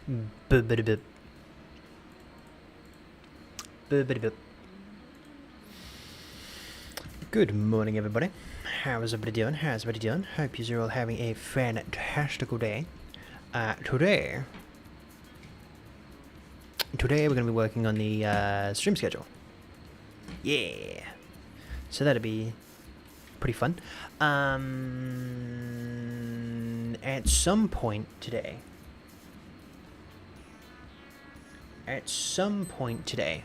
Boop-a-da-boop. Boop-a-da-boop. Good morning, everybody. How's everybody doing? How's everybody doing? Hope you're all having a fantastical day. Today we're going to be working on the stream schedule. Yeah. So that'll be pretty fun. At some point today,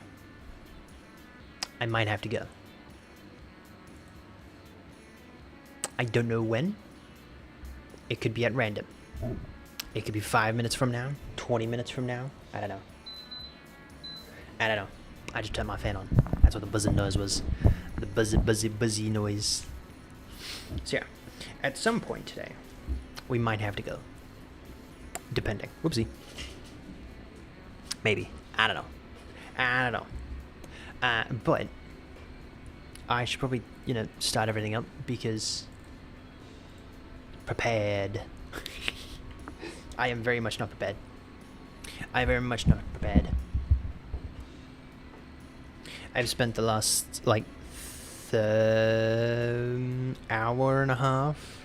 I might have to go. I don't know when. It could be at random. It could be 5 minutes from now, 20 minutes from now. I don't know. I just turned my fan on. That's what the buzzing noise was. The buzzy noise. So yeah, at some point today, we might have to go. Depending. Whoopsie. Maybe. I don't know. But I should probably, start everything up because prepared. I am very much not prepared. I've spent the last, hour and a half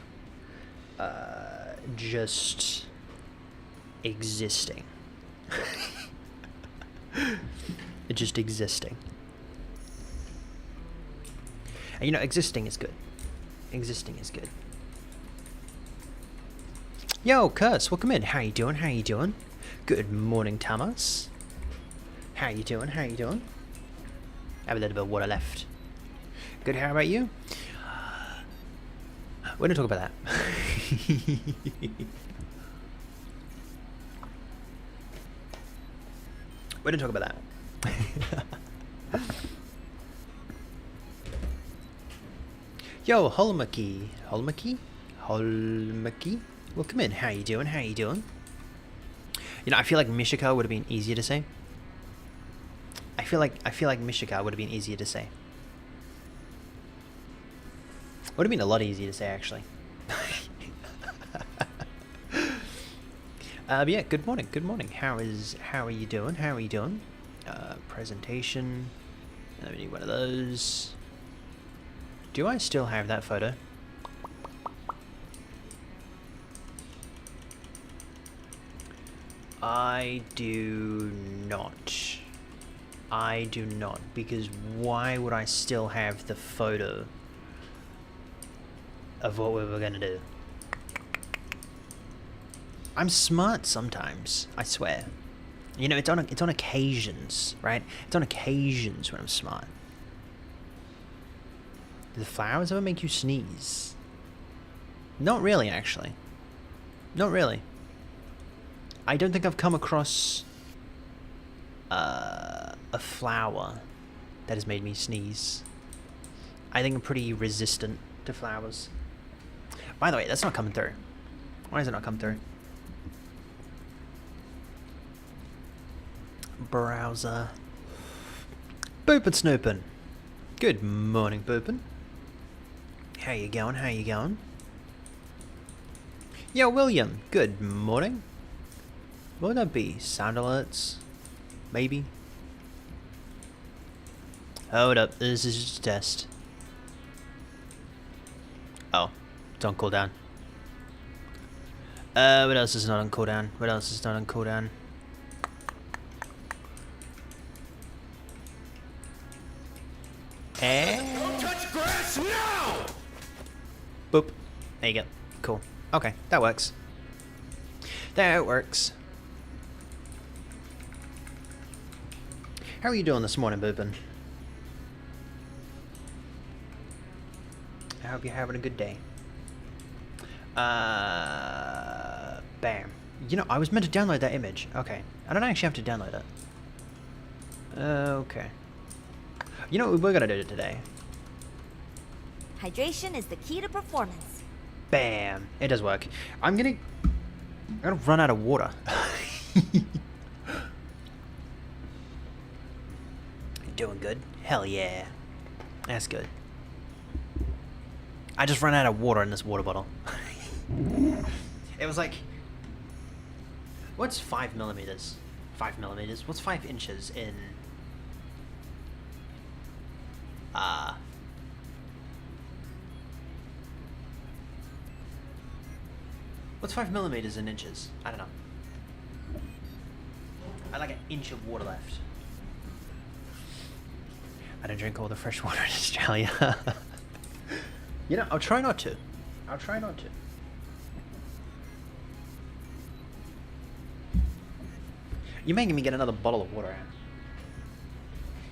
just existing. Just existing. And existing is good. Yo, Curse, welcome in. How you doing? Good morning, Thomas. How you doing? I have a little bit of water left. Good, how about you? We don't talk about that. We don't talk about that. Yo, Holmaki. Welcome in. How you doing? I feel like Mishika would have been easier to say. I feel like Mishika would have been easier to say. Would have been a lot easier to say, actually. But yeah, good morning. How are you doing? Presentation. Let me do one of those. Do I still have that photo? I do not, because why would I still have the photo of what we were gonna do? I'm smart sometimes, I swear. It's on occasions, right? It's on occasions when I'm smart. Do the flowers ever make you sneeze? Not really, actually. Not really. I don't think I've come across a flower that has made me sneeze. I think I'm pretty resistant to flowers. By the way, that's not coming through. Why does it not come through? Browser. Boopin' snoopin'. Good morning, Boopin'. How you going? Yo, William. Good morning. What would that be? Sound alerts? Maybe? Hold up, this is just a test. Oh, it's on cooldown. What else is not on cooldown? Don't touch grass now! Boop. There you go. Cool. Okay, that works. How are you doing this morning, Boopin? I hope you're having a good day. Bam. I was meant to download that image. Okay. I don't actually have to download it. Okay. You know what we're gonna do today? Hydration is the key to performance. Bam. It does work. I'm gonna run out of water. Doing good? Hell yeah. That's good. I just ran out of water in this water bottle. It was like What's 5 millimeters? 5 millimeters? What's 5 inches in... What's 5 millimeters in inches? I don't know. I like an inch of water left. I don't drink all the fresh water in Australia. You know, I'll try not to. I'll try not to. You're making me get another bottle of water out.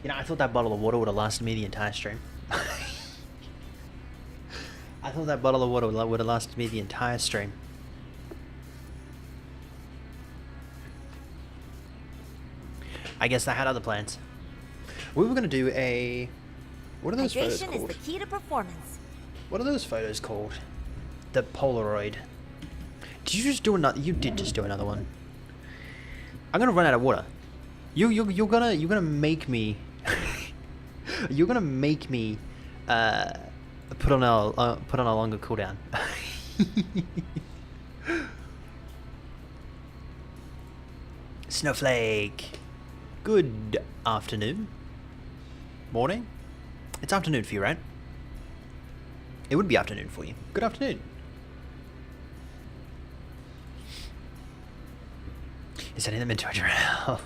You know, I thought that bottle of water would have lasted me the entire stream. I thought that bottle of water would have lasted me the entire stream. I guess I had other plans. We were gonna do a... What are those photos Hydration called? is the key to performance. What are those photos called? The Polaroid. Did you just do another? You did just do another one. I'm gonna run out of water. You're gonna make me. You're gonna make me put on a longer cooldown. Snowflake. Good afternoon. Morning. It's afternoon for you, right? It would be afternoon for you. Good afternoon. Is sending them into a drown.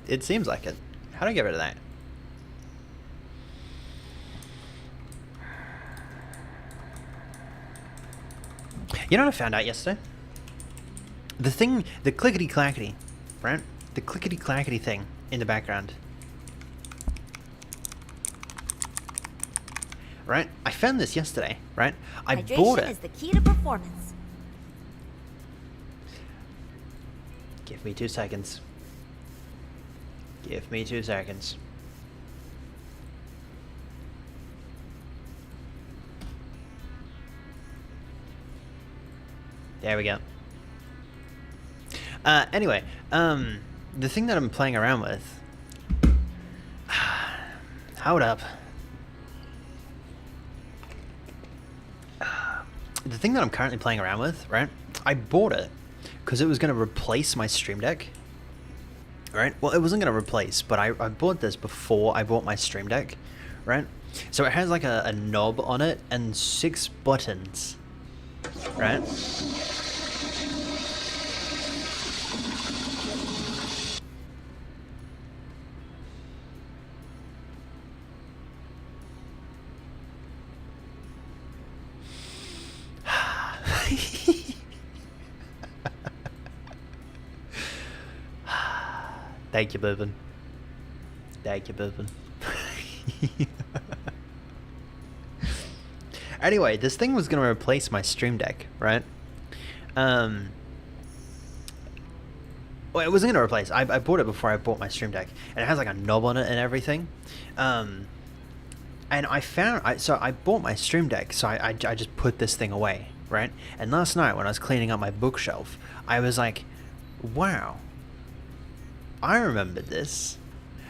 It seems like it. How do I get rid of that? You know what I found out yesterday? The thing, the clickety clackety, right? The clickety clackety thing in the background. Right? I found this yesterday, right? I bought it. Hydration is the key to performance. Give me 2 seconds. Give me 2 seconds. There we go. Anyway, the thing that I'm playing around with... Hold up. The thing that I'm currently playing around with, right? I bought it because it was going to replace my Stream Deck. Right? Well, it wasn't going to replace, but I bought this before I bought my Stream Deck. Right? So it has like a knob on it and 6 buttons. Right? Thank you, Boobin. Thank you, Boobin. Anyway, this thing was going to replace my Stream Deck, right? Well, it wasn't going to replace. I bought it before I bought my Stream Deck. And it has like a knob on it and everything. And I found... So I bought my Stream Deck, so I just put this thing away, right? And last night when I was cleaning up my bookshelf, I was like, wow. I remembered this,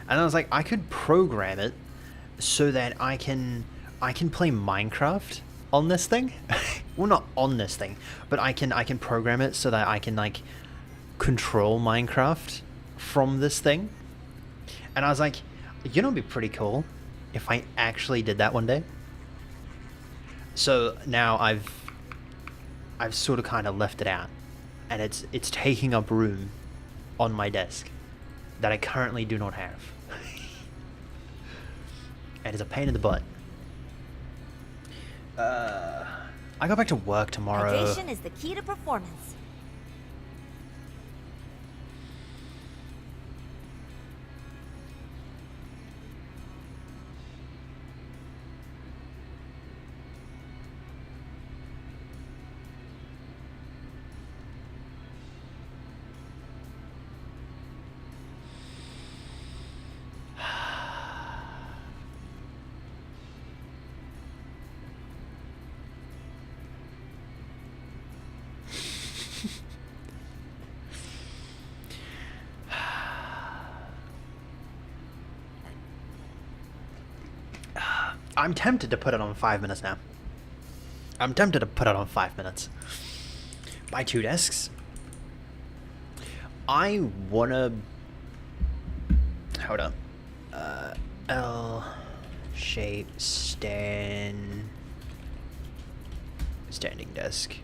and I was like, I could program it so that I can play Minecraft on this thing. Well, not on this thing, but I can program it so that I can like control Minecraft from this thing. And I was like, you know, it'd be pretty cool if I actually did that one day. So now I've sort of kind of left it out, and it's taking up room on my desk that I currently do not have. And it's a pain in the butt. I go back to work tomorrow. Hydration is the key to performance. I'm tempted to put it on 5 minutes now. I'm tempted to put it on 5 minutes. Buy 2 desks. I wanna... Hold up. L shape standing desk.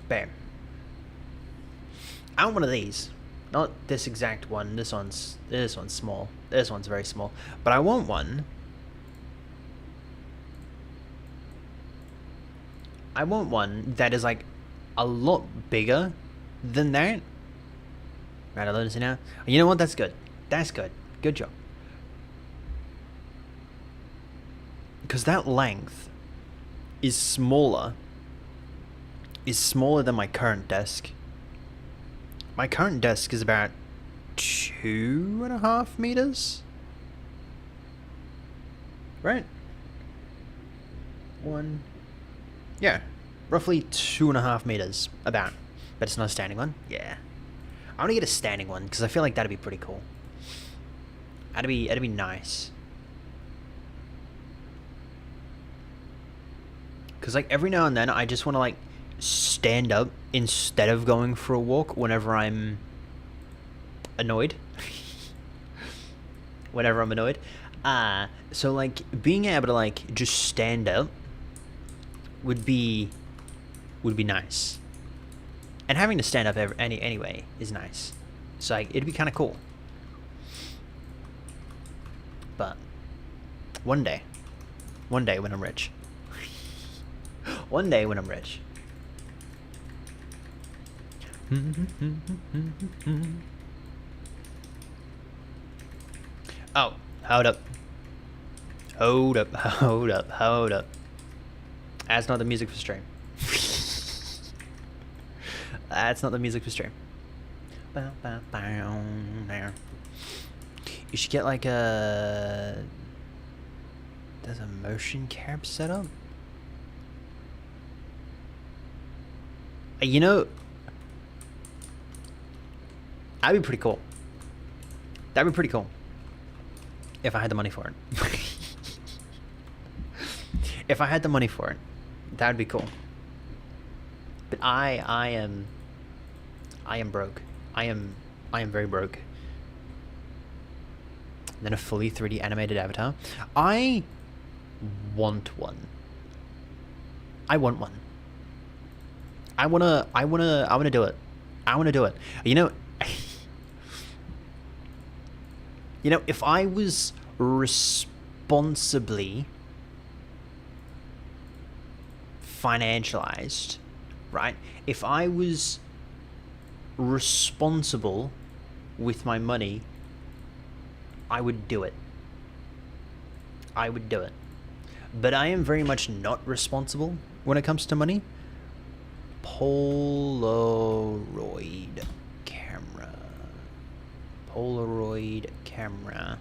Bam. I want one of these. Not this exact one. This one's small. This one's very small. But I want one. I want one that is like a lot bigger than that. Right, I'll notice it now. You know what? That's good. That's good. Good job. Because that length is smaller than my current desk. My current desk is about 2.5 meters. Right? Yeah, roughly 2.5 meters, about. But it's not a standing one. Yeah, I want to get a standing one because I feel like that'd be pretty cool. That'd be nice. Because like every now and then I just want to like stand up instead of going for a walk whenever I'm annoyed. Whenever I'm annoyed. So like being able to like just stand up would be nice. And having to stand up anyway is nice. So like, it'd be kind of cool. But one day when I'm rich. One day when I'm rich. Oh, hold up. That's not the music for stream. That's not the music for stream. You should get like a... There's a motion cap setup? You know... That'd be pretty cool. That'd be pretty cool. If I had the money for it. If I had the money for it, that'd be cool. But I am broke. I am very broke. And then a fully 3D animated avatar. I want one. I want one. I wanna do it. I wanna do it. You know, if I was responsibly financialized, right? If I was responsible with my money, I would do it. I would do it. But I am very much not responsible when it comes to money. Polaroid camera. Polaroid camera.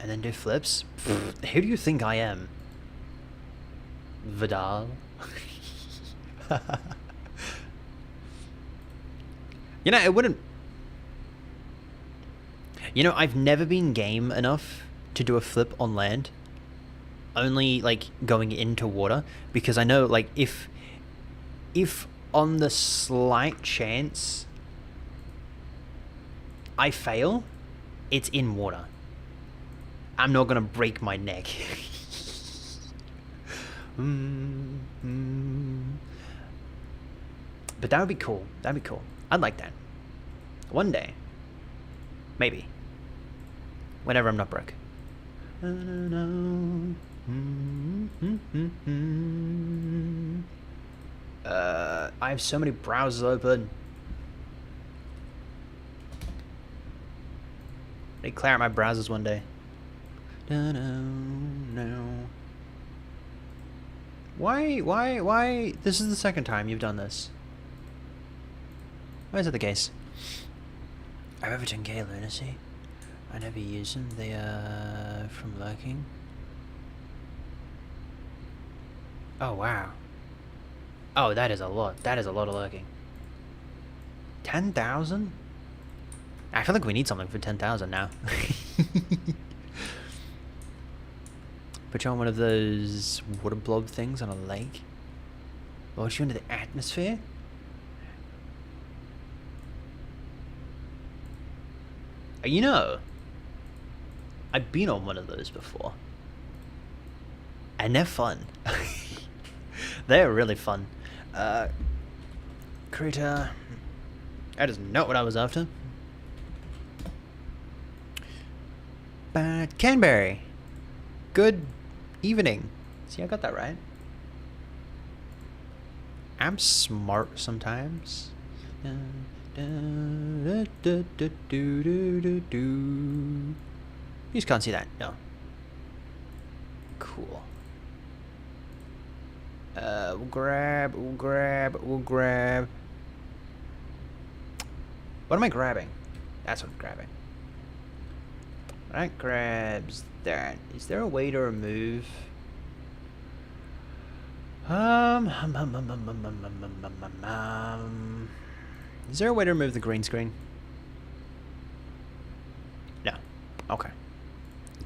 And then do flips. Pfft, who do you think I am? Vidal? You know, it wouldn't... You know, I've never been game enough to do a flip on land. Only, like, going into water. Because I know, like, if on the slight chance I fail, it's in water. I'm not gonna break my neck. But that would be cool. That'd be cool. I'd like that. One day. Maybe. Whenever I'm not broke. I have so many browsers open. They clear out my browsers one day. Why? This is the second time you've done this. Why is that the case? I have over 10k lunacy. I never use them. They are from lurking. Oh wow. Oh, that is a lot. That is a lot of lurking. 10,000? I feel like we need something for 10,000 now. Put you on one of those water blob things on a lake. Launch you into the atmosphere. You know, I've been on one of those before. And they're fun. They're really fun. Crater. That is not what I was after. But Canberry. Good evening. See, I got that right. I'm smart sometimes. You just can't see that. No. Cool. We'll grab. What am I grabbing? That's what I'm grabbing. That grabs that. Is there a way to remove? Is there a way to remove the green screen? No. Okay.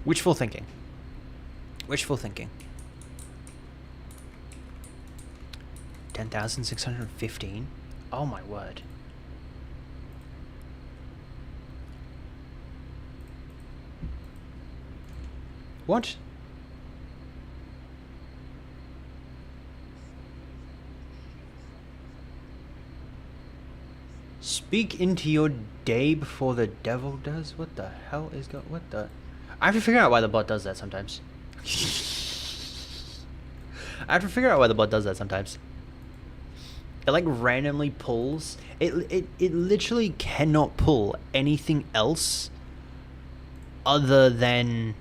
Wishful thinking. Wishful thinking. 10,615. Oh my word. What? Speak into your day before the devil does? What the hell is going? What the? I have to figure out why the bot does that sometimes. I have to figure out why the bot does that sometimes. It like randomly pulls. It literally cannot pull anything else other than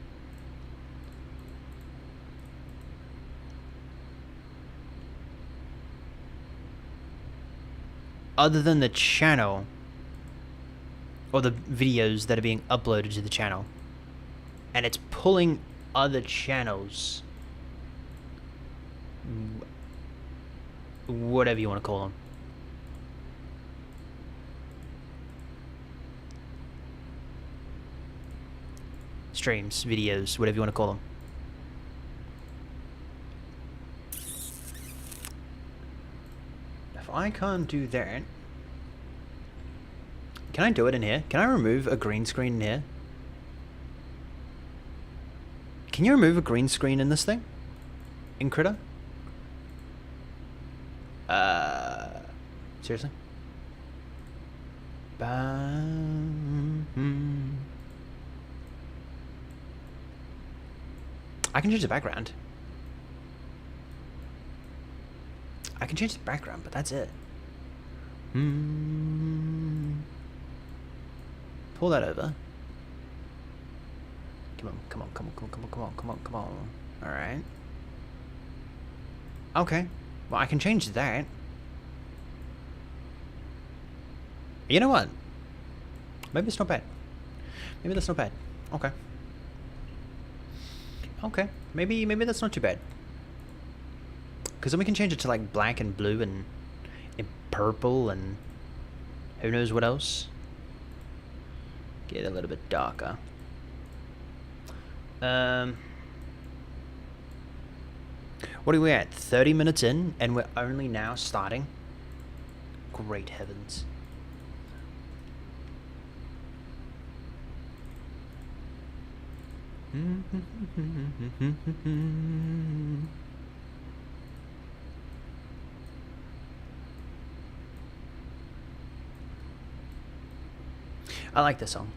the channel or the videos that are being uploaded to the channel, and it's pulling other channels, whatever you want to call them. Streams, videos, whatever you want to call them. If I can't do that, can I do it in here? Can I remove a green screen in here? Can you remove a green screen in this thing? In Critter? Seriously? I can change the background. I can change the background, but that's it. Pull that over. Come on. Alright. Okay. Well, I can change that. You know what? Maybe it's not bad. Maybe that's not bad. Okay. Okay. Maybe that's not too bad. Because then we can change it to like black and blue and purple and who knows what else. Get a little bit darker. What are we at? 30 minutes in and we're only now starting? Great heavens. I like this song.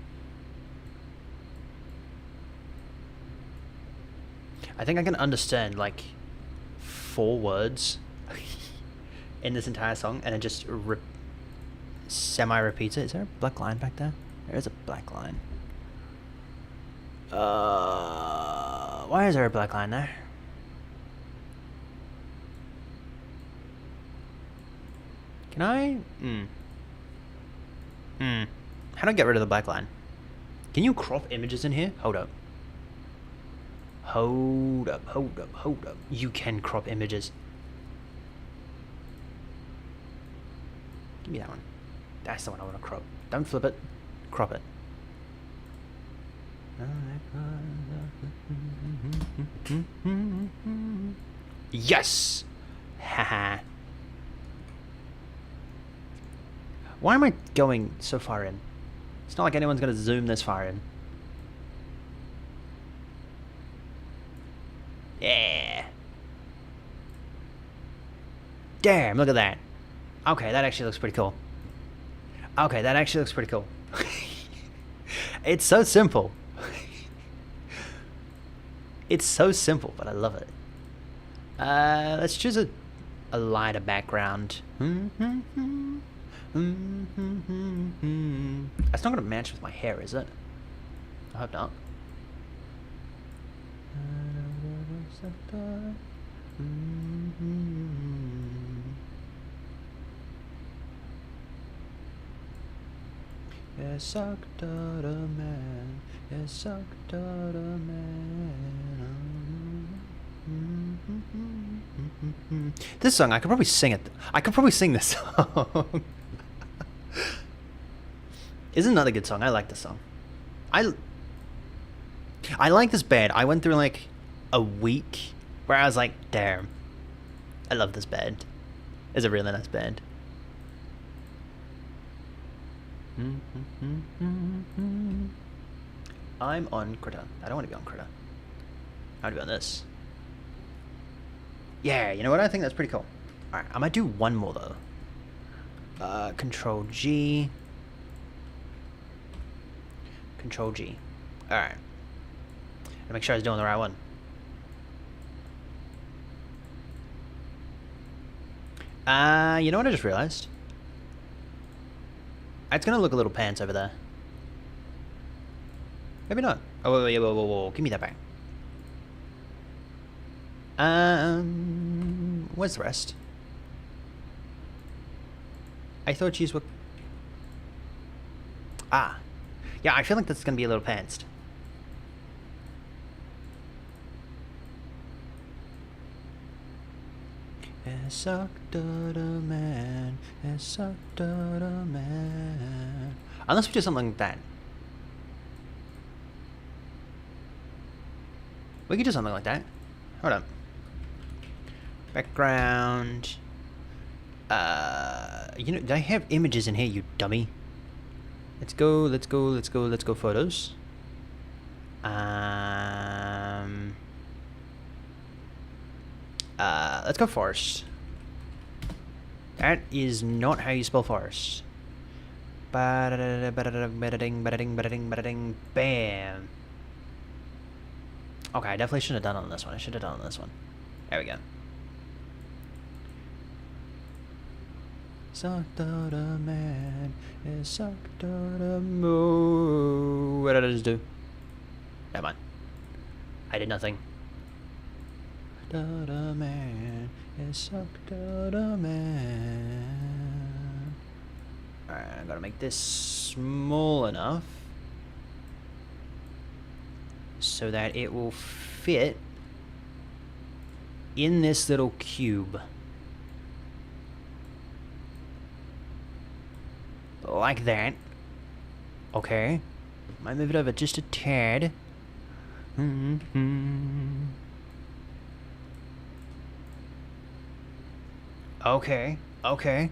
I think I can understand like 4 words in this entire song, and it just semi-repeats it. Is there a black line back there? There is a black line. Why is there a black line there? Can I? How do I get rid of the black line? Can you crop images in here? Hold up. You can crop images. Give me that one. That's the one I want to crop. Don't flip it. crop it. Yes! Haha. Why am I going so far in? It's not like anyone's gonna zoom this far in. Yeah. Damn, look at that. Okay, that actually looks pretty cool. Okay, that actually looks pretty cool. It's so simple. It's so simple, but I love it. Let's choose a lighter background. That's not gonna match with my hair, is it? I hope not. Yes, October man. Yes, October man. This song, I could probably sing it. I could probably sing this song. It's another good song. I like this song. I like this band. I went through like a week where I was like, damn, I love this band. It's a really nice band. I'm on Critter. I don't want to be on Critter. I want to be on this. Yeah, you know what? I think that's pretty cool. Alright, I might do one more though. Control G. Control G. Alright. And make sure I was doing the right one. You know what I just realized? It's gonna look a little pants over there. Maybe not. Oh, wait, whoa. Give me that back. Where's the rest? I thought these were... Ah. Yeah, I feel like that's gonna be a little pantsed. It's October man. It's October man. Unless we do something like that. We could do something like that. Hold up. Background. You know, I have images in here, you dummy. Let's go photos. Let's go forest. That is not how you spell forest. Bam. Okay, I definitely should have done on this one. I should have done on this one. There we go. Sucked out a man, is sucked out a moo. What did I just do? Never mind. I did nothing. Sucked out a man, is sucked out a man. Alright, I gotta make this small enough so that it will fit in this little cube. Like that. Okay. Might move it over just a tad. Okay. Okay.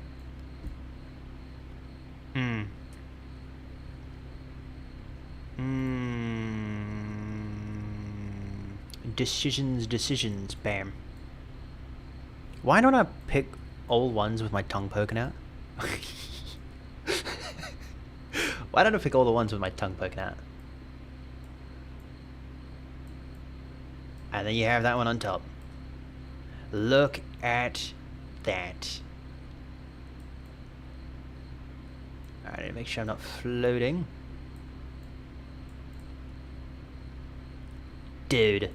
Decisions, bam. Why don't I pick old ones with my tongue poking out? Why don't I pick all the ones with my tongue poking out? And then you have that one on top. Look at that. Alright, I need to make sure I'm not floating. Dude.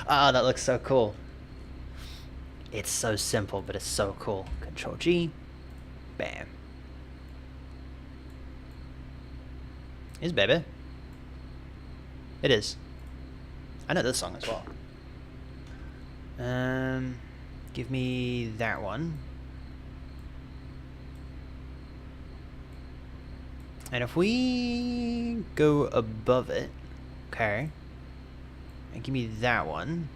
Ah, that looks so cool. It's so simple, but it's so cool. Control G. Bam. Is baby. It is. I know this song as well. Give me that one. And if we go above it, okay, and give me that one.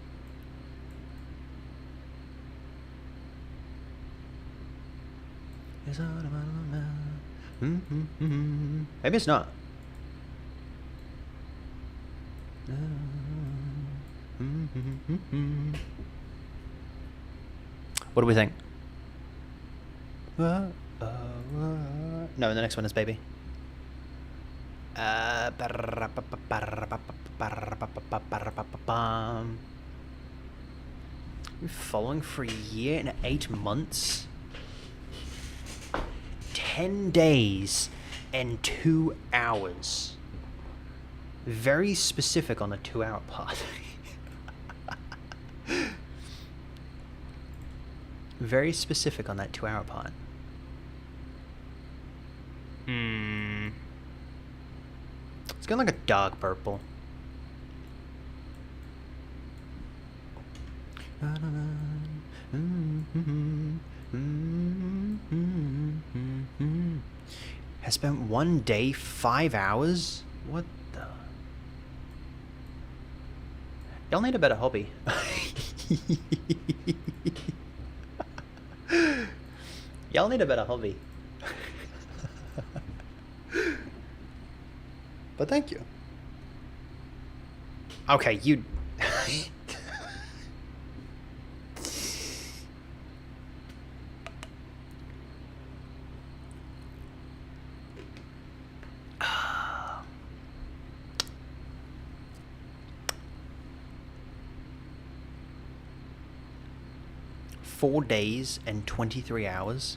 Maybe it's not. What do we think? No, the next one is baby. We're following for a year and 8 months. 10 days and 2 hours. Very specific on the 2-hour part. Very specific on that 2-hour part. It's going like a dark purple. Has spent 1 day, 5 hours? What the? Y'all need a better hobby. Y'all need a better hobby. But thank you. Okay, you... Four days and 23 hours.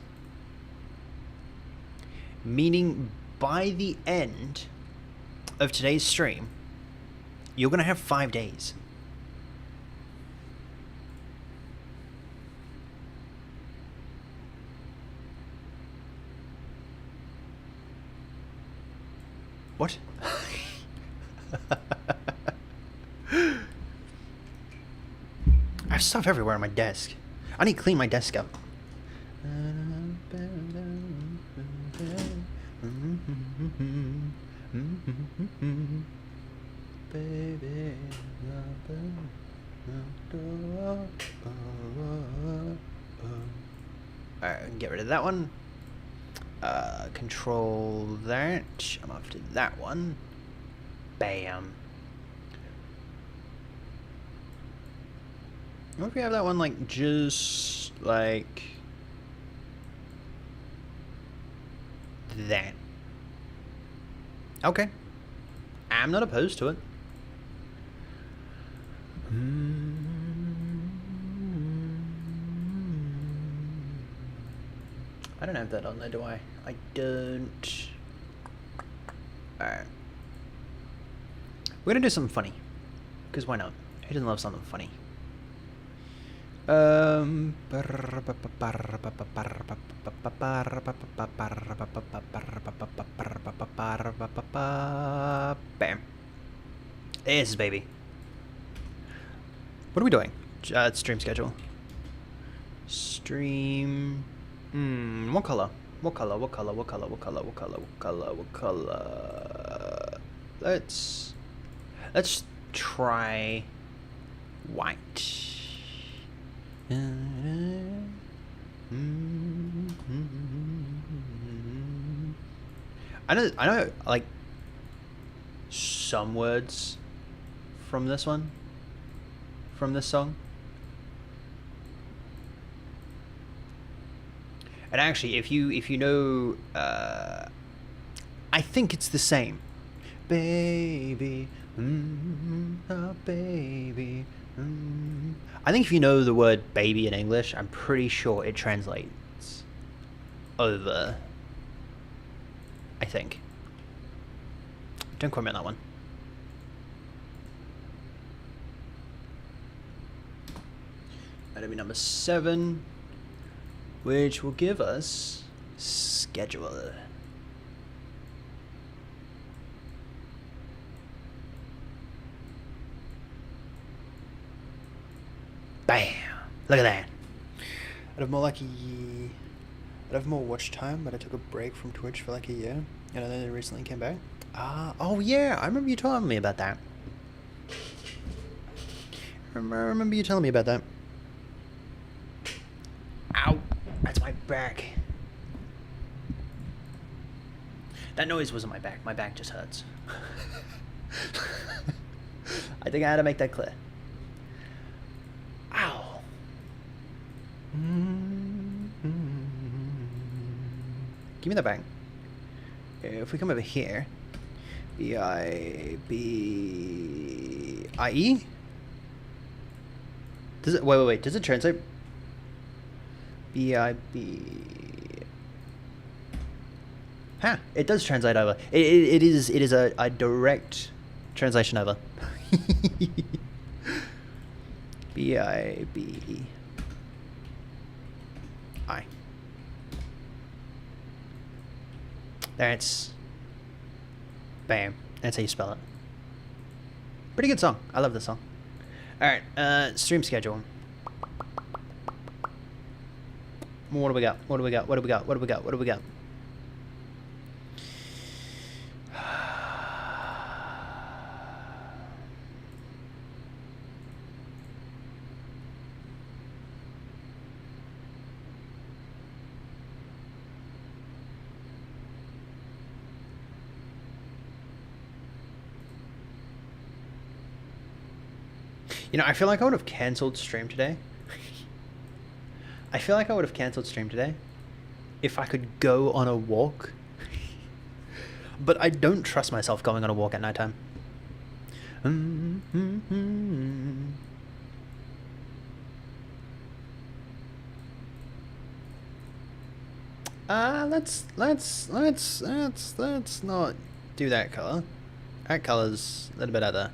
Meaning by the end of today's stream, you're gonna have 5 days. What? I have stuff everywhere on my desk. I need to clean my desk up. Alright, get rid of that one. Control that. I'm off to that one. Bam. What if we have that one like just like that? Okay. I'm not opposed to it. I don't have that on there, do I? I don't. Alright. We're gonna do something funny. Because why not? Who doesn't love something funny? Bam. Yes, baby. What are we doing? Stream schedule. Stream. What color? What color? What color? What color? What color? What color? What color? What color? Let's try white. I know, like, some words from this one, from this song. And actually, if you know, I think it's the same. Baby, oh baby. I think if you know the word baby in English, I'm pretty sure it translates over. I think. Don't quote me on that one. That'll be number 7, which will give us schedule. Bam! Look at that. I'd have more lucky. I'd have more watch time, but I took a break from Twitch for like a year, and then it recently came back. Oh yeah, I remember you telling me about that. I remember you telling me about that. Ow! That's my back. That noise wasn't my back. My back just hurts. I think I had to make that clear. Ow. Give me the bang. If we come over here, B-I-B-I-E? Does it, wait, does it translate? B-I-B... Huh, it does translate over. It is a direct translation over. B-I-B-I. That's... Bam. That's how you spell it. Pretty good song. I love this song. Alright, stream schedule. What do we got? What do we got? What do we got? What do we got? What do we got? You know, I feel like I would have cancelled stream today. I feel like I would have cancelled stream today if I could go on a walk. But I don't trust myself going on a walk at nighttime. Let's not do that color. That color's a little bit other.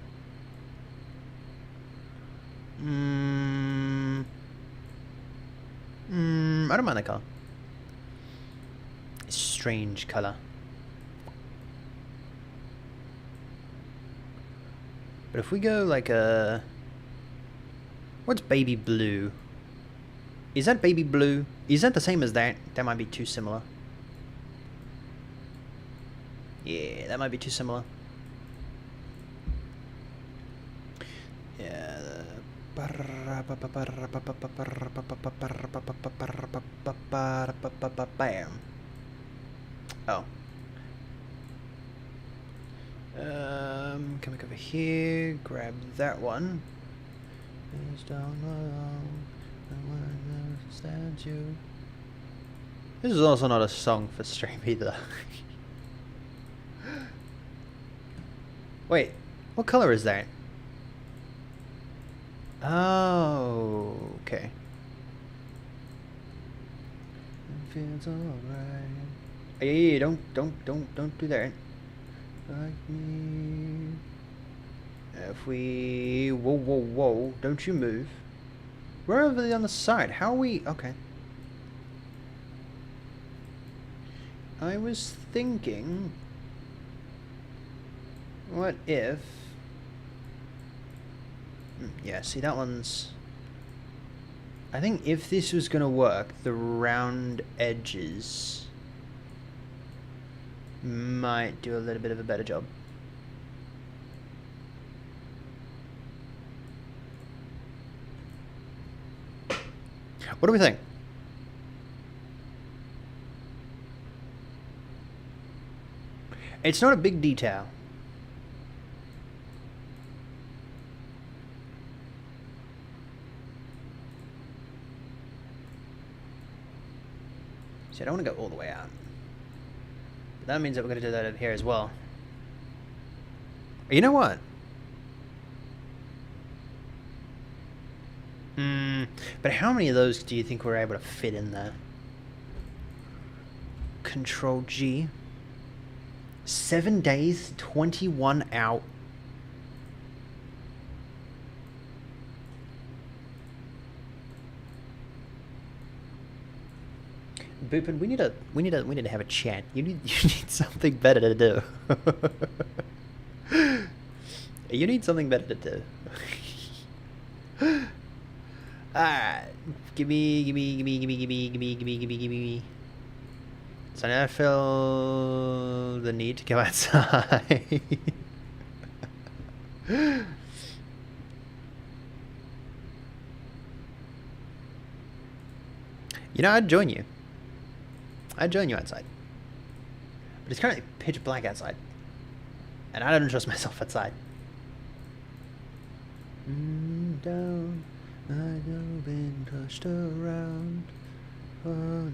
I don't mind that color. It's a strange color. But if we go like a... What's baby blue? Is that baby blue? Is that the same as that? That might be too similar. Yeah, that might be too similar. Yeah. Bam. Oh. Come over here, grab that one. Please don't know, I wanna understand you. This is also not a song for stream either. Wait, what color is that? Oh, okay. It feels alright. Hey, don't do that. Like me. If we... Whoa. Don't you move. We're over on the side. How are we... Okay. I was thinking... What if... Yeah, see that one's... I think if this was gonna work, the round edges might do a little bit of a better job. What do we think? It's not a big detail. See, I don't want to go all the way out. But that means that we're going to do that over here as well. You know what? But how many of those do you think we're able to fit in there? Control G. 7 days, 21 out. Boopin, we need to have a chat. You need something better to do. You need something better to do. Alright. Gimme. So now I feel the need to go outside. You know, I'd join you. I'd join you outside. But it's currently pitch black outside. And I don't trust myself outside. Down, I know been tossed around. Oh,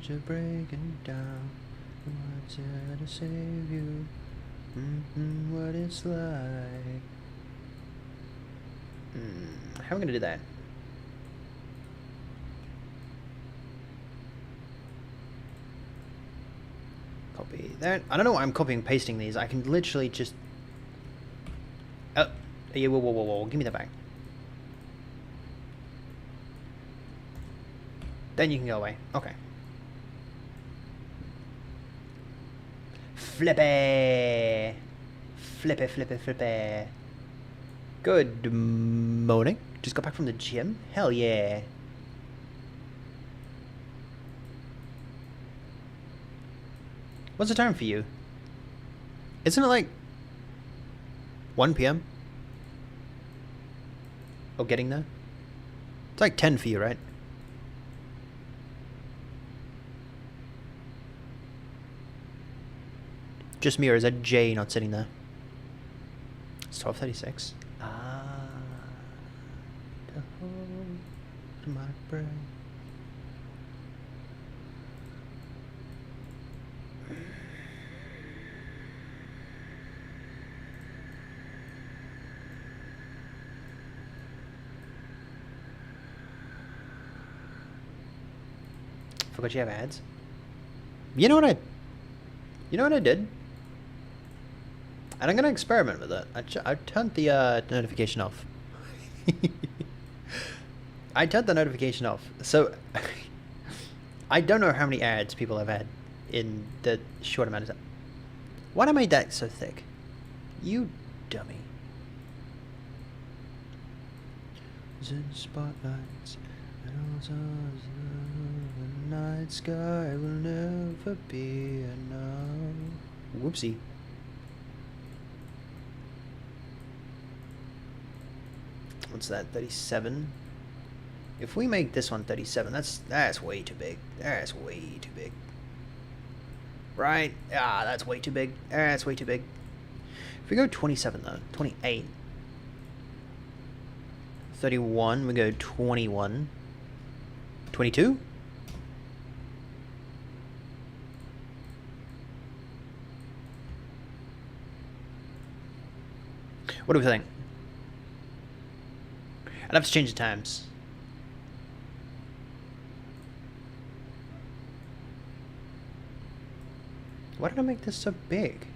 you're breaking down. What's there to save you? What it's like. How am I gonna do that? Copy that. I don't know why I'm copying and pasting these. I can literally just... Oh, yeah, whoa. Give me that back. Then you can go away. Okay. Flippy! Flippy. Good morning. Just got back from the gym. Hell yeah. What's the time for you? Isn't it like 1 p.m.? Oh, getting there? It's like 10 for you, right? Just me, or is that Jay not sitting there? It's 12:36. To hold my breath. Forgot you have ads. You know what I did? And I'm gonna experiment with it. I turned the notification off. I turned the notification off. So I don't know how many ads people have had in the short amount of time. Why did I make that so thick? You dummy. Spotlights and also the night sky will never be enough. Whoopsie. What's that? 37. If we make this one 37, that's way too big. That's way too big. Right? Ah, that's way too big. That's way too big. If we go 27 though, 28. 31, we go 21. 22? What do we think? I'd have to change the times. Why did I make this so big?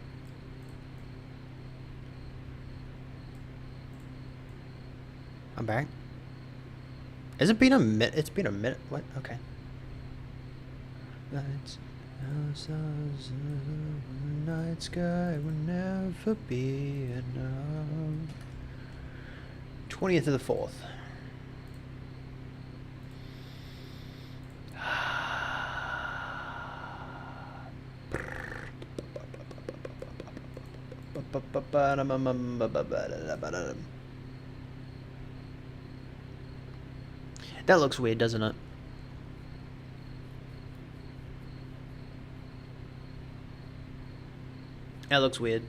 I'm back. Has it been a minute? It's been a minute. What? Okay. Lights, night sky will never be enough. 20th of the 4th. That looks weird, doesn't it? That looks weird.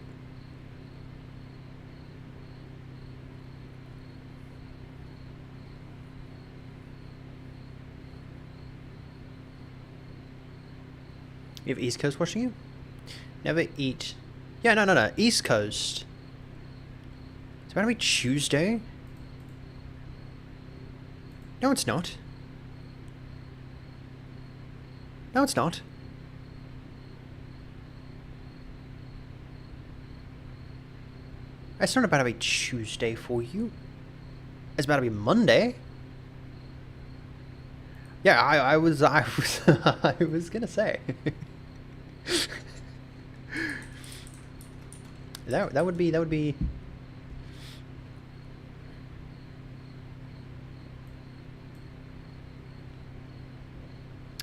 You have East Coast watching you? Never eat. Yeah, no. East Coast. It's about to be Tuesday? No, it's not. No, it's not. It's not about to be Tuesday for you. It's about to be Monday. Yeah, I was I was gonna say. that would be.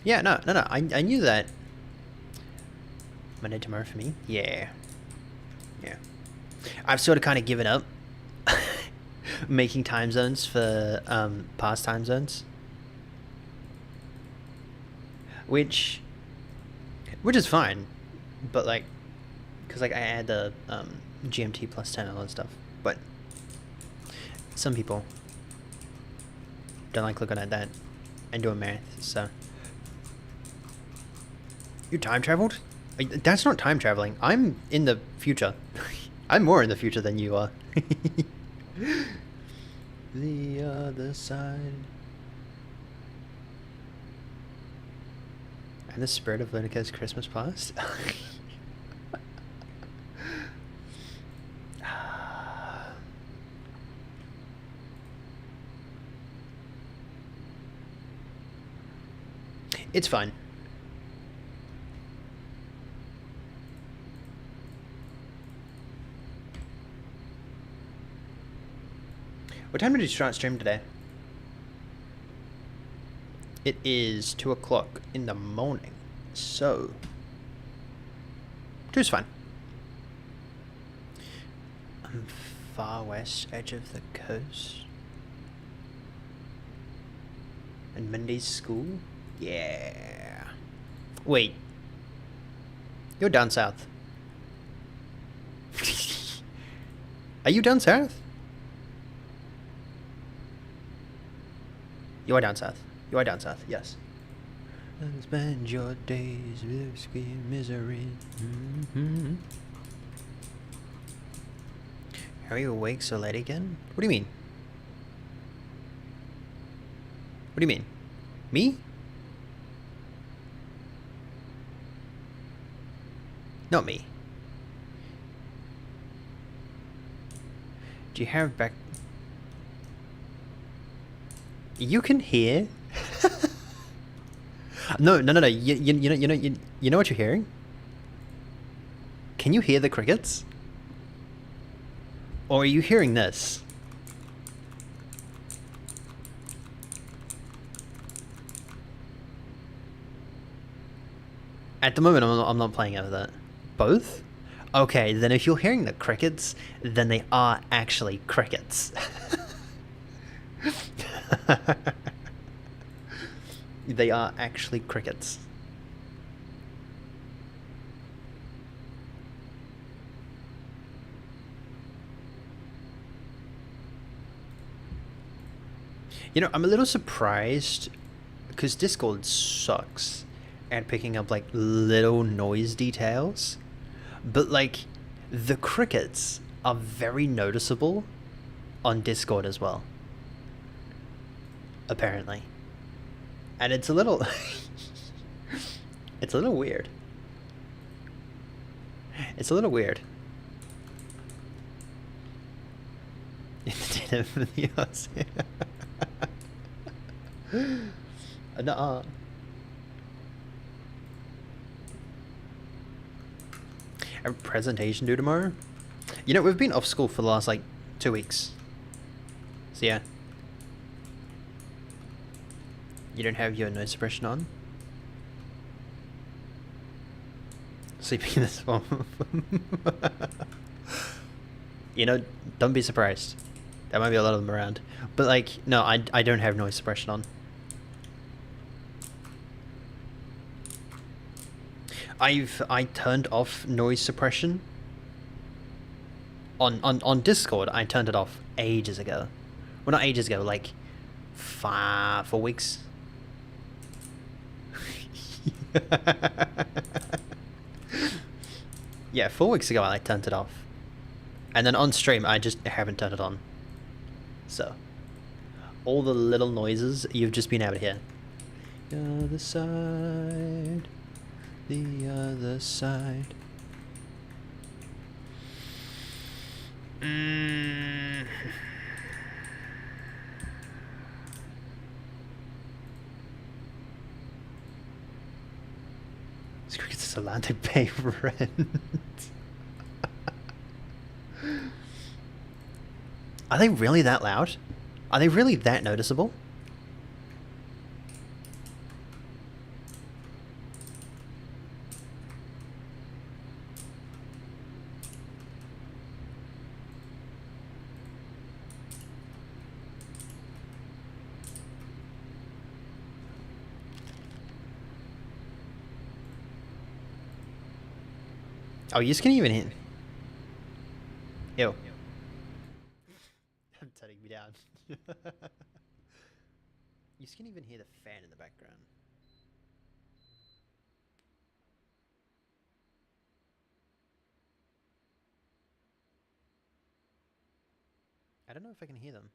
Yeah, no. I knew that. Monday tomorrow for me? Yeah. Yeah. I've sort of kind of given up making time zones for past time zones. Which is fine. But like, because like I add the GMT plus 10 and all that stuff. But some people don't like looking at that and doing math, so. You time traveled? That's not time traveling. I'm in the future. I'm more in the future than you are. The other side. And the spirit of Lunako's Christmas past. It's fine. What time did you start stream today? It is 2 o'clock in the morning, so 2's fine. Far west edge of the coast. And Monday's school? Yeah. Wait. You're down south. Are you down south? You are down south. You are down south, yes. Spend your days with whiskey and misery. Mm-hmm. Are you awake so late again? What do you mean? What do you mean? Me? Not me. Do you have back... You can hear? No. You know what you're hearing? Can you hear the crickets? Or are you hearing this? At the moment, I'm not playing over that. Both? Okay, then if you're hearing the crickets, then they are actually crickets. They are actually crickets. You know, I'm a little surprised because Discord sucks at picking up like little noise details, but like the crickets are very noticeable on Discord as well, apparently. And it's a little it's a little weird. It's a little weird. Instead of the Aussie. Nuh-uh. A presentation due tomorrow? You know, we've been off school for the last like 2 weeks. So yeah. You don't have your noise suppression on? Sleeping in this one. You know, don't be surprised. There might be a lot of them around. But like, no, I don't have noise suppression on. I turned off noise suppression. On Discord, I turned it off ages ago. Well, not ages ago, like 4 weeks. Yeah, 4 weeks ago I turned it off. And then on stream I just haven't turned it on. So all the little noises you've just been able to hear. The other side. The other side. This cricket's a Solante Bay rent. Are they really that loud? Are they really that noticeable? Oh, you just can't even hear. Ew. I'm turning me down. You just can't even hear the fan in the background. I don't know if I can hear them.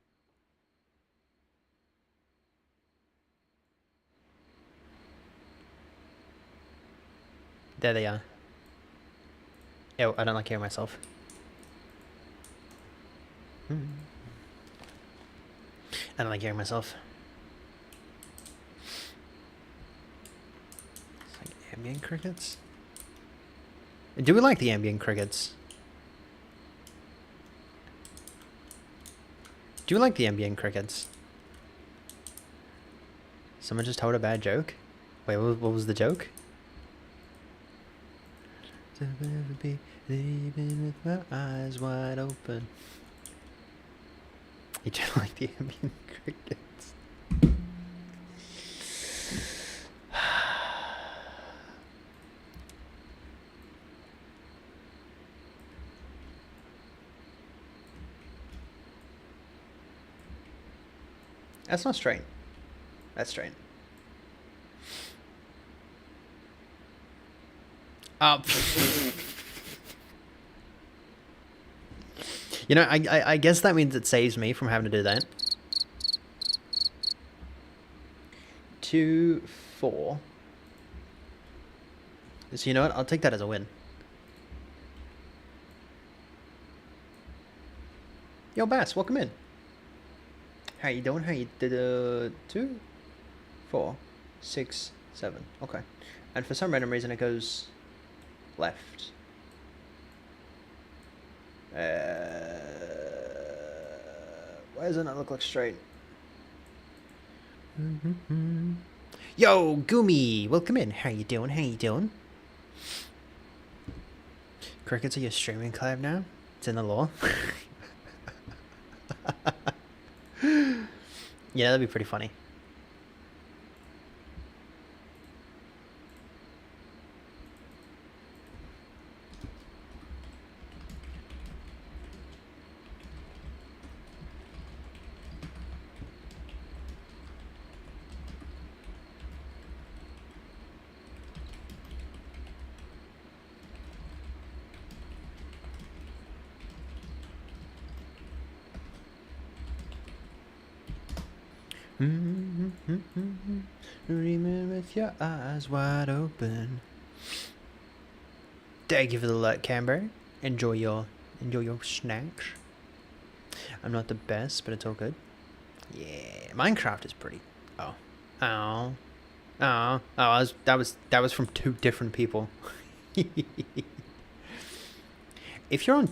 There they are. Ew, I don't like hearing myself. I don't like hearing myself. It's like ambient crickets? Do we like the ambient crickets? Do you like the ambient crickets? Someone just told a bad joke? Wait, what was the joke? To never be leaving with my eyes wide open. You don't like the ambient crickets? That's not straight. That's straight. Up. You know, I guess that means it saves me from having to do that. 2, 4. So you know what? I'll take that as a win. Yo, Bass, welcome in. How you doing? How you did 2, 4, 6, 7. Okay. And for some random reason it goes left. Why does it not look like straight? Yo, Gumi, welcome in. How you doing? How you doing? Crickets are your streaming collab now? It's in the law. Yeah, that'd be pretty funny. Dreaming with your eyes wide open. Thank you for the alert, Camber. Enjoy your snacks. I'm not the best, but it's all good. Yeah, Minecraft is pretty. Oh, that was from 2 different people. If you're on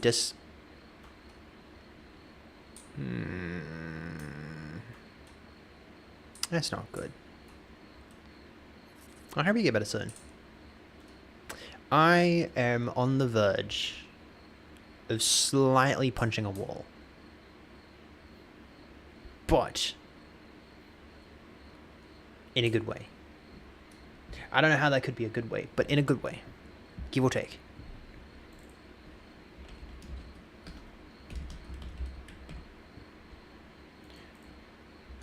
that's not good. I hope you get better soon. I am on the verge of slightly punching a wall. But in a good way. I don't know how that could be a good way, but in a good way. Give or take.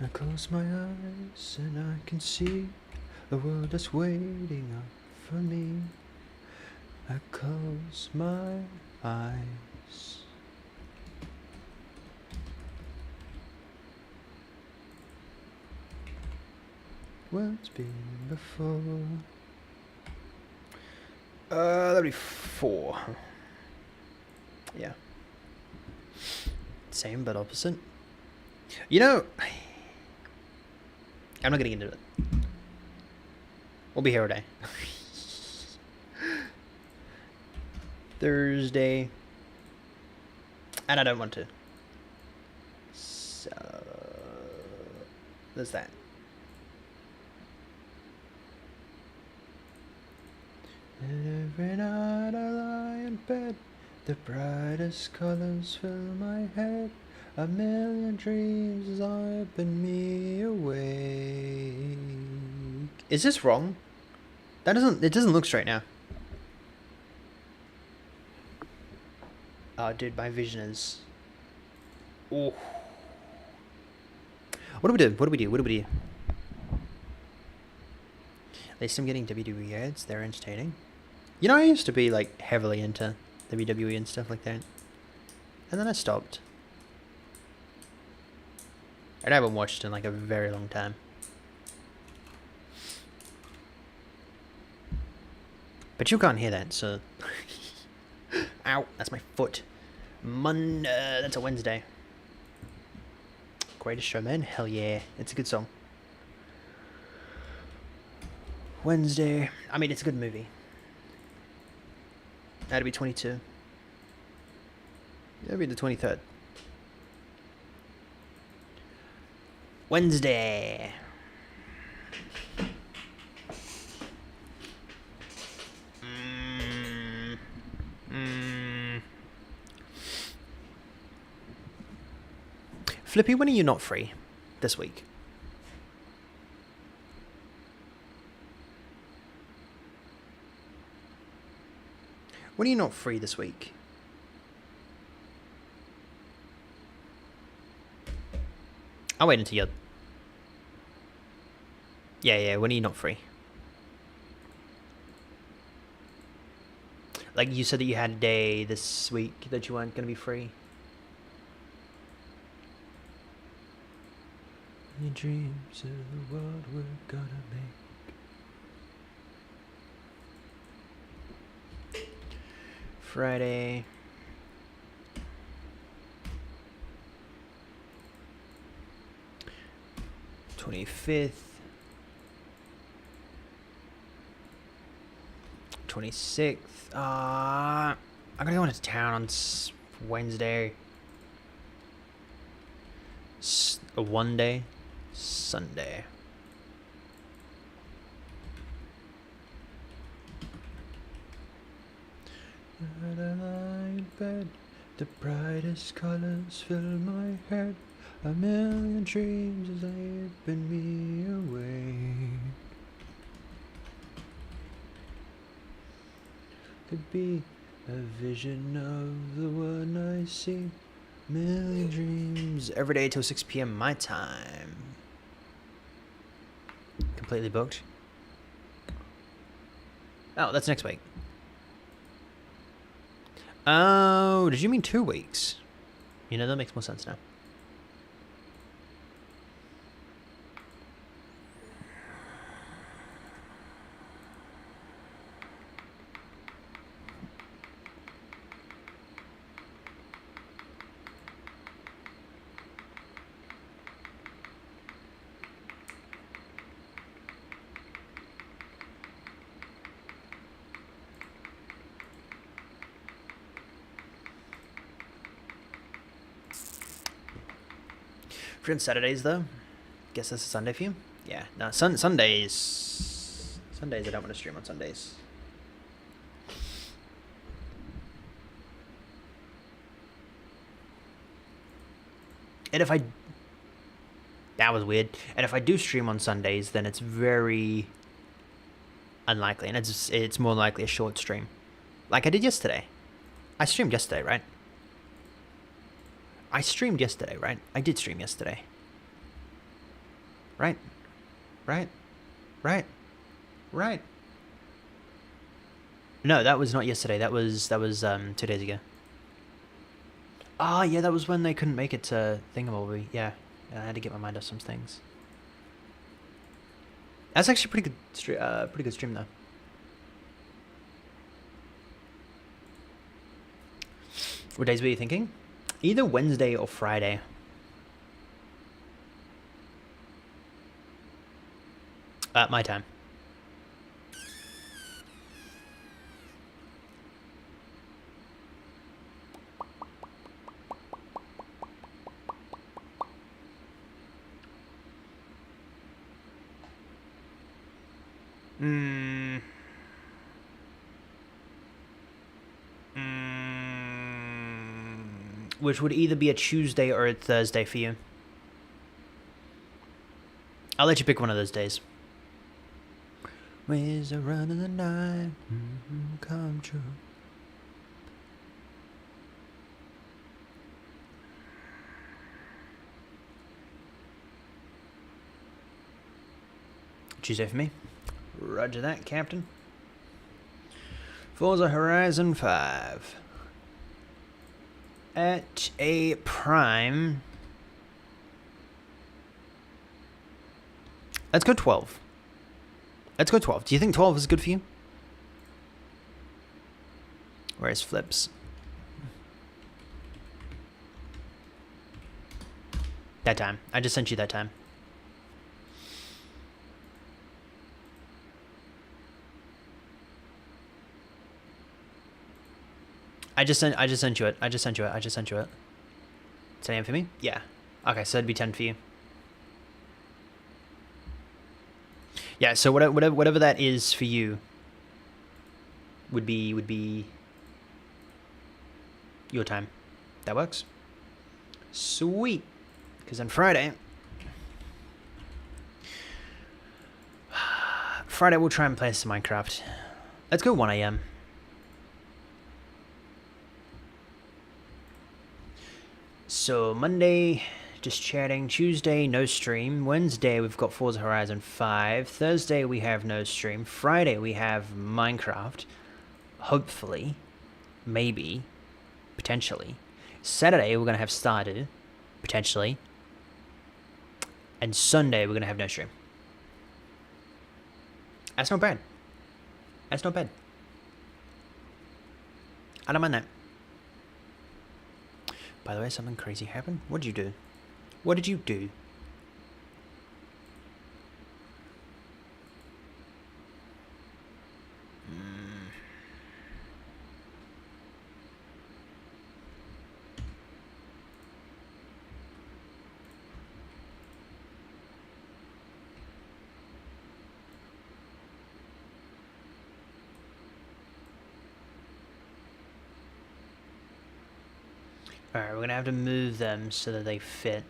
I close my eyes and I can see the world is waiting up for me. I close my eyes. What's been before? That'd be 4. Yeah. Same but opposite. You know, I'm not getting into it. We'll be here all day. Thursday. And I don't want to. So there's that. And every night I lie in bed, the brightest colors fill my head. A million dreams open me awake. Is this wrong? It doesn't look straight now. Oh, dude, my vision is... Oh. What do we do? What do we do? What do we do? At least I'm getting WWE ads. They're entertaining. You know, I used to be, like, heavily into WWE and stuff like that. And then I stopped. And I haven't watched in, like, a very long time. But you can't hear that, so... Ow, that's my foot. Monday, that's a Wednesday. Greatest Showman? Hell yeah, it's a good song. Wednesday, I mean, it's a good movie. That'd be 22. That'd be the 23rd. Wednesday. Flippy, when are you not free this week? When are you not free this week? I'll wait until you're... Yeah, when are you not free? Like, you said that you had a day this week that you weren't going to be free. Your dreams of the world we're gonna make. Friday. '25th. 26th. I'm gonna go into town on Wednesday. One day. Sunday. At a light bed, the brightest colors fill my head. A million dreams as they been me away. Could be a vision of the one I see. Million dreams every day till 6 p.m. my time. Completely booked. Oh, that's next week. Oh, did you mean 2 weeks? You know, that makes more sense now. Free on Saturdays though. Guess that's a Sunday for you. Yeah, no, Sundays. I don't want to stream on Sundays. And if I... That was weird. And if I do stream on Sundays, then it's very unlikely. And it's more likely a short stream. Like I did yesterday. I streamed yesterday, right? I streamed yesterday, right? I did stream yesterday. Right? No, that was not yesterday. That was 2 days ago. Ah, yeah, that was when they couldn't make it to Thingamabobby. Yeah, I had to get my mind off some things. That's actually pretty good stream though. What days were you thinking? Either Wednesday or Friday. My time. Which would either be a Tuesday or a Thursday for you. I'll let you pick one of those days. Ways are running the night, come true. Tuesday for me. Roger that, Captain. Forza Horizon 5. At a prime. Let's go 12. Let's go 12. Do you think 12 is good for you? Where's Flips? That time. I just sent you that time. I just sent you it. I just sent you it. 10 a.m. for me? Yeah. Okay, so it'd be 10 for you. Yeah, so whatever that is for you would be your time. That works? Sweet. Because on Friday we'll try and play some Minecraft. Let's go 1 a.m. So Monday, just chatting. Tuesday, no stream. Wednesday, we've got Forza Horizon 5. Thursday, we have no stream. Friday, we have Minecraft. Hopefully. Maybe. Potentially. Saturday, we're going to have started. Potentially. And Sunday, we're going to have no stream. That's not bad. That's not bad. I don't mind that. By the way, something crazy happened. What did you do? What did you do? Alright, we're going to have to move them so that they fit.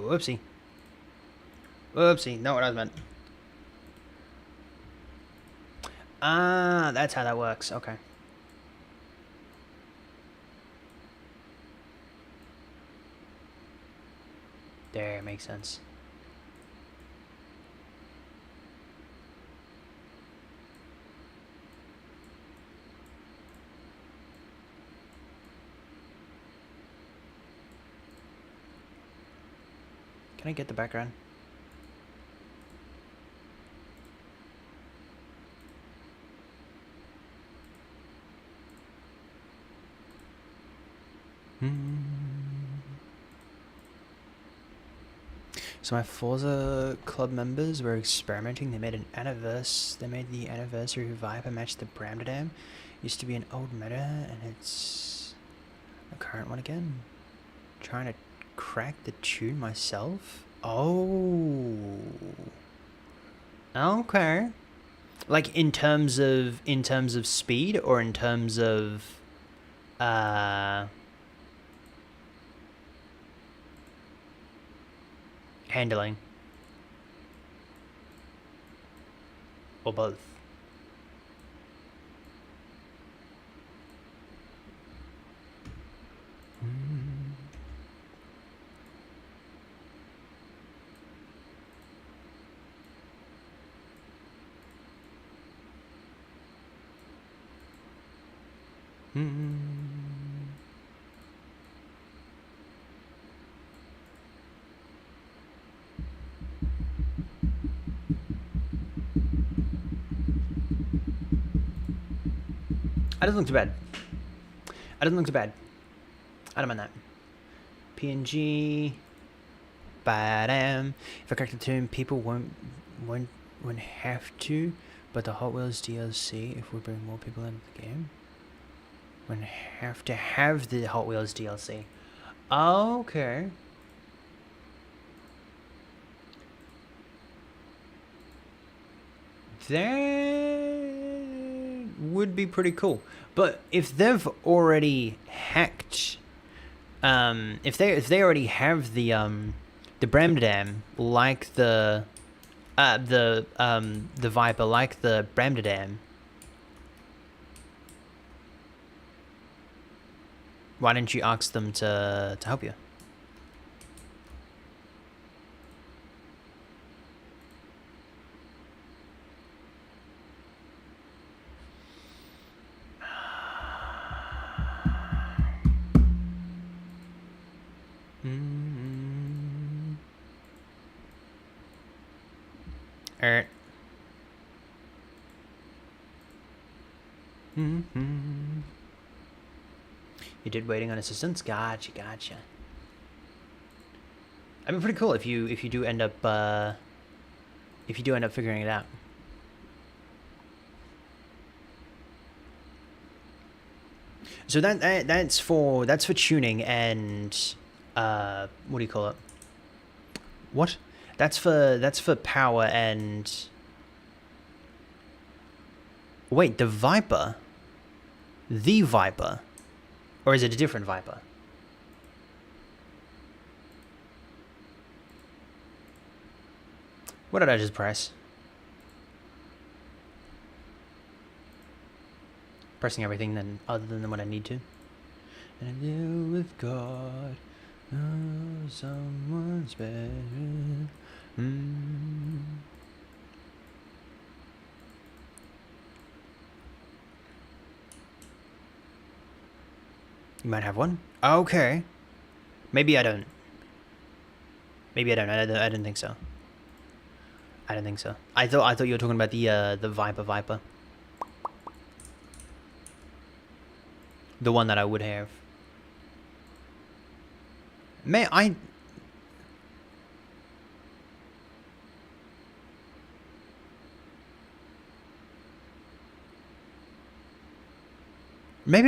Whoopsie. Whoopsie, not what I meant. That's how that works. Okay. There, makes sense. Can I get the background? So my Forza club members were experimenting. They made the anniversary Viper match the Bramdam. Used to be an old meta, and it's a current one again. Trying to crack the tune myself. Oh, okay. Like in terms of speed, or in terms of handling, or both. That doesn't look too bad. That doesn't look too bad. I don't mind that. PNG. Badam. If I crack the tune, people won't have to. But the Hot Wheels DLC, if we bring more people into the game, won't have to have the Hot Wheels DLC. Okay. That would be pretty cool. But if they've already hacked, if they already have the Bramdam, like the Viper, like the Bramdam, why didn't you ask them to help you? Alright. You did waiting on assistance? Gotcha. I mean, pretty cool if you do end up figuring it out. So that's for tuning and what do you call it? What? That's for power and... Wait, the Viper? The Viper? Or is it a different Viper? What did I just press? Pressing everything then other than what I need to. And I deal with God. Oh, someone's better. You might have one. Okay. Maybe I don't. Maybe I don't. I didn't think so. I didn't think so. I thought you were talking about the Viper. The one that I would have. Maybe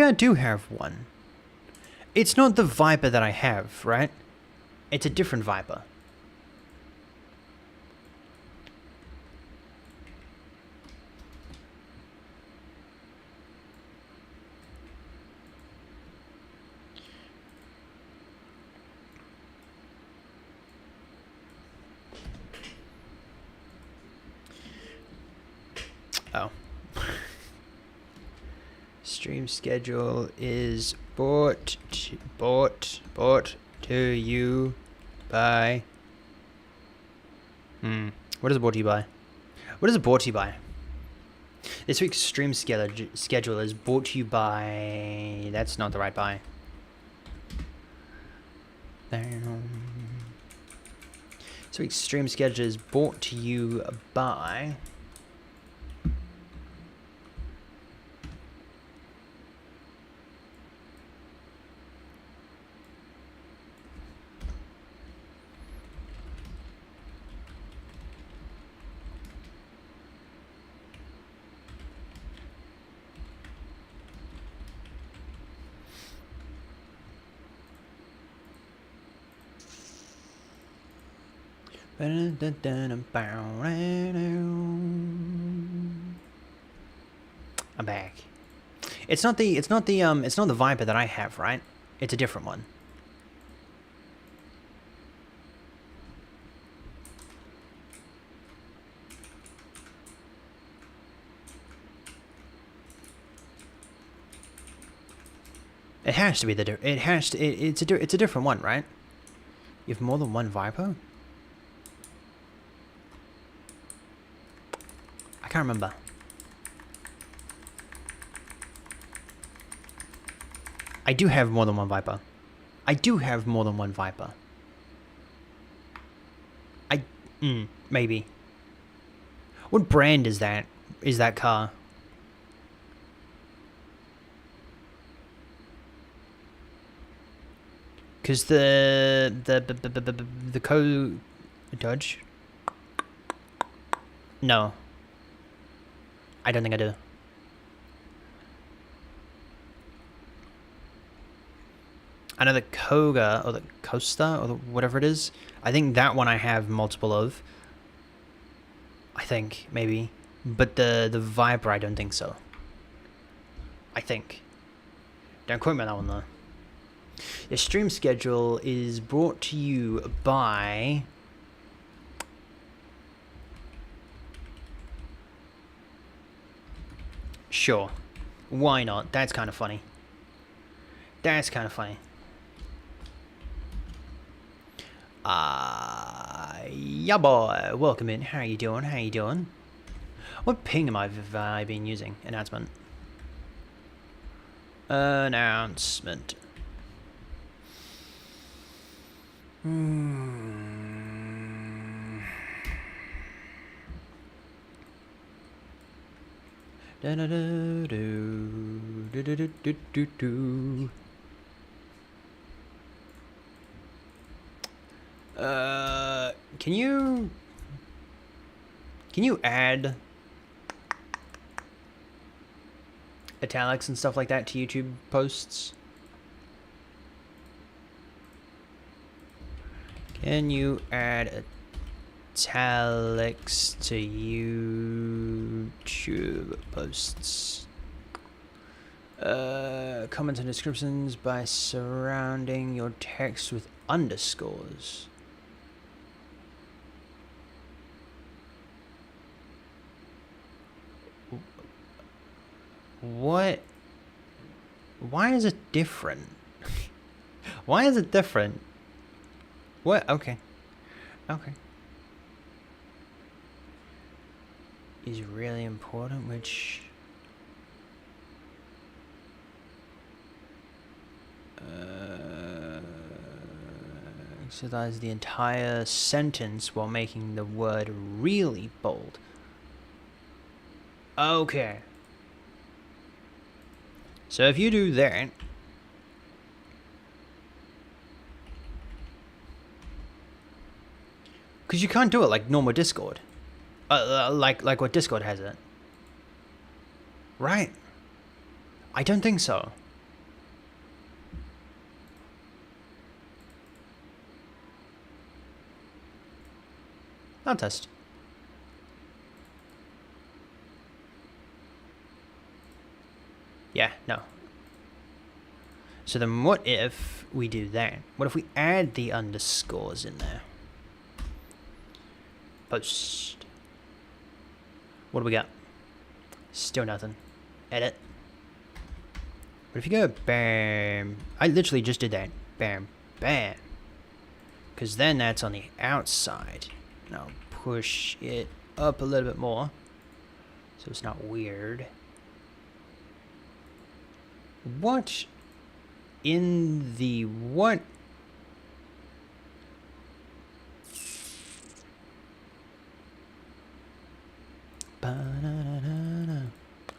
I do have one. It's not the Viper that I have, right? It's a different Viper. Oh. Stream schedule is brought to you by... What is brought to you by? What is it brought to you by? This week's stream schedule is brought to you by... That's not the right by. This week's stream schedule is brought to you by... I'm back. It's not the Viper that I have, right? It's a different one. It has to be it's a different one, right? You have more than one Viper? I can't remember. I do have more than one Viper. Maybe. What brand is that? Is that car? Because the Dodge? No. I don't think I do. I know the Koga or the Costa or whatever it is. I think that one I have multiple of. I think maybe, but the Viper I don't think so. I think. Don't quote me on that one though. The stream schedule is brought to you by. Sure. Why not? That's kind of funny. That's kind of funny. Yeah boy, welcome in. How you doing? How you doing? What ping am I been using? Announcement. Announcement. Da da da do do do do do do. Can you add italics and stuff like that to YouTube posts? Can you add italics to YouTube posts? Comments and descriptions by surrounding your text with underscores. What? Why is it different? Why is it different? What? Okay. Okay. Is really important, which... Exercise the entire sentence while making the word really bold. Okay. So if you do that, because you can't do it like normal Discord, like what Discord has it, right? I don't think so. I'll test. Yeah, no. So then what if we do that? What if we add the underscores in there? Post. What do we got? Still nothing. Edit. But if you go bam... I literally just did that. Bam, bam. Because then that's on the outside. Now push it up a little bit more. So it's not weird. What in the what? Oh,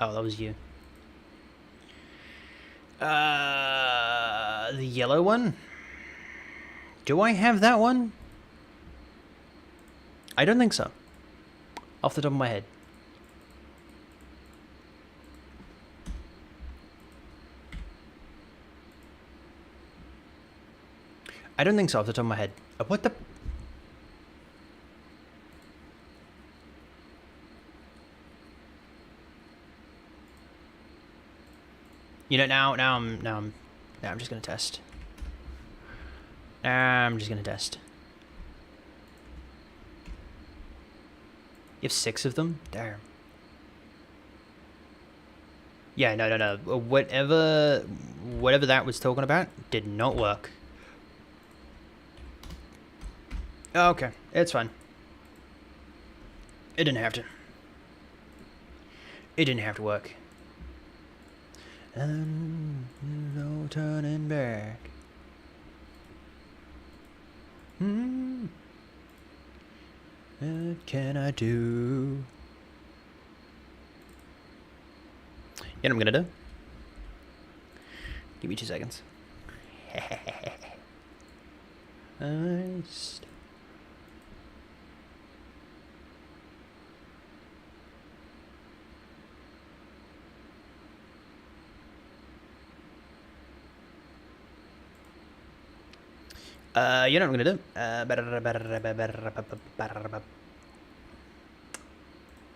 that was you. The yellow one? Do I have that one? I don't think so. Off the top of my head. I don't think so off the top of my head. What the... You know, now I'm just gonna test. I'm just gonna test. You have 6 of them? Damn. Yeah, no. Whatever that was talking about did not work. Okay, it's fine. It didn't have to. It didn't have to work. And no turning back. What can I do? You know what I'm gonna do? Give me 2 seconds. Nice. You know what I'm gonna do?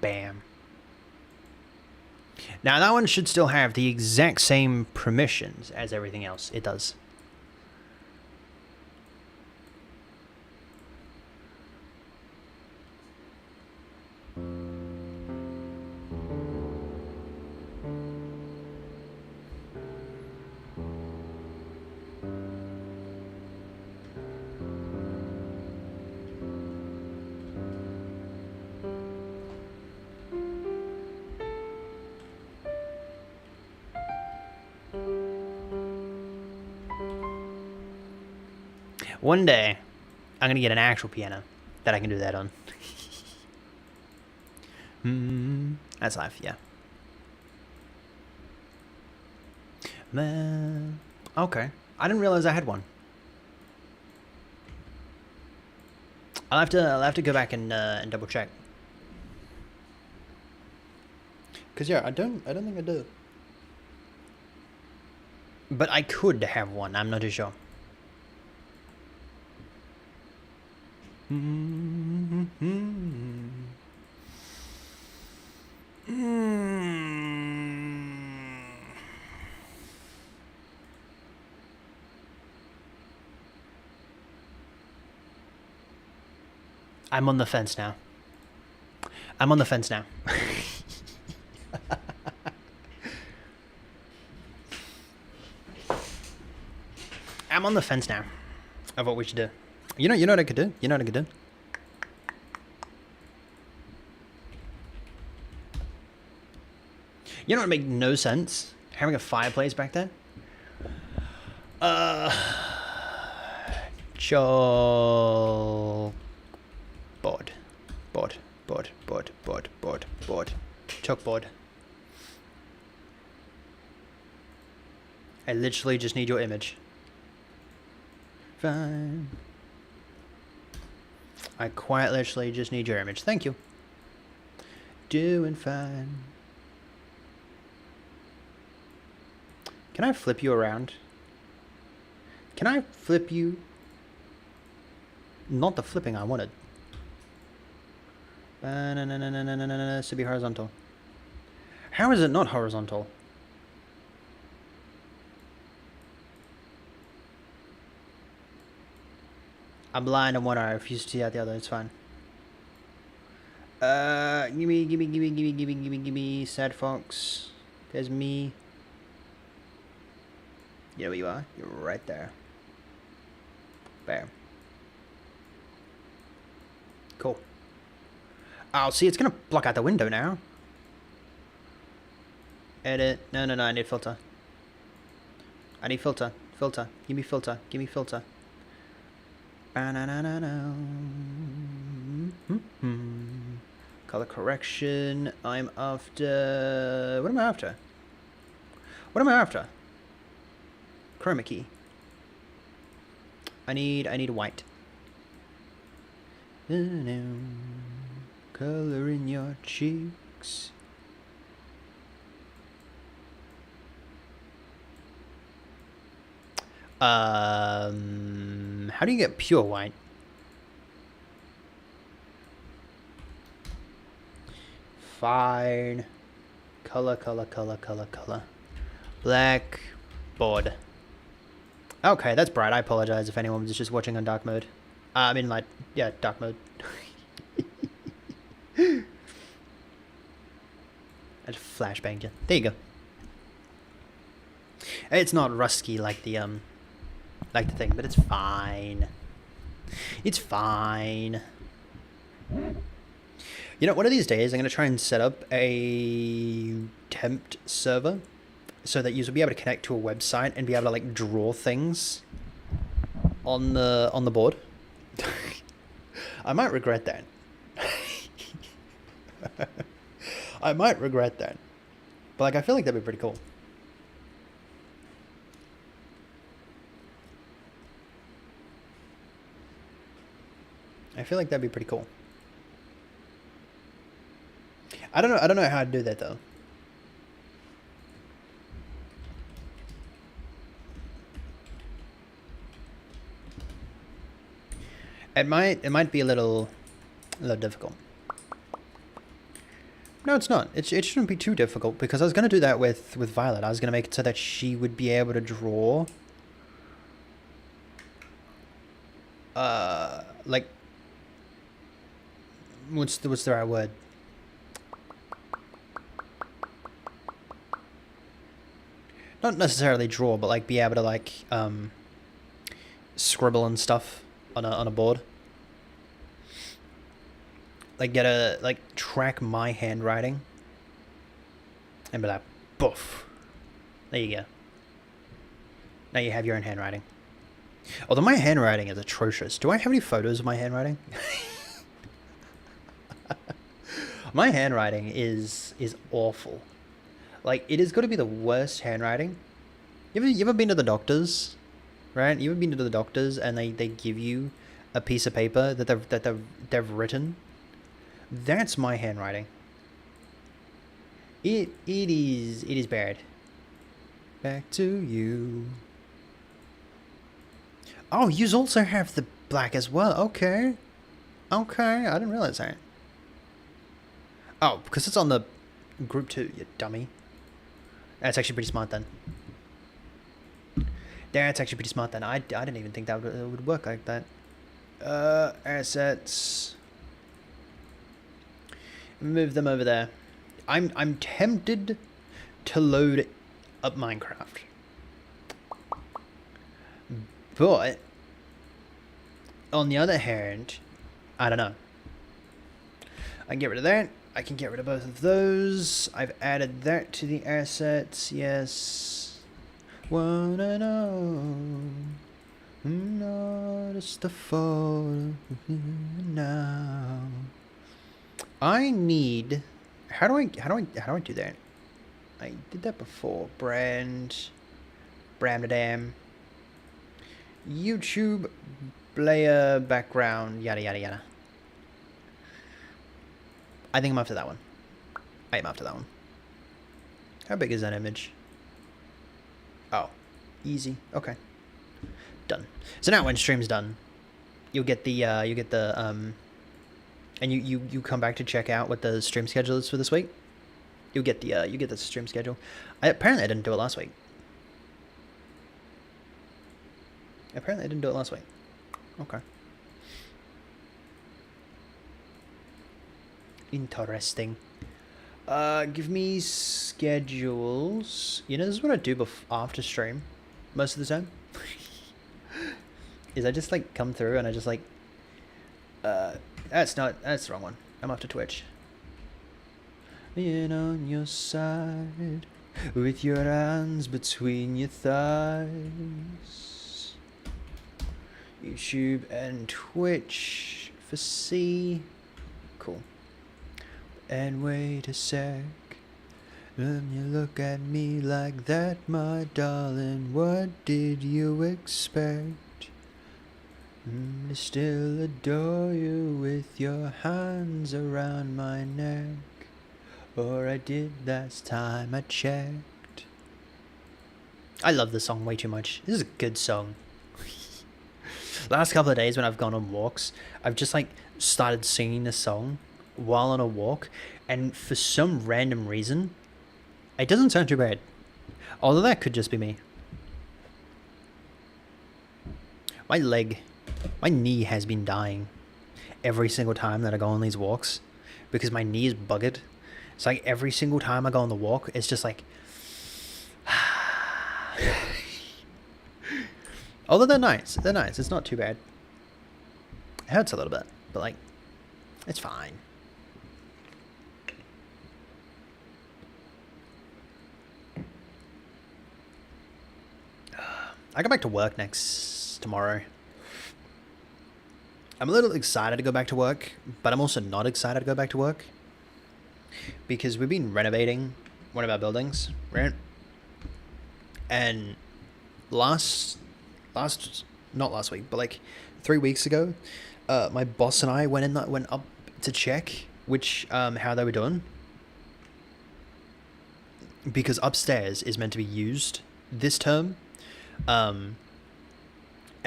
Bam. Now that one should still have the exact same permissions as everything else. It does. One day, I'm gonna get an actual piano that I can do that on. That's life, yeah. Man, okay. I didn't realize I had one. I'll have to go back and double check. Cause yeah, I don't think I do. But I could have one. I'm not too sure. I'm on the fence now. I'm on the fence now. I'm on the fence now of what we should do. You know what I could do? You know what I could do? You know what would make no sense? Having a fireplace back there? Chalkboard. Board. Chalkboard. I literally just need your image. Fine. I quite literally just need your image. Thank you. Doing fine. Can I flip you around? Can I flip you? Not the flipping I wanted. This should be horizontal. How is it not horizontal? I'm blind on one eye. I refuse to see out the other. It's fine. Gimme. Sad fox. There's me. You know where you are? You're right there. Bam. Cool. Oh, see, it's gonna block out the window now. Edit. No, I need filter. I need filter. Filter. Give me filter. Give me filter. Color correction. I'm after... What am I after? What am I after? Chroma key. I need white. Color in your cheeks. How do you get pure white? Fine. Color. Black board. Okay, that's bright. I apologize if anyone was just watching on dark mode. I mean, like, yeah, dark mode. I just flashbanged you. There you go. It's not rusky like the thing, but it's fine. It's fine. You know, one of these days I'm gonna try and set up a temp server so that you'll be able to connect to a website and be able to like draw things on the board. I might regret that. I might regret that. But like I feel like that'd be pretty cool. I feel like that'd be pretty cool. I don't know how to do that though. It might be a little difficult. No, it's not. It shouldn't be too difficult, because I was gonna do that with Violet. I was gonna make it so that she would be able to draw like, what's the right word? Not necessarily draw, but like be able to like scribble and stuff on a board. Like track my handwriting and be like, boof. There you go. Now you have your own handwriting. Although my handwriting is atrocious. Do I have any photos of my handwriting? My handwriting is awful. Like, it is going to be the worst handwriting. You ever been to the doctors? Right? You ever been to the doctors and they give you a piece of paper that they've written? That's my handwriting. It is bad. Back to you. Oh, you also have the black as well. Okay. Okay, I didn't realize that. Oh, because it's on the group 2, you dummy. That's actually pretty smart then. That's actually pretty smart then. I didn't even think that would work like that. Assets. Move them over there. I'm tempted to load up Minecraft. But on the other hand, I don't know. I can get rid of that. I can get rid of both of those. I've added that to the assets. Yes. Wanna know? Notice the photo now. I need. How do I do that? I did that before. Brand. Bramdadam. YouTube, player, background, yada yada yada. I think I'm after that one. I am after that one. How big is that image? Oh, easy. Okay, done. So now when stream's done, you'll get the and you come back to check out what the stream schedule is for this week. You get the stream schedule. Apparently I didn't do it last week. Apparently I didn't do it last week. Okay. Interesting. Give me schedules. You know, this is what I do after stream most of the time. Is I just like come through and I just like that's the wrong one. I'm after Twitch. Being on your side with your hands between your thighs. YouTube and Twitch for C. Cool. And wait a sec. When you look at me like that, my darling, what did you expect? I still adore you with your hands around my neck. Or I did last time I checked. I love this song way too much. This is a good song. Last couple of days when I've gone on walks, I've just like started singing this song while on a walk, and for some random reason, it doesn't sound too bad. Although that could just be me. My knee has been dying every single time that I go on these walks because my knee is buggered. It's like every single time I go on the walk, it's just like... Although they're nice. They're nice. It's not too bad. It hurts a little bit, but like, it's fine. I go back to work tomorrow. I'm a little excited to go back to work, but I'm also not excited to go back to work because we've been renovating one of our buildings, right? And not last week, but like 3 weeks ago, my boss and I went up to check how they were doing, because upstairs is meant to be used this term,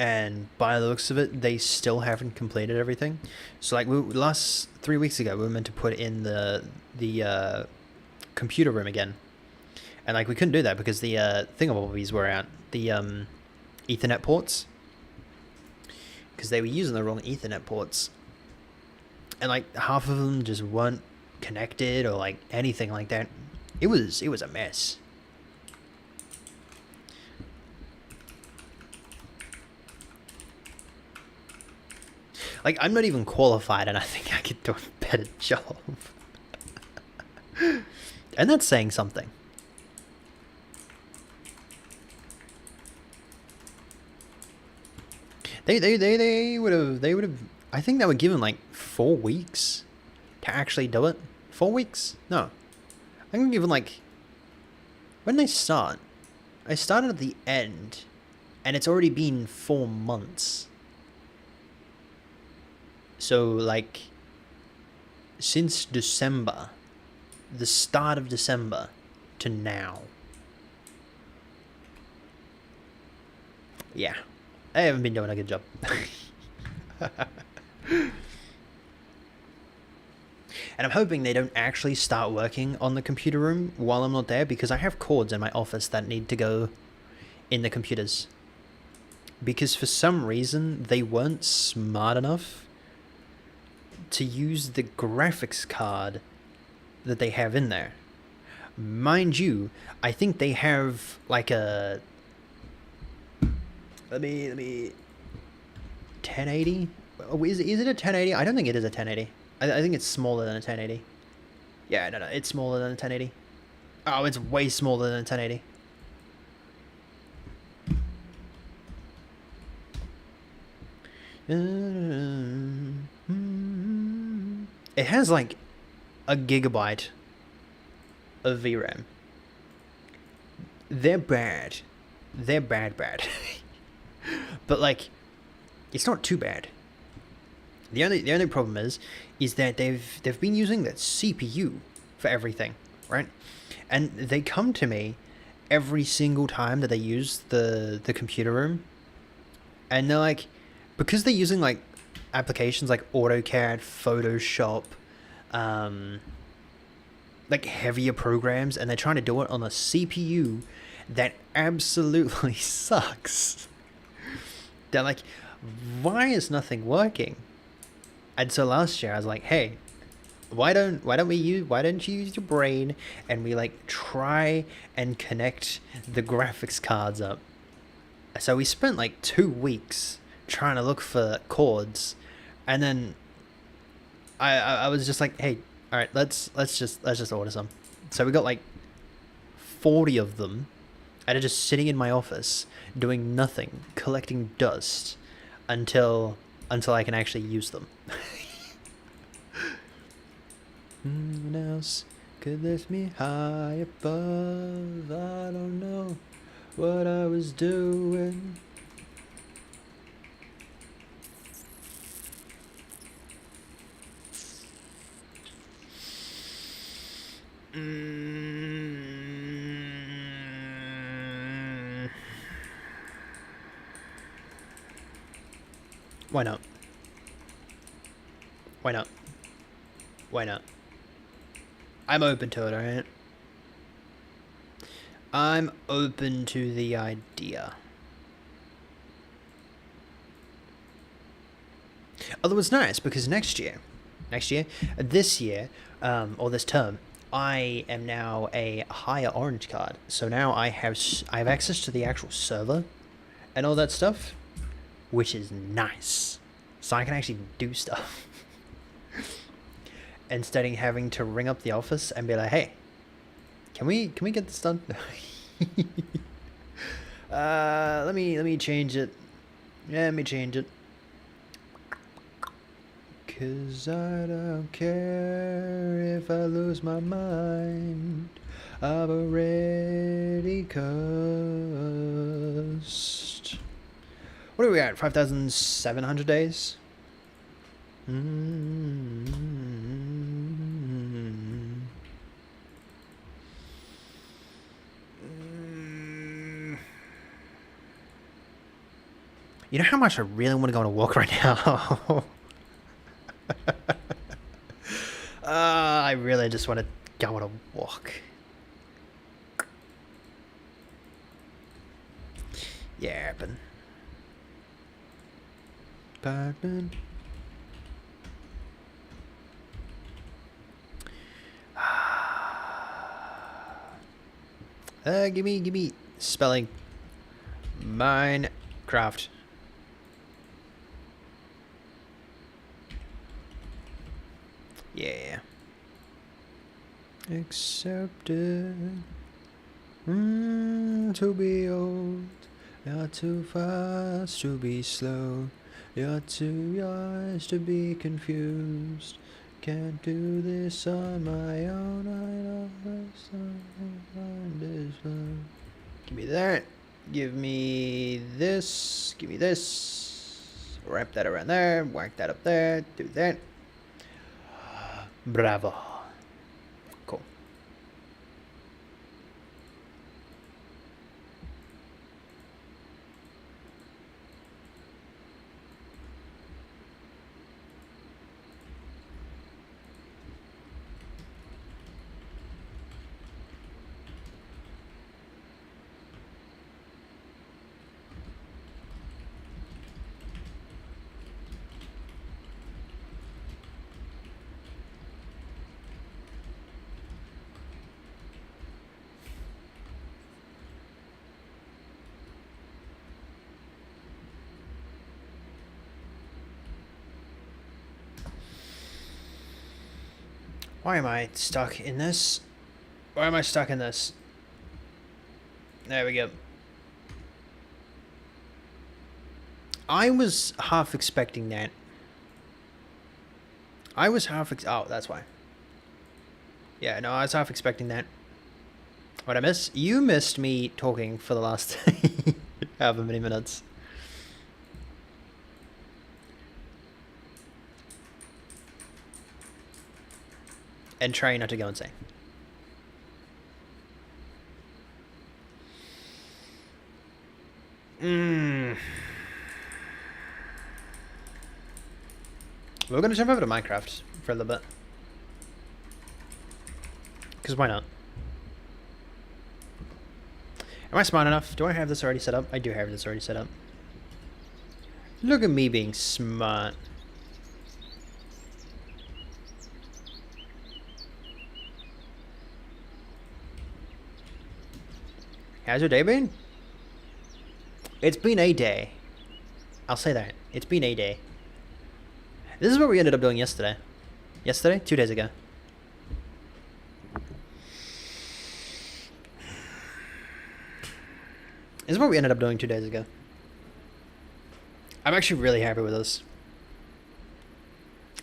and by the looks of it, they still haven't completed everything. So like last 3 weeks ago, we were meant to put in the computer room again, and like we couldn't do that because the thingamabobbies were out, the Ethernet ports, because they were using the wrong Ethernet ports, and like half of them just weren't connected or like anything like that. It was a mess. Like, I'm not even qualified, and I think I could do a better job. And that's saying something. They would have. I think they were given like 4 weeks to actually do it. 4 weeks? No, I think given like. When did they start? I started at the end, and it's already been 4 months. So, like, since December, the start of December to now. Yeah, I haven't been doing a good job. And I'm hoping they don't actually start working on the computer room while I'm not there, because I have cords in my office that need to go in the computers. Because for some reason, they weren't smart enough to use the graphics card that they have in there. Mind you, I think they have like a... Let me 1080? Is it a 1080? I don't think it is a 1080. I think it's smaller than a 1080. Yeah, no, it's smaller than a 1080. Oh, it's way smaller than a 1080. It has like a gigabyte of VRAM. They're bad. They're bad. But like, it's not too bad. The only problem is that they've been using that CPU for everything, right? And they come to me every single time that they use the computer room, and they're like, because they're using like applications like AutoCAD, Photoshop, like heavier programs, and they're trying to do it on a CPU that absolutely sucks. They're like, why is nothing working? And so last year I was like, hey, why don't you use your brain and we like try and connect the graphics cards up? So we spent like 2 weeks trying to look for cords, and then I was just like, hey, all right, let's just order some. So we got like 40 of them, and they're just sitting in my office doing nothing, collecting dust until I can actually use them. What else could lift me high above? I don't know what I was doing. Why not? Why not? Why not? I'm open to it, alright? I'm open to the idea. Although it's nice because this year, or this term, I am now a higher orange card. So now I have access to the actual server and all that stuff, which is nice. So I can actually do stuff. Instead of having to ring up the office and be like, hey, can we get this done? Let me change it. Yeah, let me change it. 'Cause I don't care if I lose my mind. I've already cursed. What are we at? 5,700 days? You know how much I really want to go on a walk right now? I really just want to go on a walk. Yeah, but... give me spelling. Minecraft. Yeah. Accepted. To be old. Not too fast to be slow. You're too young to be confused. Can't do this on my own. Give me that. Give me this. Give me this. Wrap that around there. Whack that up there. Do that. Bravo. Cool. Why am I stuck in this? Why am I stuck in this? There we go. I was half expecting that. Oh, that's why. Yeah, no, I was half expecting that. What I miss? You missed me talking for the last however many minutes. And try not to go insane. We're gonna jump over to Minecraft for a little bit. Because why not? Am I smart enough? Do I have this already set up? I do have this already set up. Look at me being smart. How's your day been? It's been a day. I'll say that. It's been a day. This is what we ended up doing yesterday. Yesterday? 2 days ago. This is what we ended up doing 2 days ago. I'm actually really happy with this.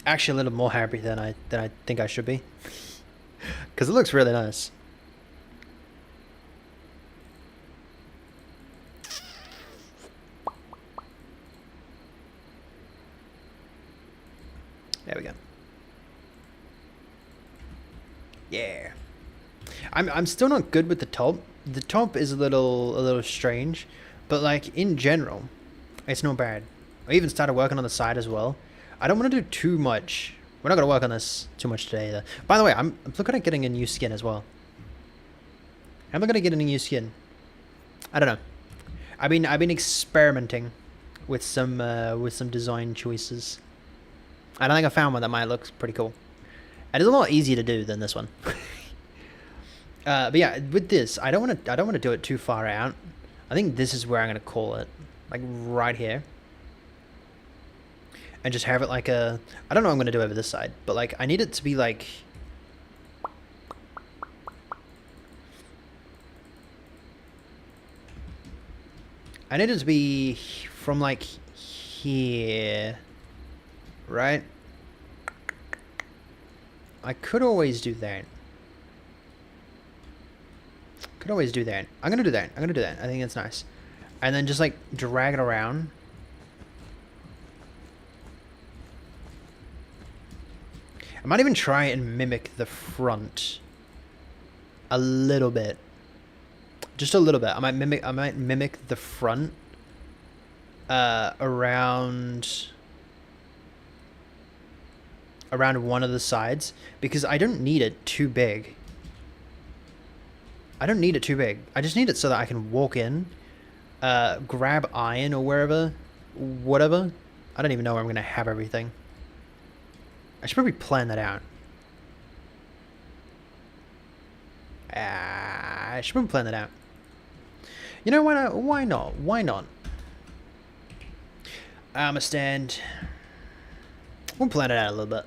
Actually a little more happy than I think I should be. Because it looks really nice. There we go. Yeah. I'm still not good with the top. The top is a little strange, but like in general, it's not bad. I even started working on the side as well. I don't want to do too much. We're not going to work on this too much today either. By the way, I'm looking at getting a new skin as well. Am I going to get a new skin? I don't know. I've been experimenting with some design choices. And I think I found one that might look pretty cool. And it's a lot easier to do than this one. But yeah, with this, I don't want to do it too far out. I think this is where I'm going to call it, like right here. And just have it like a, I don't know what I'm going to do over this side, but like I need it to be like, I need it to be from like here. Right? I could always do that. I'm gonna do that. I think that's nice. And then just like drag it around. I might even try and mimic the front a little bit. Just a little bit. I might mimic the front around one of the sides, because I don't need it too big. I don't need it too big. I just need it so that I can walk in, grab iron or whatever. I don't even know where I'm going to have everything. I should probably plan that out. I should probably plan that out. You know, why not? Why not? I'ma stand. We'll plan it out a little bit.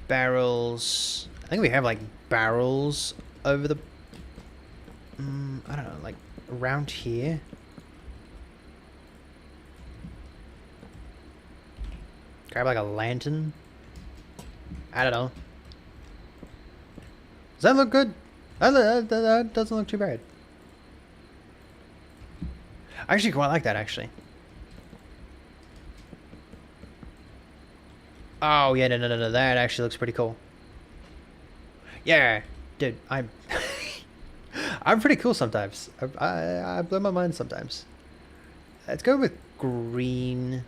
Barrels. I think we have like barrels over the... I don't know, like around here. Grab like a lantern. I don't know. Does that look good? That doesn't look too bad. I actually quite like that, actually. Oh, yeah, no. That actually looks pretty cool. Yeah, dude, I'm... I'm pretty cool sometimes. I blow my mind sometimes. Let's go with green.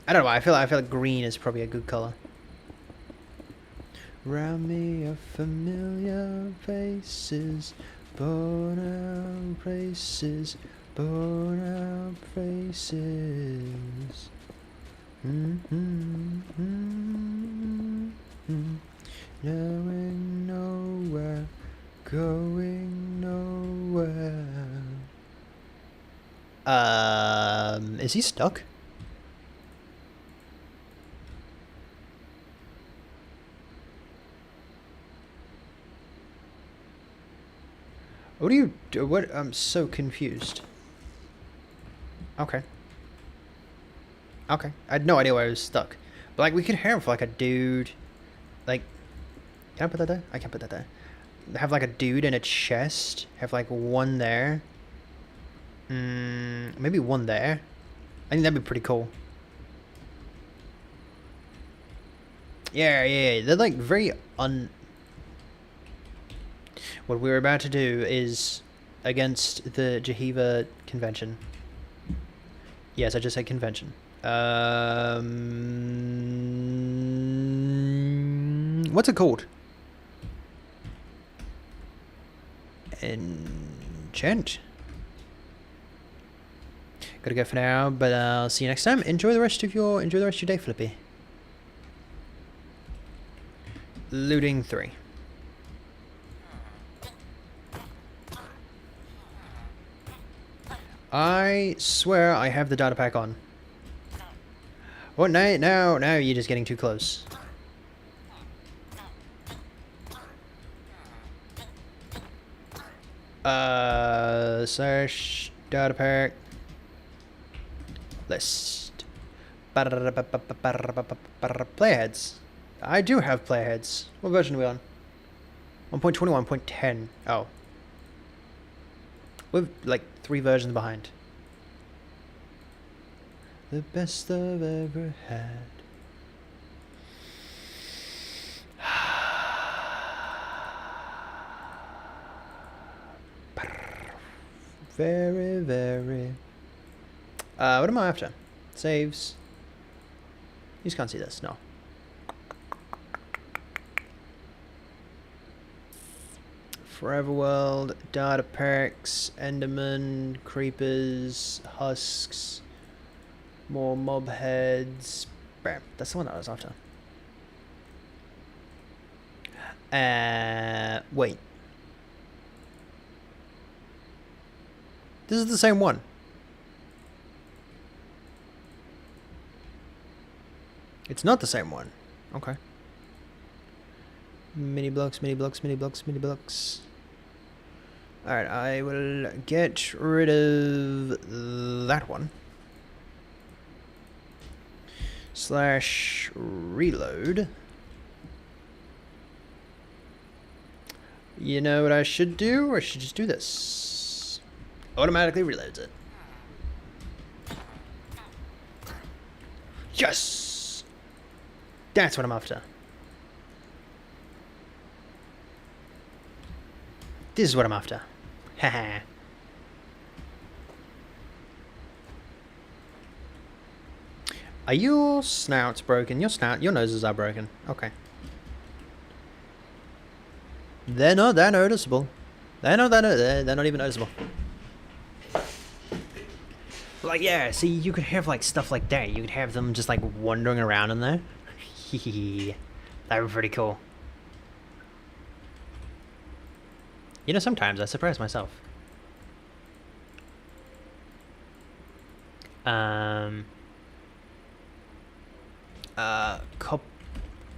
I don't know. I feel like green is probably a good color. Round me are familiar faces, born out places, born out places. Going nowhere, going nowhere. Is he stuck? What do you do? What? I'm so confused. Okay. Okay. I had no idea why I was stuck. But, like, we could have, like, a dude. Like, can I put that there? I can't put that there. Have, like, a dude in a chest. Have, like, one there. Maybe one there. I think that'd be pretty cool. Yeah. They're, like, very What we're about to do is against the Jehovah convention. Yes, I just said convention. What's it called? Enchant. Gotta go for now, but I'll see you next time. Enjoy the rest of your day, Flippy. Looting 3. I swear I have the data pack on. What? Now you're just getting too close. Search data pack. List. Playheads. I do have playheads. What version are we on? 1.21.10. Oh. We're like 3 versions behind. The best I've ever had. Very, very. What am I after? Saves. You just can't see this, no. Foreverworld, data packs, Enderman, creepers, husks, more mob heads. Bam, that's the one that I was after. Wait. This is the same one. It's not the same one. Okay. Mini blocks. Alright, I will get rid of that one. /reload. You know what I should do? I should just do this. Automatically reloads it. Yes! That's what I'm after. This is what I'm after. Haha. Are your snouts broken? Your noses are broken. Okay. They're not that noticeable. They're not even noticeable. Like, yeah, see, you could have, like, stuff like that. You could have them just, like, wandering around in there. That would be pretty cool. You know, sometimes I surprise myself.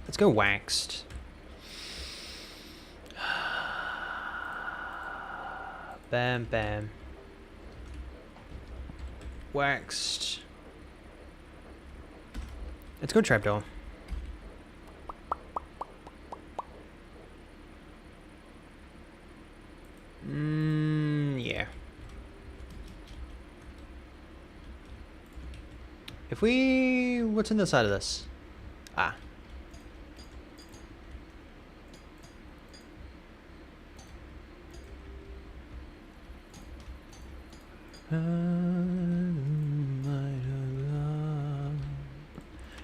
Let's go waxed. Bam, bam. Waxed. Let's go trapdoor. Yeah. If we... What's in the side of this? Ah.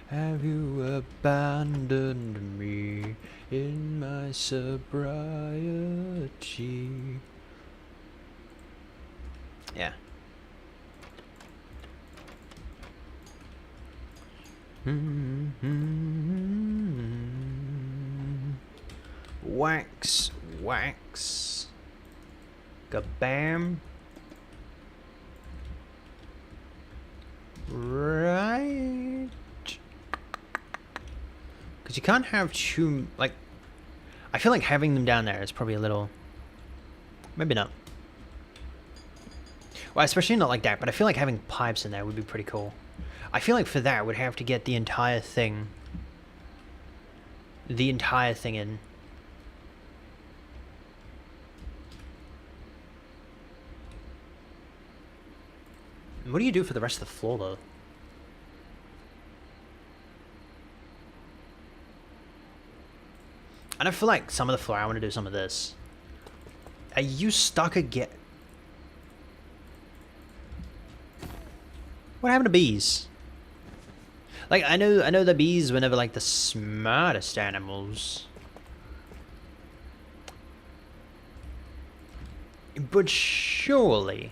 Have you abandoned me in my sobriety? Yeah. Wax, wax. Kabam. Right. Because you can't have too, like, I feel like having them down there is probably a little, maybe not. Well, especially not like that, but I feel like having pipes in there would be pretty cool. I feel like for that, we'd have to get the entire thing in. What do you do for the rest of the floor, though? And I feel like some of the floor, I want to do some of this. Are you stuck again? What happened to bees? Like, I know the bees were never, like, the smartest animals. But surely...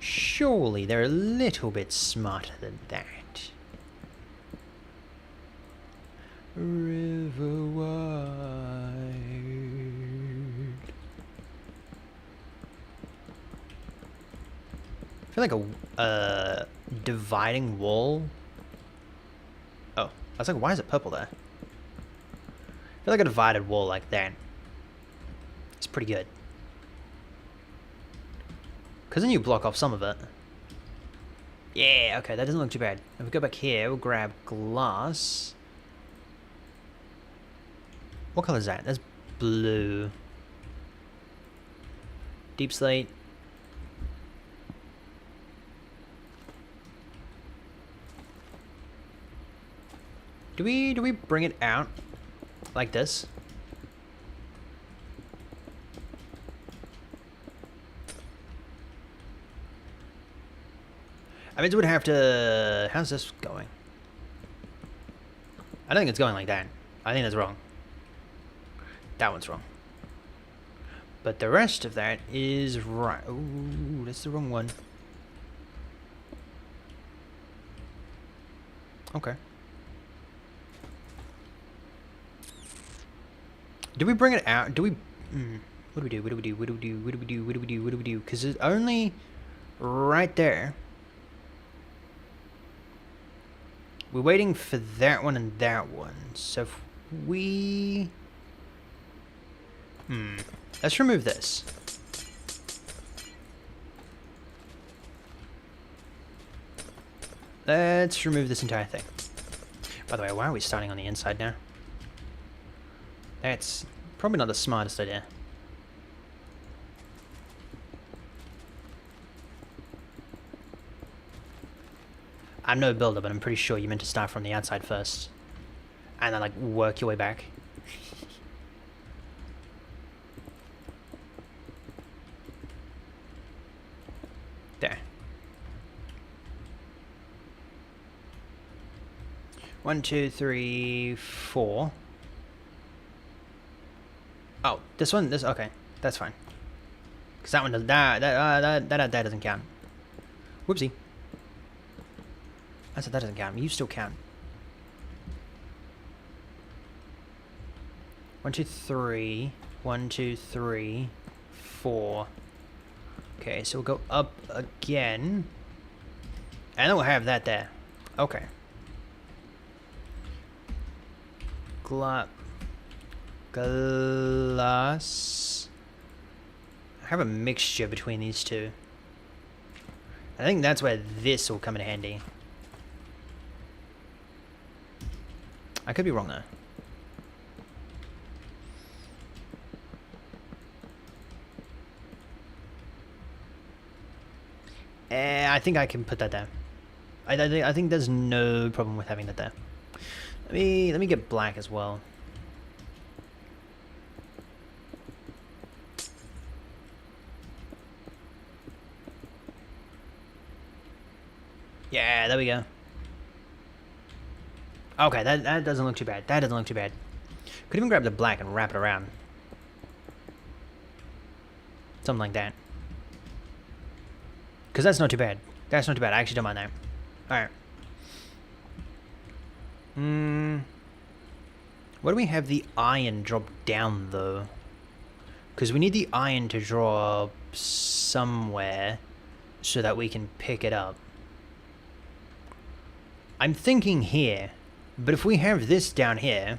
Surely they're a little bit smarter than that. River wide. I feel like a dividing wall. Oh, I was like, why is it purple there? I feel like a divided wall like that. It's pretty good. Because then you block off some of it. Yeah, okay, that doesn't look too bad. If we go back here, we'll grab glass. What color is that? That's blue. Deep slate. Do we bring it out like this? I mean, it would have to... How's this going? I don't think it's going like that. I think that's wrong. That one's wrong. But the rest of that is right. Ooh, that's the wrong one. Okay. Do we bring it out? Do we... What do we do? What do we do? What do we do? What do we do? What do we do? What do we do? Because it's only right there. We're waiting for that one and that one. So if we... Let's remove this. Let's remove this entire thing. By the way, why are we starting on the inside now? That's probably not the smartest idea. I'm no builder, but I'm pretty sure you meant to start from the outside first. And then, like, work your way back. There. 1, 2, 3, 4. Oh, this one, okay, that's fine. Cause that one does that doesn't count. Whoopsie. I said that doesn't count. You still count. 1, 2, 3. 1, 2, 3, 4. Okay, so we'll go up again, and then we'll have that there. Okay. Glass. I have a mixture between these two. I think that's where this will come in handy. I could be wrong though. I think I can put that there. I think there's no problem with having that there. Let me get black as well. Yeah, there we go. Okay, that doesn't look too bad. That doesn't look too bad. Could even grab the black and wrap it around. Something like that. Because that's not too bad. That's not too bad. I actually don't mind that. Alright. Where do we have the iron drop down, though? Because we need the iron to drop somewhere so that we can pick it up. I'm thinking here. But if we have this down here...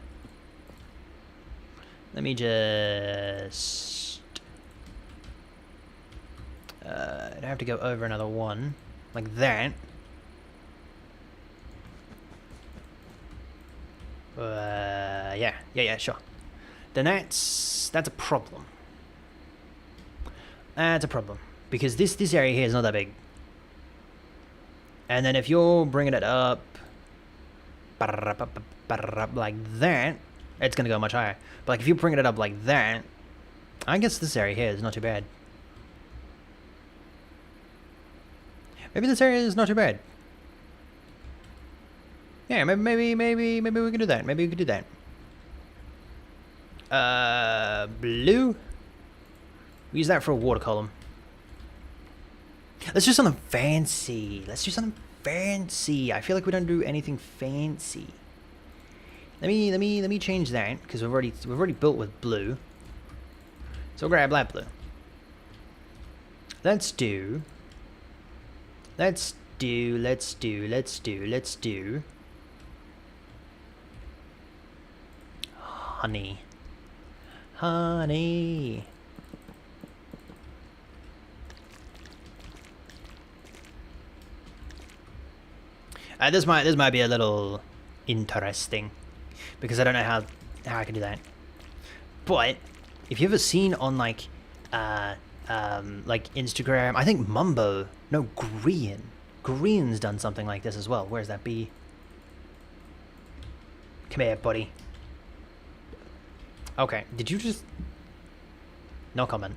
Let me just... I'd have to go over another one. Like that. Yeah, sure. Then that's a problem. That's a problem. Because this area here is not that big. And then if you're bringing it up... like that, it's gonna go much higher. But like if you're bringing it up like that... I guess this area here is not too bad. Maybe this area is not too bad. Yeah, maybe we can do that. Maybe we could do that. Blue? We use that for a water column. Let's do something fancy. Let's do something fancy. I feel like we don't do anything fancy. Let me change that because we've already built with blue. So we'll grab light blue. Let's do honey. This might be a little interesting because I don't know how I can do that. But if you've ever seen on like Instagram, I think Green's done something like this as well. Where's that bee? Come here, buddy. Okay, did you just... No comment.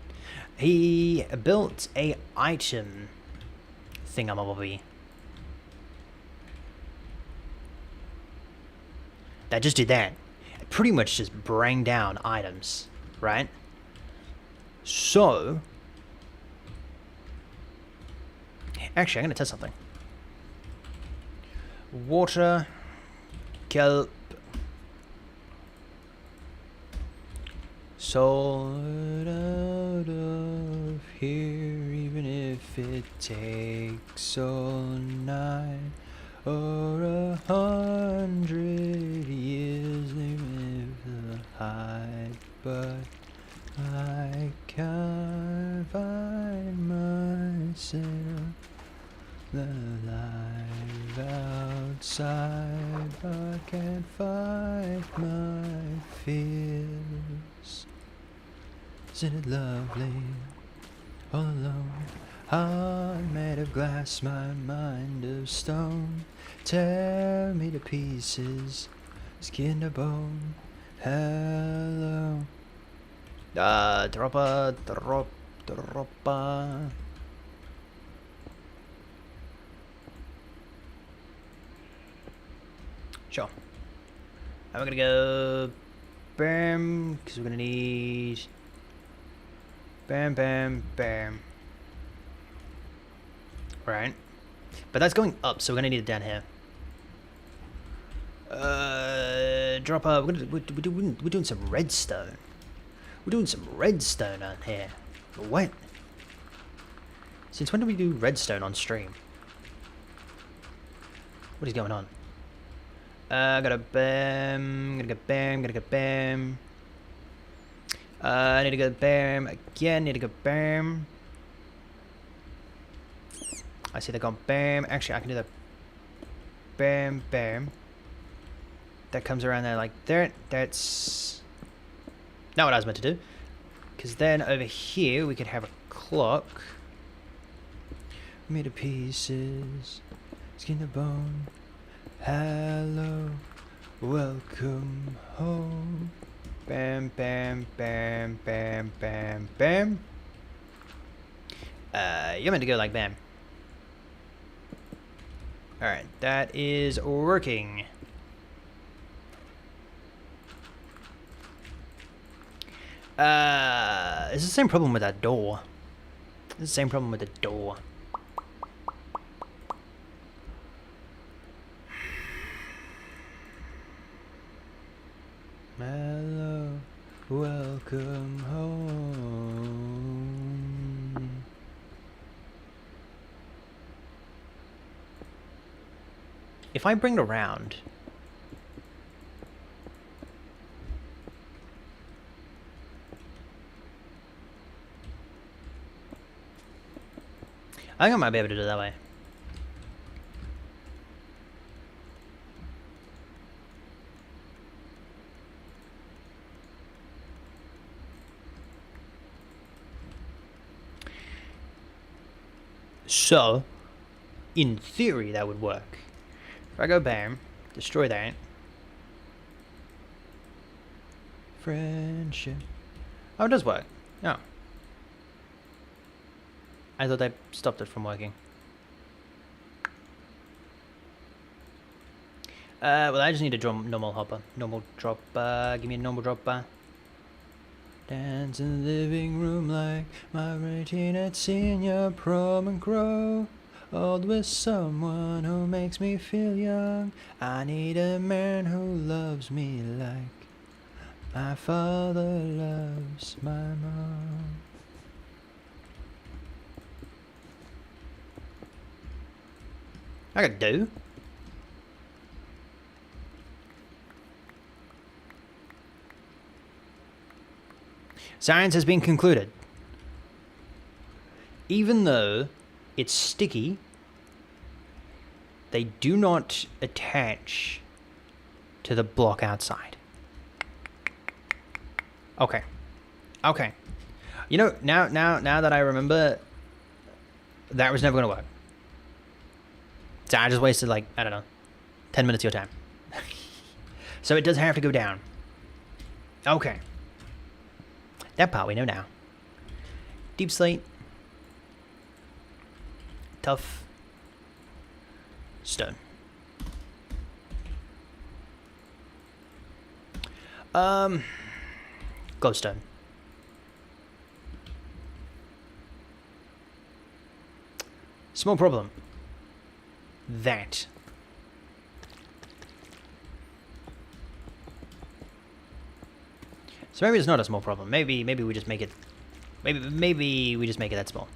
He built a item thingamabobby. That just did that. It pretty much just bring down items, right? So... Actually, I'm going to test something. Water, kelp, sold out of here, even if it takes all night or 100 years. They live the hide, but I can't find myself. Alive outside, but can't fight my fears. Isn't it lovely, all alone, Heart made of glass, my mind of stone. Tear me to pieces, skin to bone. Hello. Droppa. Sure. And we're gonna go bam, because we're gonna need bam. Right. But that's going up, so we're gonna need it down here. Dropper. We're doing some redstone. We're doing some redstone on here. What? Since when do we do redstone on stream? What is going on? Gotta bam. Gotta go bam. I need to go bam again. Need to go bam. I see they're gone bam. Actually, I can do the bam. That comes around there like that. That's not what I was meant to do. Because then over here we could have a clock. Made of pieces, skin to bone. Hello, welcome home. Bam. You're meant to go like bam. Alright, that is working. It's the same problem with that door. It's the same problem with the door. Hello, welcome home. If I bring it around, I think I might be able to do it that way. So, in theory, that would work. If I go bam, destroy that. Friendship. Oh, it does work. Oh. I thought I stopped it from working. Well, I just need a normal hopper. Normal dropper. Give me a normal dropper. Dance in the living room like my rating at senior prom and grow old with someone who makes me feel young. I need a man who loves me like my father loves my mom. I could do. Science has been concluded. Even though it's sticky, they do not attach to the block outside. Okay. Okay. You know, now that I remember, that was never going to work. So I just wasted, like, I don't know, 10 minutes of your time. So it does have to go down. Okay. That part we know now. Deep slate. Tough. Stone. Glowstone. Small problem. That. So maybe it's not a small problem. Maybe we just make it. Maybe we just make it that small.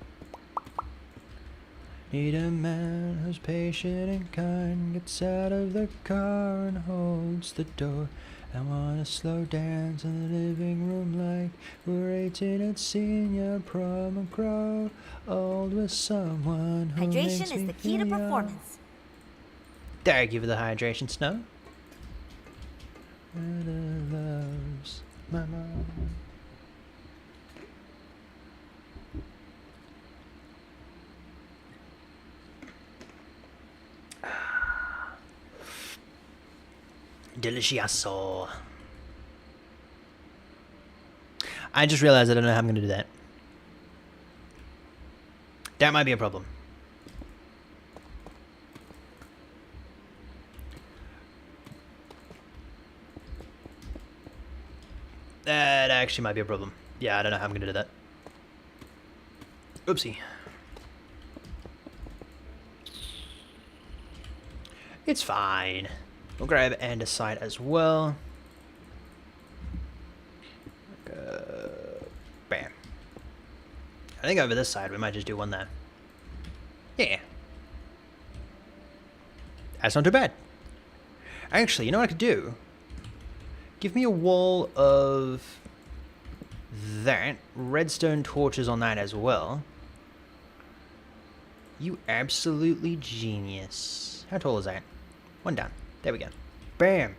Need a man who's patient and kind, gets out of the car and holds the door. I wanna slow dance in the living room like we're 18 at senior prom and grow old with someone who makes Hydration me is the key to feel young. performance. Thank you for the hydration, Snow. Loves my mom. Delicioso. I just realized I don't know how I'm going to do that. That might be a problem. That actually might be a problem. Yeah, I don't know how I'm going to do that. Oopsie. It's fine. We'll grab andesite as well. Bam. I think over this side we might just do one there. Yeah. That's not too bad. Actually, you know what I could do? Give me a wall of that. Redstone torches on that as well. You absolutely genius. How tall is that? One down. There we go. Bam.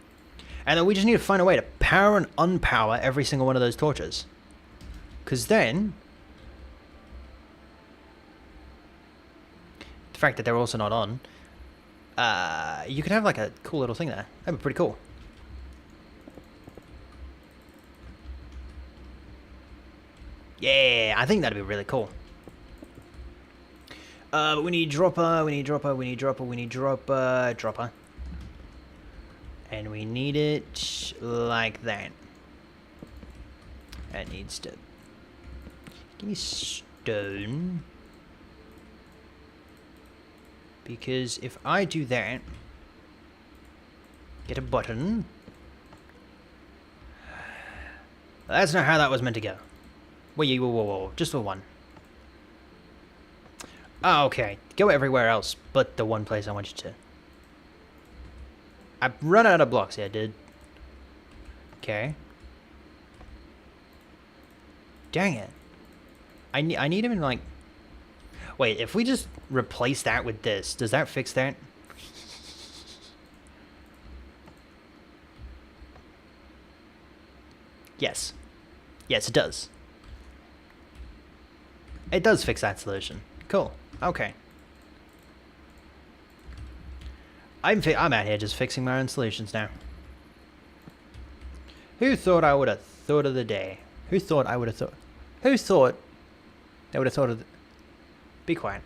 And then we just need to find a way to power and unpower every single one of those torches. Because then... the fact that they're also not on... you could have like a cool little thing there. That'd be pretty cool. Yeah, I think that'd be really cool. But we need dropper, we need dropper, we need dropper, we need dropper, dropper. And we need it like that. That needs to... give me stone. Because if I do that... get a button... that's not how that was meant to go. Wait, whoa, whoa, whoa, just for one. Oh, okay. Go everywhere else but the one place I want you to. I've run out of blocks here, dude. Okay. Dang it. I need him in, like... wait, if we just replace that with this, does that fix that? Yes. Yes, it does. It does fix that solution. Cool. Okay. I'm out here just fixing my own solutions now. Who thought I would have thought of the day? Who thought I would have thought? Who thought they would have thought of the... be quiet.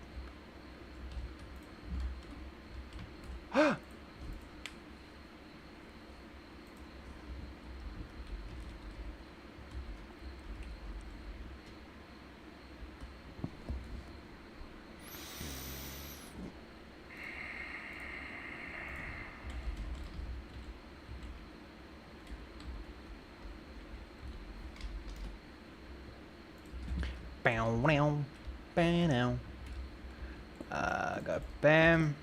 Got bam.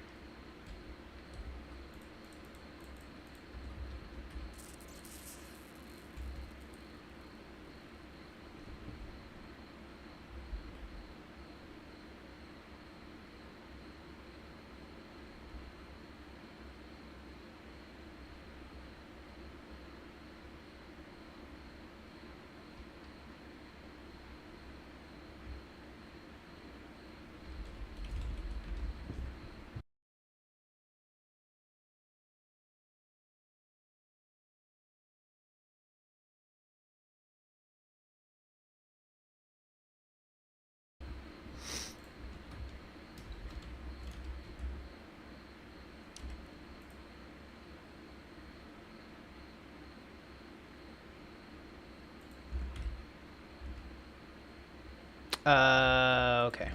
Okay.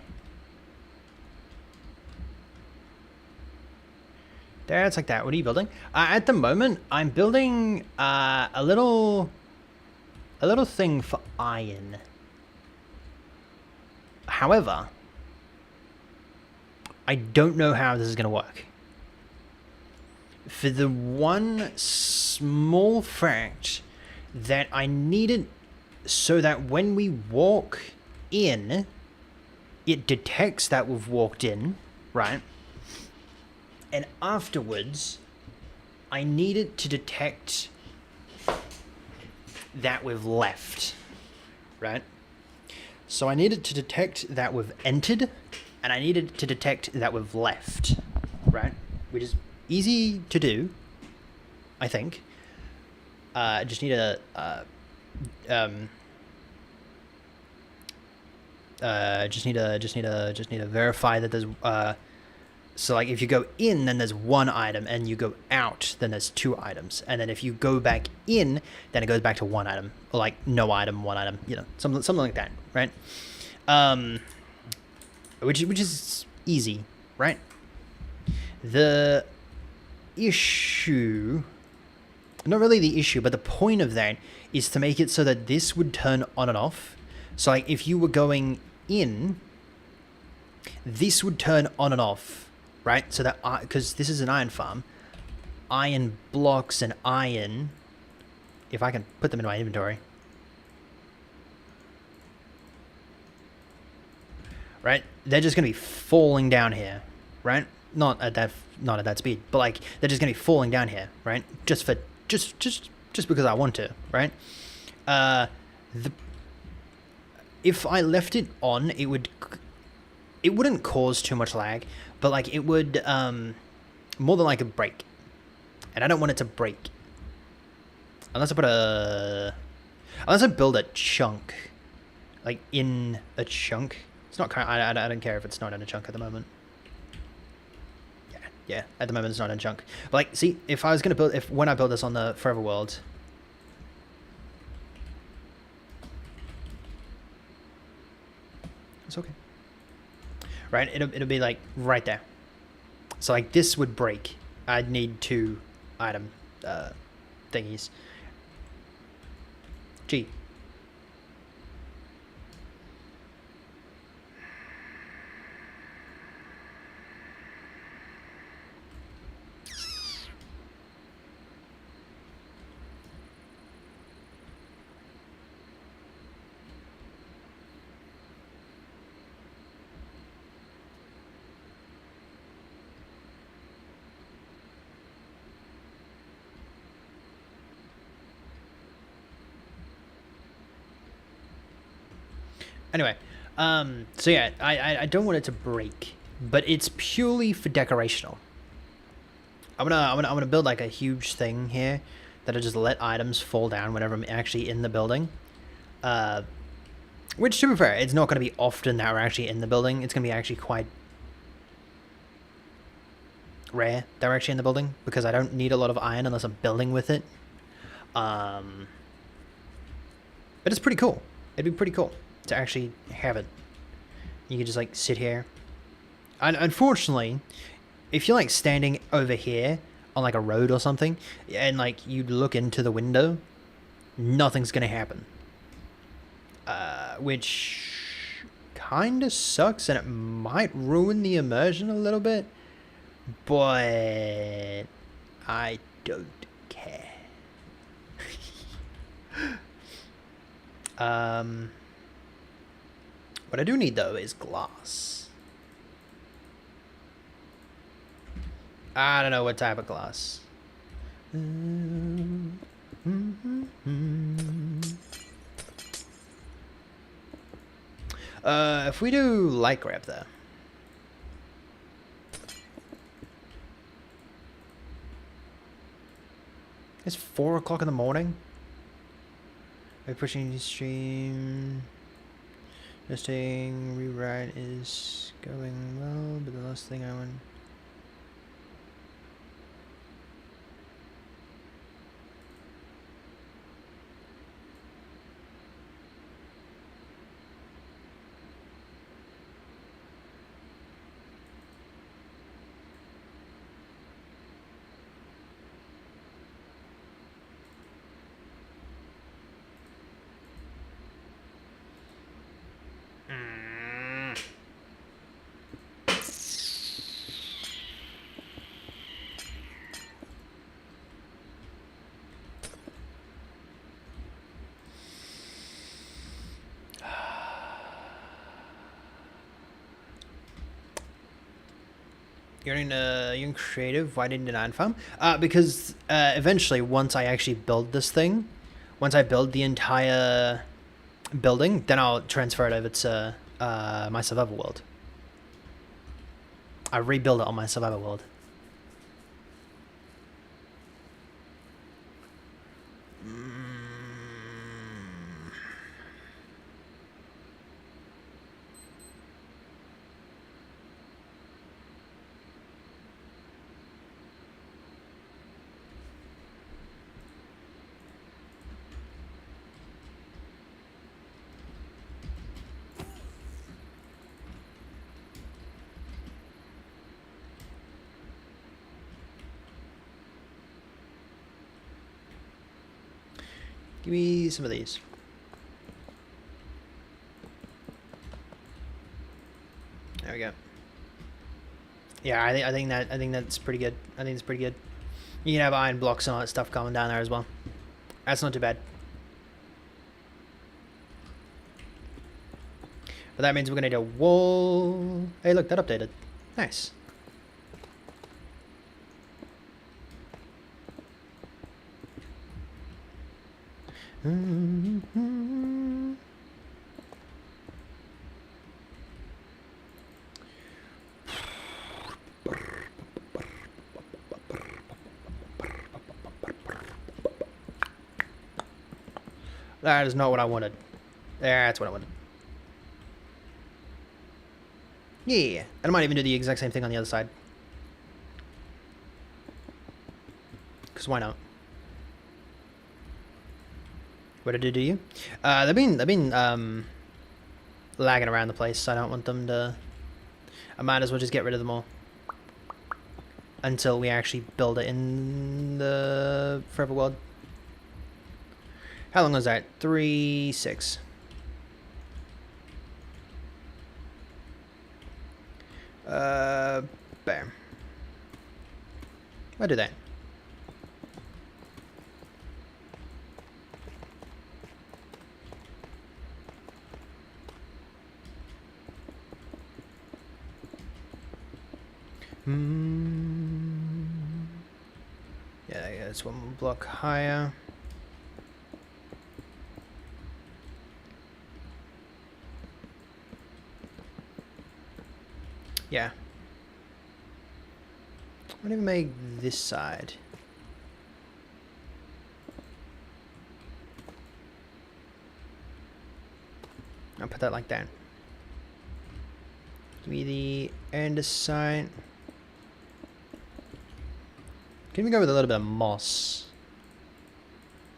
There, it's like that. What are you building? At the moment, I'm building a little thing for iron. However, I don't know how this is going to work. For the one small fact that I need it so that when we walk in, it detects that we've walked in, right? And afterwards, I need it to detect that we've left, right? So I need it to detect that we've entered, and I need it to detect that we've left, right? Which is easy to do, I think. I just need to just need to verify that there's so like if you go in, then there's one item, and you go out, then there's two items, and then if you go back in, then it goes back to one item, or like no item, one item, you know, something like that, right? Which is easy, right? The issue, not really the issue, but the point of that is to make it so that this would turn on and off. So like if you were going in, this would turn on and off, right? So that, because this is an iron farm, iron blocks and iron, if I can put them in my inventory, right? They're just gonna be falling down here, right? Not at that speed, but like they're just gonna be falling down here, right? Just because I want to, right? If I left it on, it wouldn't cause too much lag, but like it would more than like a break, and I don't want it to break unless I build a chunk, like in a chunk. It's not I don't care if it's not in a chunk at the moment. Yeah, at the moment it's not in a chunk. But like, see, if I was gonna build, when I build this on the Foreverworld, it's okay. Right, it'll be like right there. So like this would break. I'd need two item thingies. Gee. Anyway, so yeah, I don't want it to break, but it's purely for decorational. I'm gonna build like a huge thing here that'll just let items fall down whenever I'm actually in the building. Which, to be fair, it's not gonna be often that we're actually in the building. It's gonna be actually quite rare that we're actually in the building, because I don't need a lot of iron unless I'm building with it. But it's pretty cool. It'd be pretty cool to actually have it. You could just like sit here. And unfortunately, if you're like standing over here on like a road or something, and like you look into the window, nothing's gonna happen. Which kind of sucks, and it might ruin the immersion a little bit, but I don't care. What I do need, though, is glass. I don't know what type of glass. If we do light grab there. It's 4 o'clock in the morning. We're pushing the stream. Testing, rewrite is going well, but the last thing I want... You're in creative. Why didn't it farm? Because eventually, once I actually build this thing, once I build the entire building, then I'll transfer it over to my survival world. I rebuild it on my survival world. Give me some of these. There we go. Yeah, I think that's pretty good. I think it's pretty good. You can have iron blocks and all that stuff coming down there as well. That's not too bad. But that means we're gonna need a wall. Hey, look, that updated. Nice. That is not what I wanted. That's what I wanted. Yeah, and I might even do the exact same thing on the other side. Because why not? What did it do you? They've been lagging around the place, so I don't want them to. I might as well just get rid of them all until we actually build it in the Foreverworld. How long was that? 3-6. Bam. I'll do that. Yeah, that's one block higher. Yeah. I'll even make this side. I'll put that like that. Give me the andesite. Can we go with a little bit of moss?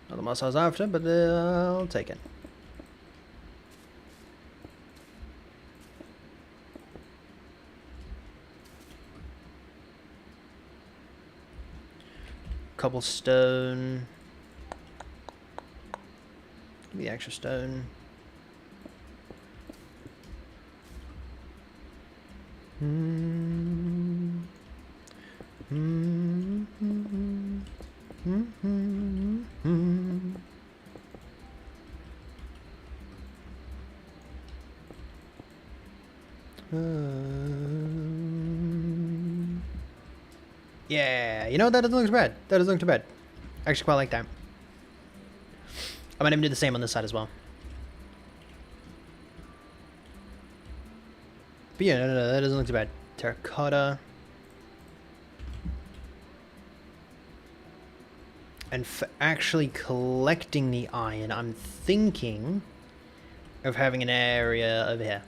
Not the moss I was after, but I'll take it. Cobblestone. Give me the extra stone. Yeah, you know, that doesn't look too bad. That doesn't look too bad. I actually quite like that. I might even do the same on this side as well. But yeah, no, that doesn't look too bad. Terracotta. And for actually collecting the iron, I'm thinking of having an area over here.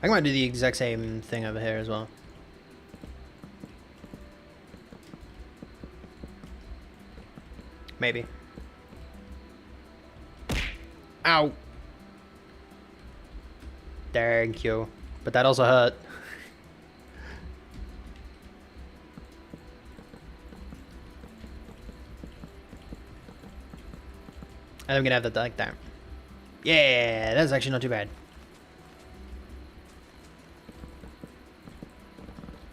I might do the exact same thing over here as well. Maybe. Ow! Thank you. But that also hurt. And I'm gonna have that like that. Yeah, that's actually not too bad.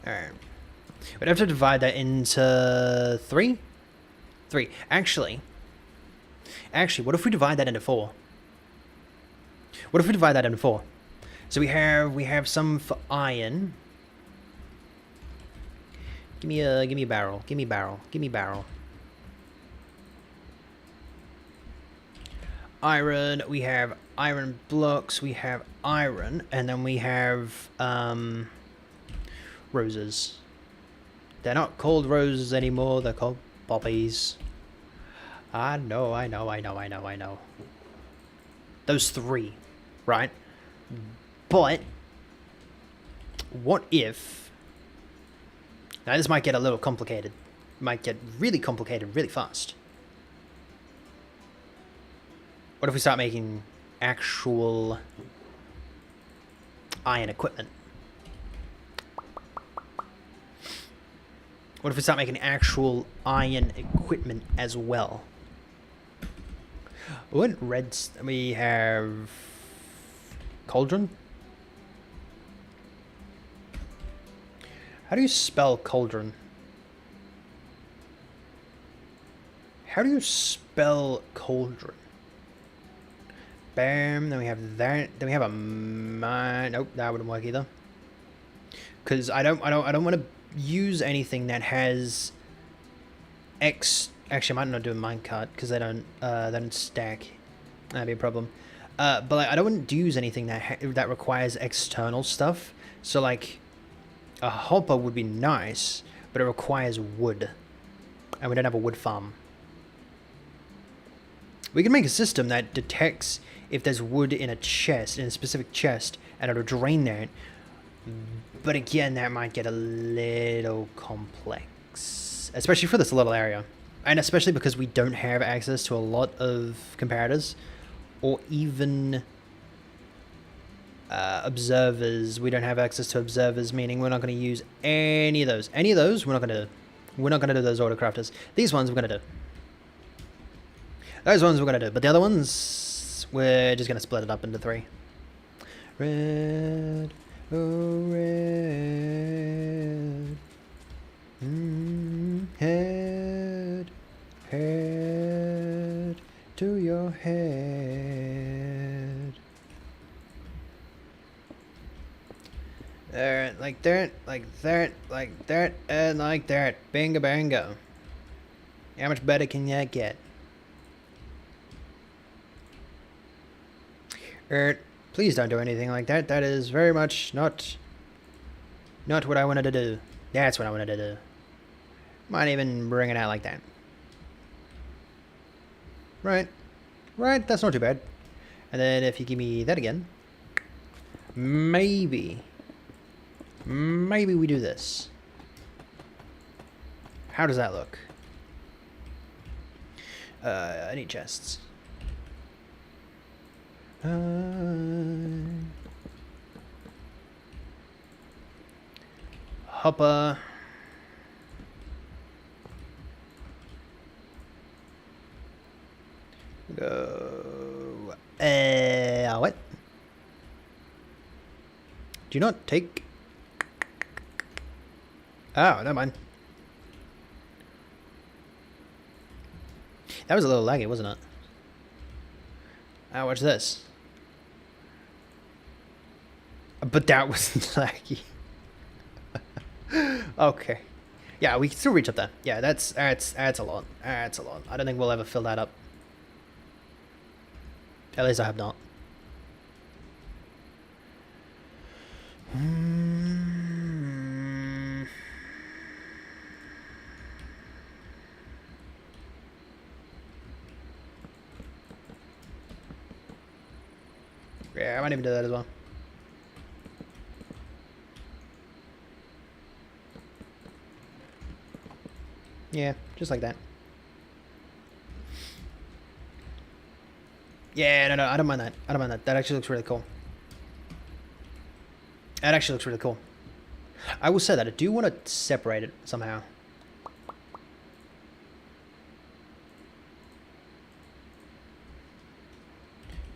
Alright. We'd have to divide that into 3? 3. Actually, what if we divide that into 4? What if we divide that into 4? So we have some for iron. Give me a barrel. Give me barrel. Give me barrel. Iron. We have iron blocks. We have iron, and then we have roses. They're not called roses anymore. They're called poppies. I know. Those three, right? But what if... Now this might get a little complicated. Might get really complicated really fast. What if we start making actual iron equipment? What if we start making actual iron equipment as well? What reds? We have cauldron. How do you spell cauldron? How do you spell cauldron? Bam. Then we have that. Then we have a mine. Nope, that wouldn't work either. Because I don't want to use anything that has X. Actually, I might not do a minecart because they don't stack. That'd be a problem. But like, I don't want to use anything that requires external stuff. So like, a hopper would be nice, but it requires wood, and we don't have a wood farm. We can make a system that detects if there's wood in a chest, in a specific chest, and it'll drain that. But again, that might get a little complex, especially for this little area. And especially because we don't have access to a lot of comparators, or even observers. We don't have access to observers, meaning we're not going to use any of those. Any of those, we're not going to do. We're not going to do those autocrafters. These ones we're going to do. Those ones we're going to do. But the other ones, we're just going to split it up into 3. Red, oh red. Head, head to your head. There, like that, like that, like that, and like that. Bingo, bango. How much better can that get? Please don't do anything like that. That is very much not what I wanted to do. That's what I wanted to do. Might even bring it out like that. Right. Right, that's not too bad. And then if you give me that again, maybe we do this. How does that look? I need chests. Hopper. Go. What? Do you not take? Oh, never mind. That was a little laggy, wasn't it? Watch this. But that was laggy. Okay. Yeah, we can still reach up there. Yeah, that's a lot. That's a lot. I don't think we'll ever fill that up. At least I have not. Yeah, I might even do that as well. Yeah, just like that. Yeah, no, I don't mind that. I don't mind that. That actually looks really cool. That actually looks really cool. I will say that I do want to separate it somehow.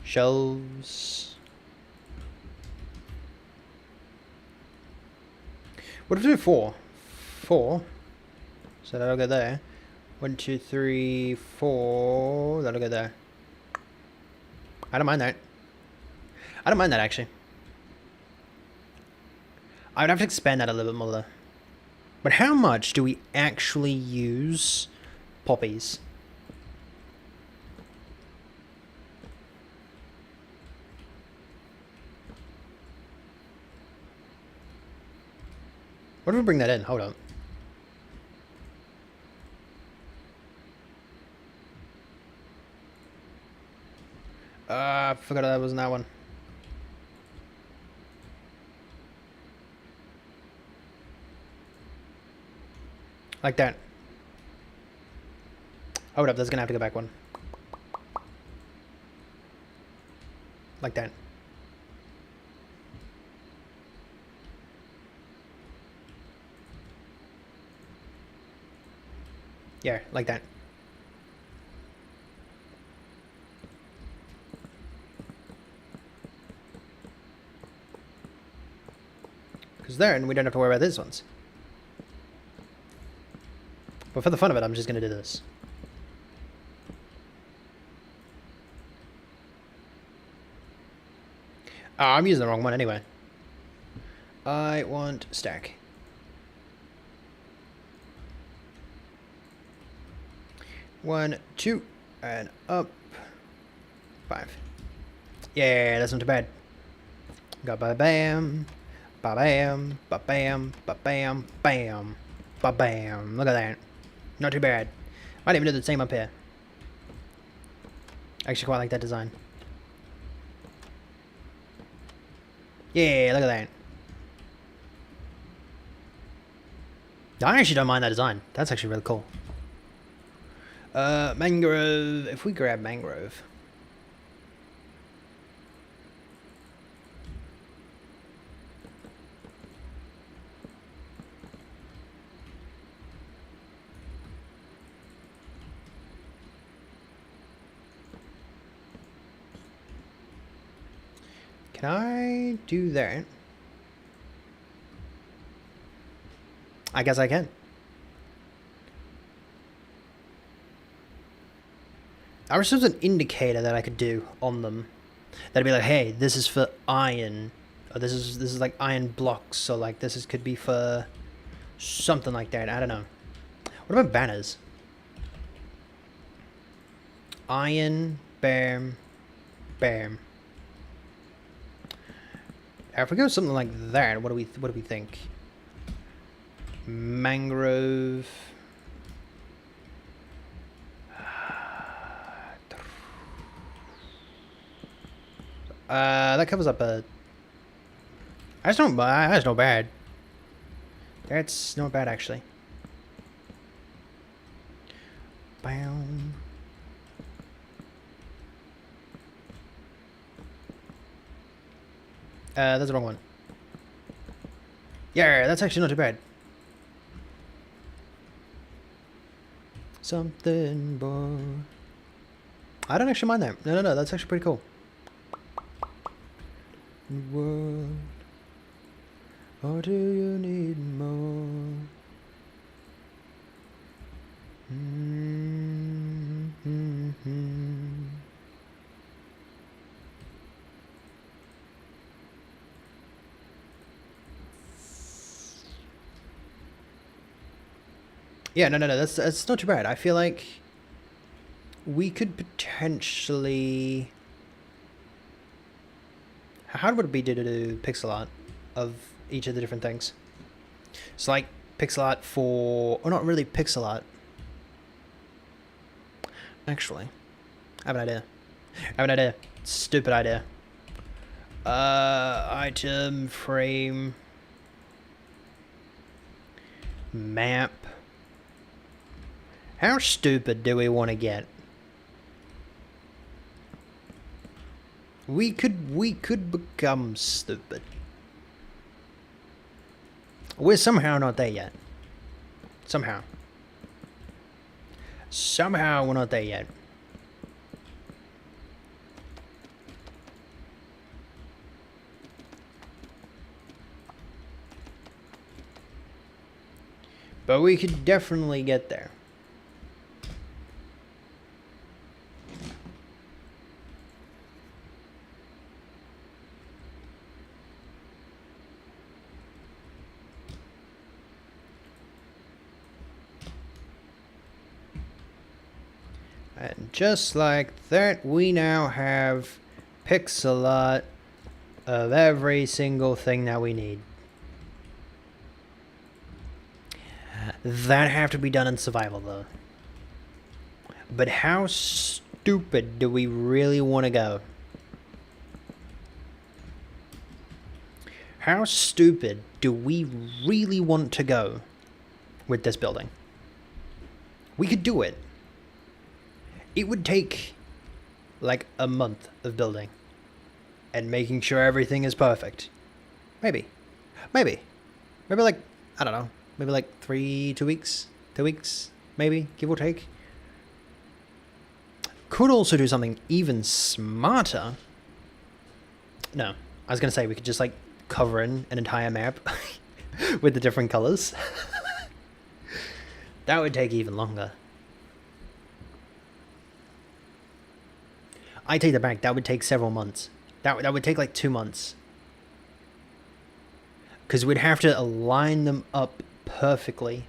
Shelves. What if we do 4? 4. So that'll go there. 1, 2, 3, 4. That'll go there. I don't mind that. I don't mind that, actually. I would have to expand that a little bit more, though. But how much do we actually use poppies? What if we bring that in? Hold on. I forgot that wasn't that one. Like that. Hold up, that's gonna have to go back one. Like that. Yeah, like that. Because then we don't have to worry about these ones. But for the fun of it, I'm just going to do this. Oh, I'm using the wrong one anyway. I want stack. One, two, and up. 5. Yeah, that's not too bad. Got ba-bam, ba-bam, ba-bam, ba-bam, bam, ba-bam. Look at that. Not too bad. Might even do the same up here. Actually quite like that design. Yeah, look at that. I actually don't mind that design. That's actually really cool. Mangrove. If we grab mangrove. Can I do that? I guess I can. I wish there was an indicator that I could do on them. That'd be like, hey, this is for iron, or this is like iron blocks, so like this is could be for something like that. I don't know. What about banners? Iron, bam, bam. If we go something like that, what do we think? Mangrove. That covers up a. That's not bad. That's not bad. That's not bad actually. Bam. That's the wrong one. Yeah, that's actually not too bad. Something more. I don't actually mind that. No, that's actually pretty cool. What? Or do you need more? Yeah, no, that's not too bad. I feel like we could potentially. How would it be to do pixel art of each of the different things? It's like pixel art for, or not really pixel art. Actually, I have an idea. Stupid idea. Item, frame, map. How stupid do we want to get? We could become stupid. We're somehow not there yet. Somehow we're not there yet. But we could definitely get there. just like that, we now have pixel art of every single thing that we need. That have to be done in survival, though. But how stupid do we really want to go? How stupid do we really want to go with this building? We could do it. It would take like a month of building and making sure everything is perfect. Maybe like, I don't know, maybe like 2 weeks, maybe, give or take. Could also do something even smarter. No, I was gonna say we could just like cover in an entire map with the different colors. That would take even longer. I take that back. That would take several months. That would take like 2 months. Because we'd have to align them up perfectly.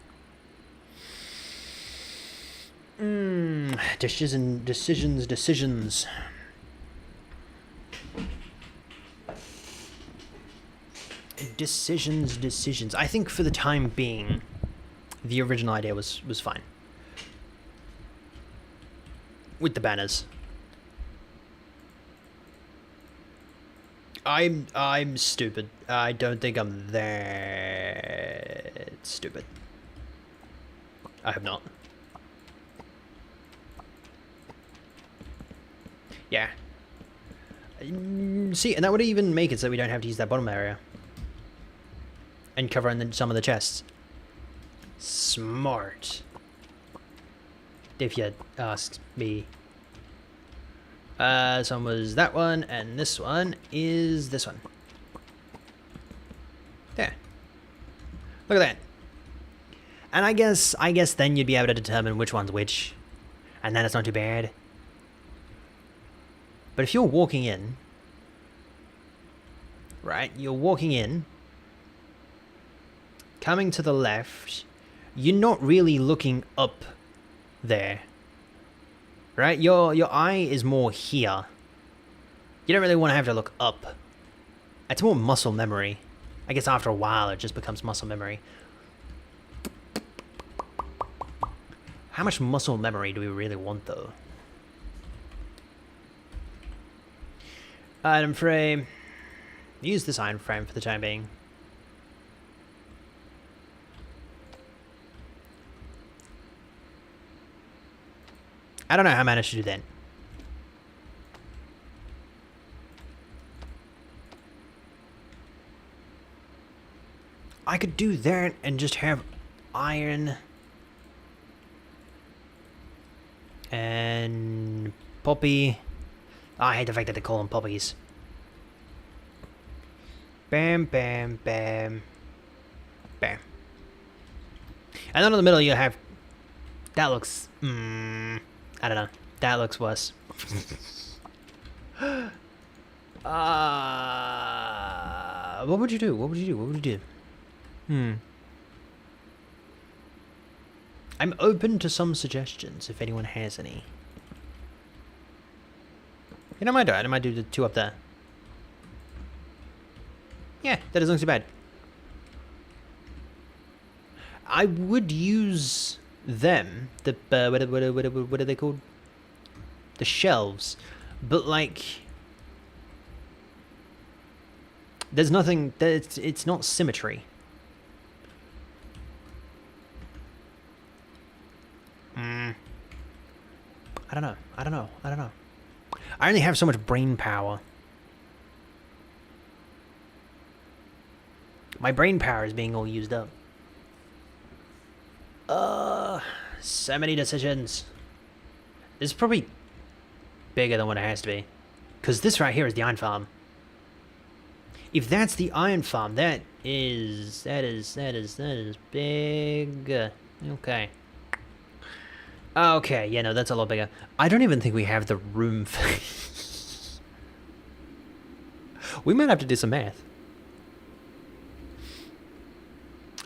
Decisions. Decisions. I think for the time being, the original idea was fine. With the banners. I'm stupid. I don't think I'm that stupid. I have not. Yeah. See, and that would even make it so we don't have to use that bottom area. And cover in some of the chests. Smart. If you ask me. This one was that one, and this one is this one. There. Look at that. And I guess then you'd be able to determine which one's which. And then it's not too bad. But if you're walking in, right, you're walking in, coming to the left, you're not really looking up there. Right? Your eye is more here. You don't really want to have to look up. It's more muscle memory. I guess after a while it just becomes muscle memory. How much muscle memory do we really want, though? Item frame. Use this iron frame for the time being. I don't know how I managed to do that. I could do that and just have iron and poppy. Oh, I hate the fact that they call them poppies. Bam, bam, bam, bam. And then in the middle you have... That looks... I don't know. That looks worse. What would you do? What would you do? What would you do? I'm open to some suggestions if anyone has any. You know, I might do the two up there. Yeah, that doesn't look too bad. I would use them, the what are they called? The shelves, but like, there's nothing. It's not symmetry. I don't know. I only have so much brain power. My brain power is being all used up. So many decisions. This is probably bigger than what it has to be. Because this right here is the iron farm. If that's the iron farm, that is big. Okay. Okay, yeah, no, that's a lot bigger. I don't even think we have the room for... We might have to do some math.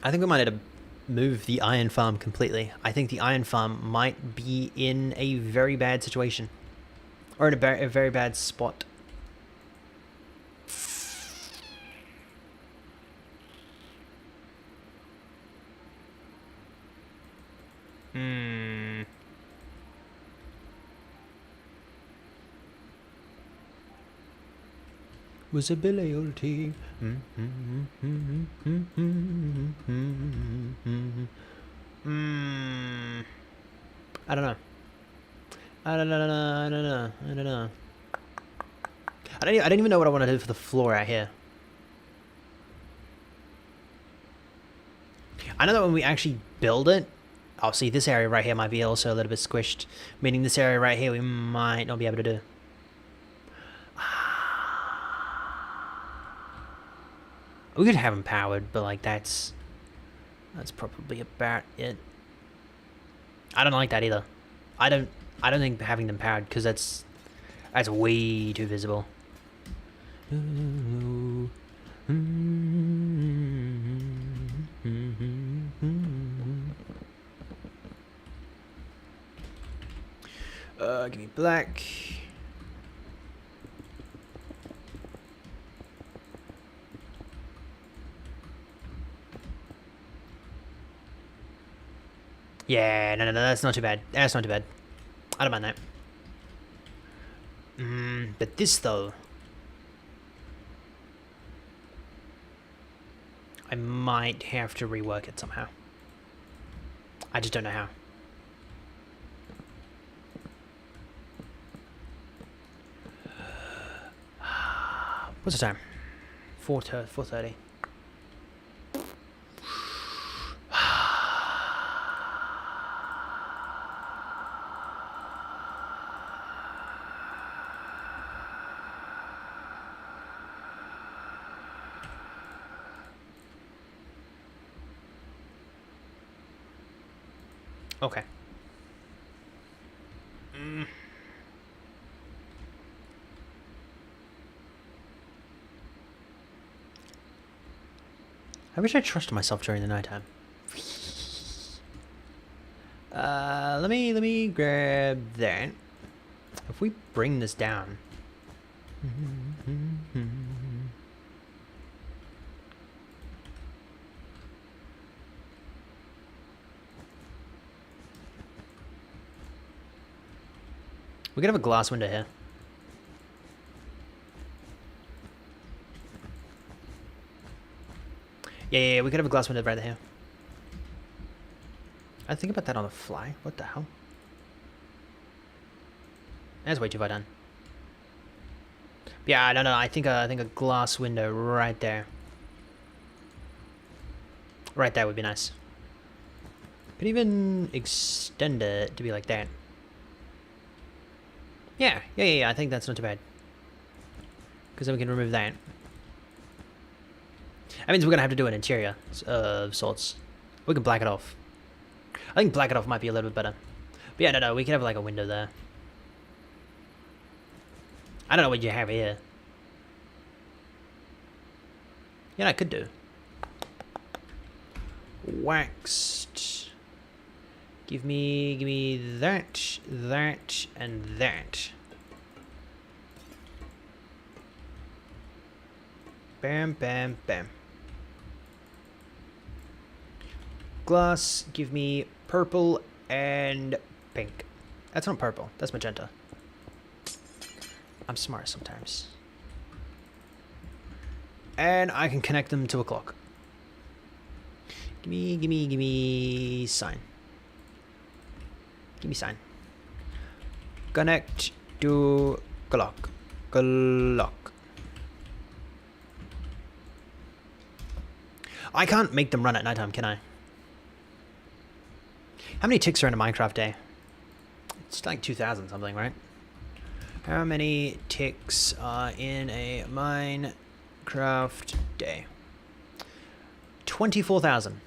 I think we might need to move the iron farm completely. I think the iron farm might be in a very bad situation. Or in a very bad spot. Visibility. I don't know. I don't know. I don't even know what I want to do for the floor out here. I know that when we actually build it, oh, see, this area right here might be also a little bit squished, meaning this area right here we might not be able to do. We could have them powered, but like that's probably about it. I don't like that either. I don't think having them powered, because that's way too visible. Give me black. Yeah, no, that's not too bad. That's not too bad. I don't mind that. But this, though... I might have to rework it somehow. I just don't know how. What's the time? 4:30. Okay. I wish I trusted myself during the nighttime. Let me grab that. If we bring this down. We could have a glass window here. Yeah, we could have a glass window right here. I think about that on the fly. What the hell? That's way too far done. Yeah, no. I think a glass window right there. Right there would be nice. Could even extend it to be like that. Yeah. I think that's not too bad. Because then we can remove that. That means we're going to have to do an interior of sorts. We can black it off. I think black it off might be a little bit better. But yeah, no, we can have like a window there. I don't know what you have here. Yeah, I could do. Waxed. Give me that, and that. Bam, bam, bam. Glass, give me purple and pink. That's not purple, that's magenta. I'm smart sometimes. And I can connect them to a clock. Give me sign. Give me sign. Connect to clock. Clock. I can't make them run at nighttime, can I? How many ticks are in a Minecraft day? It's like 2,000 something, right? How many ticks are in a Minecraft day? 24,000.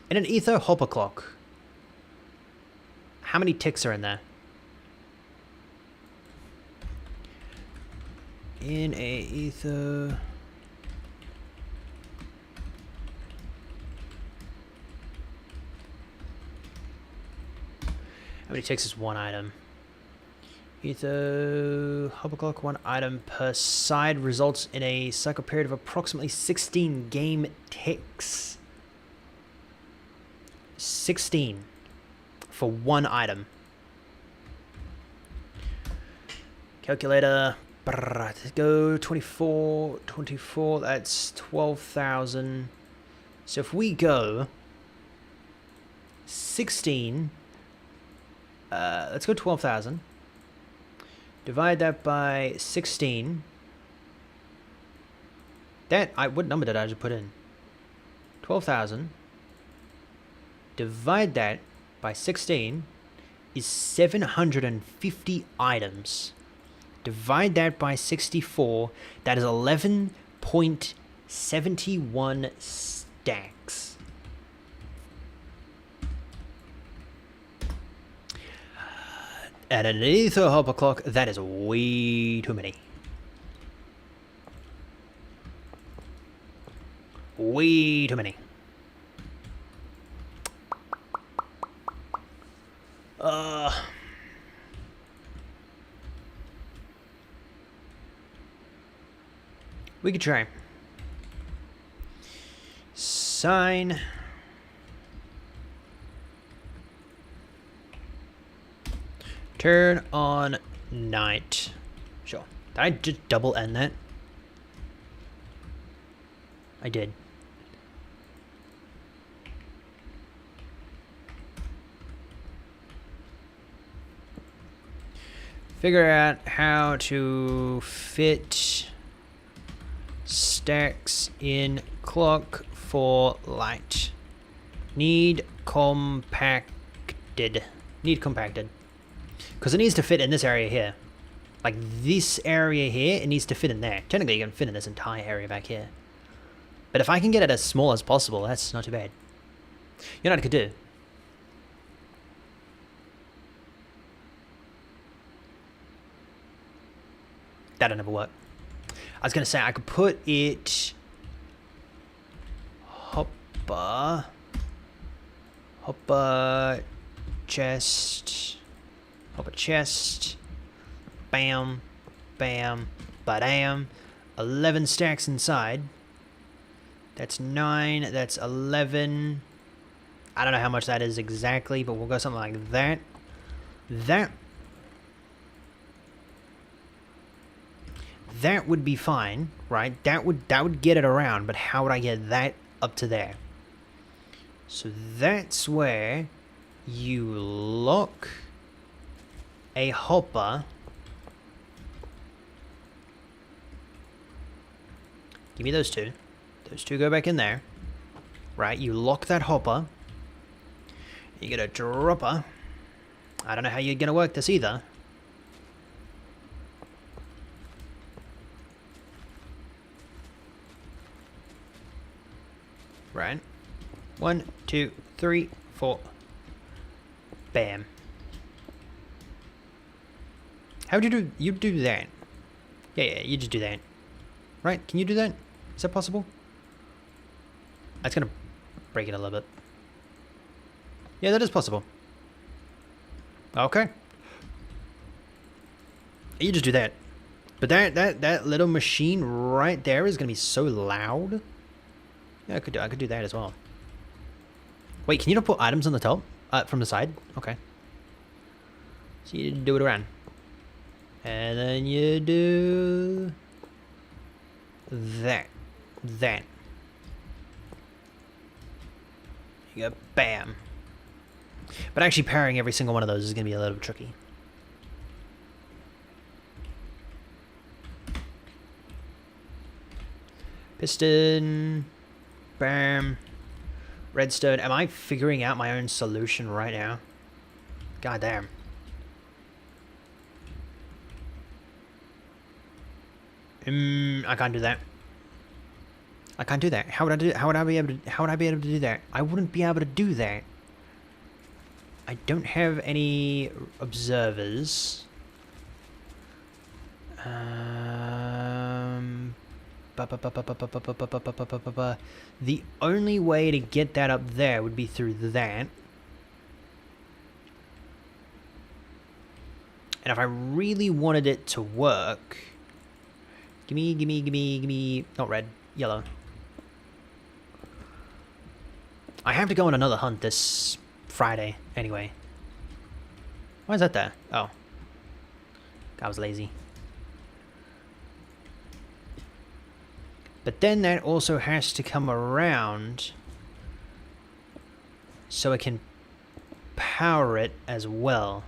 In an ether hopper clock, how many ticks are in there? In a ether How many ticks is one item? Etho hopper clock, one item per side results in a cycle period of approximately 16 game ticks. 16 for one item. Calculator. Let's go 24, that's 12,000. So if we go 16, let's go 12,000. Divide that by 16. What number did I just put in? 12,000. Divide that by 16 is 750 items. Divide that by 64, that is 11.71 stacks. At an ether hopper clock, that is way too many. Way too many. We could try. Sign. Turn on night. Sure. Did I just double end that? I did. Figure out how to fit stacks in clock for light. Need compacted. Because it needs to fit in this area here. Like this area here, it needs to fit in there. Technically, you can fit in this entire area back here. But if I can get it as small as possible, that's not too bad. You know what I could do? That'll never work. I was going to say, I could put it... Hopper, chest, bam, bam, badam, 11 stacks inside. That's 9, that's 11. I don't know how much that is exactly, but we'll go something like that. That would be fine, right? That would get it around, but how would I get that up to there? So that's where you lock a hopper. Give me those two. Those two go back in there. Right, you lock that hopper. You get a dropper. I don't know how you're gonna work this either. Right. 1, 2, 3, 4. Bam. How would you do? You do that. Yeah, you just do that. Right? Can you do that? Is that possible? That's gonna break it a little bit. Yeah, that is possible. Okay. You just do that. But that little machine right there is gonna be so loud. Yeah, I could do that as well. Wait, can you not put items on the top? From the side? Okay. So you do it around. And then you do... that. You go bam. But actually pairing every single one of those is going to be a little bit tricky. Piston. Bam. Redstone. Am I figuring out my own solution right now? God damn. I can't do that. I can't do that. How would I do? How would I be able to do that? I wouldn't be able to do that. I don't have any observers. The only way to get that up there would be through that. And if I really wanted it to work... Gimme... Not red, yellow. I have to go on another hunt this Friday, anyway. Why is that there? Oh. I was lazy. But then that also has to come around so I can power it as well.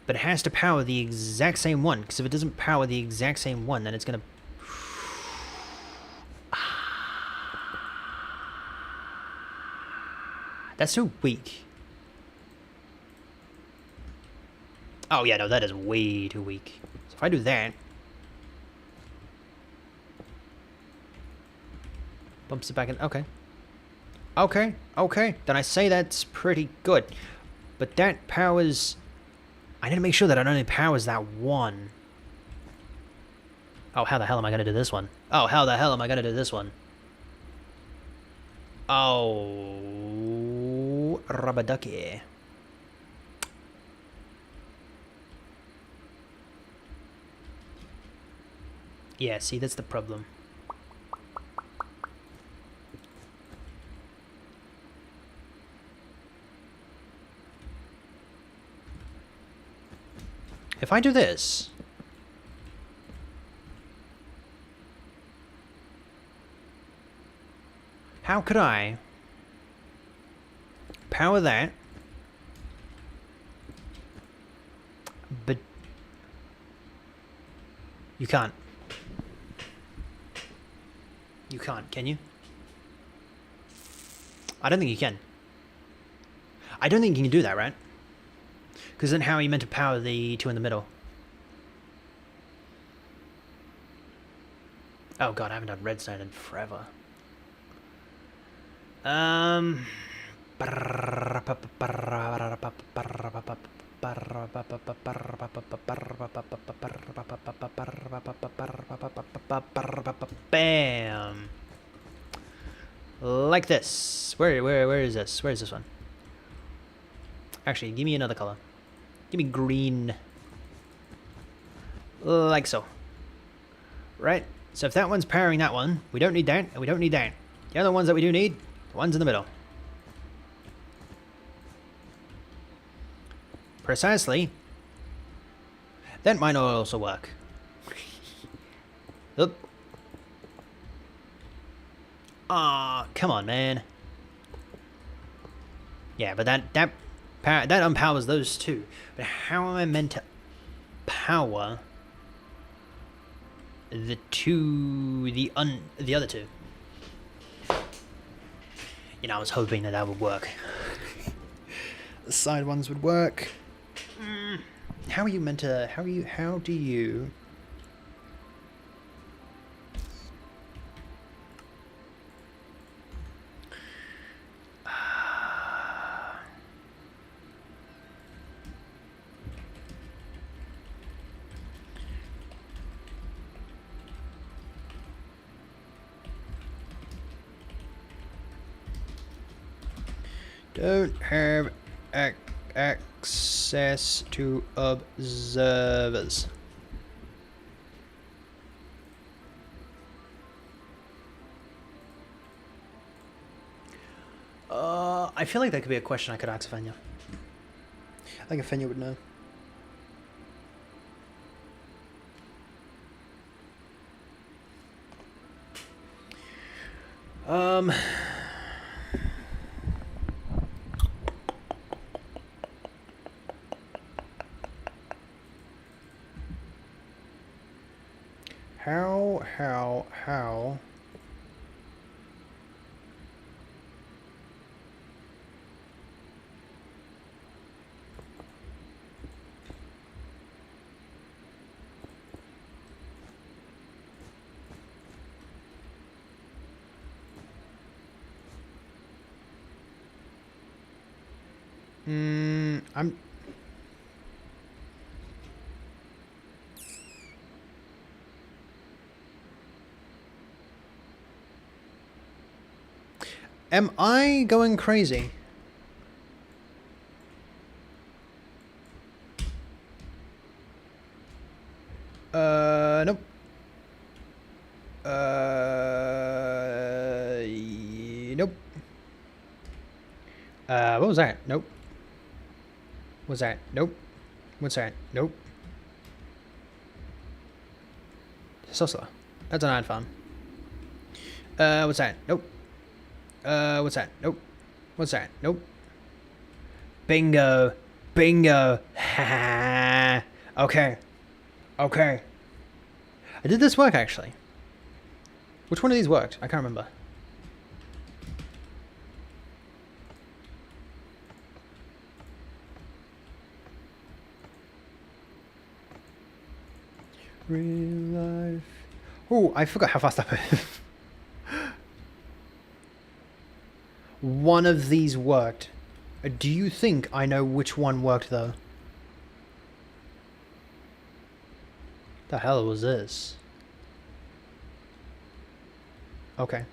But it has to power the exact same one, because if it doesn't power the exact same one, then it's gonna... That's so weak. Oh yeah, no, that is way too weak. So if I do that... Bumps it back in. Okay. Okay. Then I say that's pretty good. But that powers... I need to make sure that it only powers that one. Oh, how the hell am I going to do this one? Oh, how the hell am I going to do this one? Oh... Rubber ducky. Yeah, see, that's the problem. If I do this... How could I power that, but you can't. You can't, can you? I don't think you can. I don't think you can do that, right? Because then how are you meant to power the two in the middle? Oh god, I haven't done redstone in forever. Bam! Like this. Where is this? Where is this one? Actually, give me another color. Give me green. Like so. Right? So if that one's powering that one, we don't need that, and we don't need that. The other ones that we do need, the ones in the middle. Precisely. That might not also work. Oop. Aw, come on, man. Yeah, but that unpowers those two. But how am I meant to power the other two? You know, I was hoping that would work. The side ones would work. How are you meant to... How do you... Don't have access to observers. I feel like that could be a question I could ask Fenya. I think Fenya would know. How? I'm... Am I going crazy? Nope. Nope. What was that? Nope. What's that? Nope. What's that? Nope. So slow. That's an odd farm. What's that? Nope. What's that? Nope. What's that? Nope. Bingo. Bingo. Ha. Okay. Okay. Did this work actually? Which one of these worked? I can't remember. Real life. Oh, I forgot how fast that moved. One of these worked. Do you think I know which one worked though? The hell was this? Okay.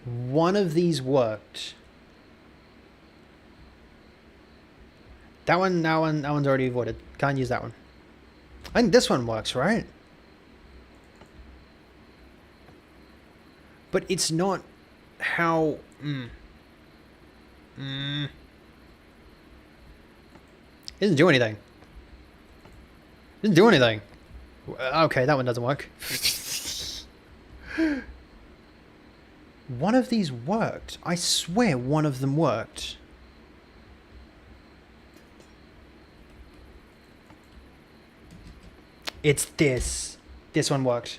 One of these worked. That one's already avoided. Can't use that one. I think this one works, right? But it's not how... It doesn't do anything. It doesn't do anything. Okay, that one doesn't work. One of these worked. I swear one of them worked. It's this. This one worked.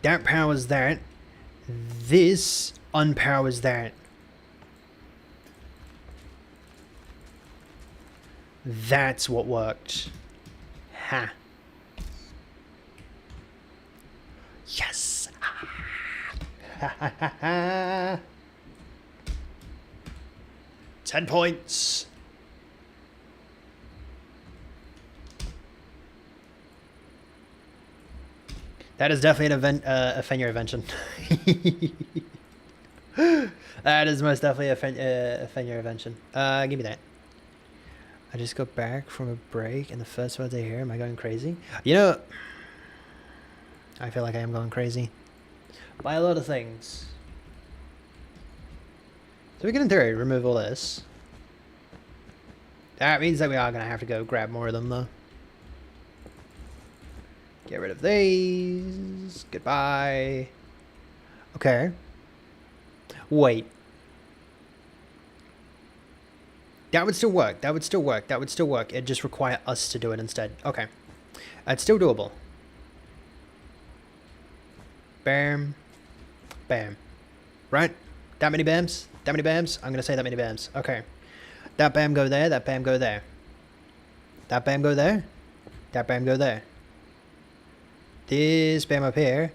That powers that. This unpowers that. That's what worked. Ha. Yes. Ha ha ha ha. 10 points. That is definitely an a Fenrir invention. That is most definitely a Fenrir invention. Give me that. I just got back from a break and the first words I hear, am I going crazy? You know, I feel like I am going crazy. By a lot of things. So we can in theory remove all this. That means that we are going to have to go grab more of them though. Get rid of these. Goodbye. Okay. Wait. That would still work. That would still work. That would still work. It'd just require us to do it instead. Okay. It's still doable. Bam. Bam. Right? That many bams? That many bams? I'm going to say that many bams. Okay. That bam go there. That bam go there. That bam go there. That bam go there. This bam up here.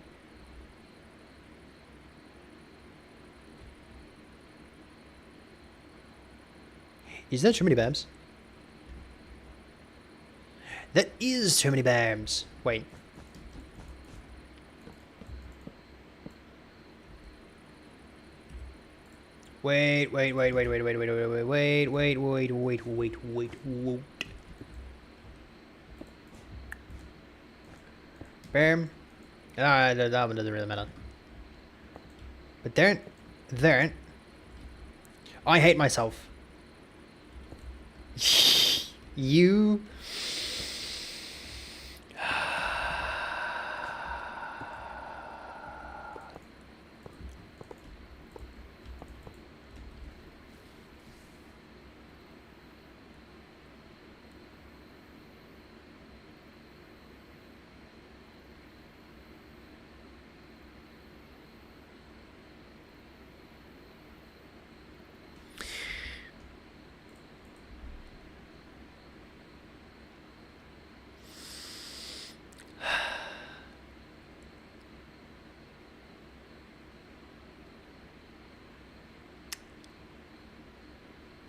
Is that too many bams? That is too many bams. Wait. Wait. Bam. That one doesn't really matter. But there. I hate myself. You.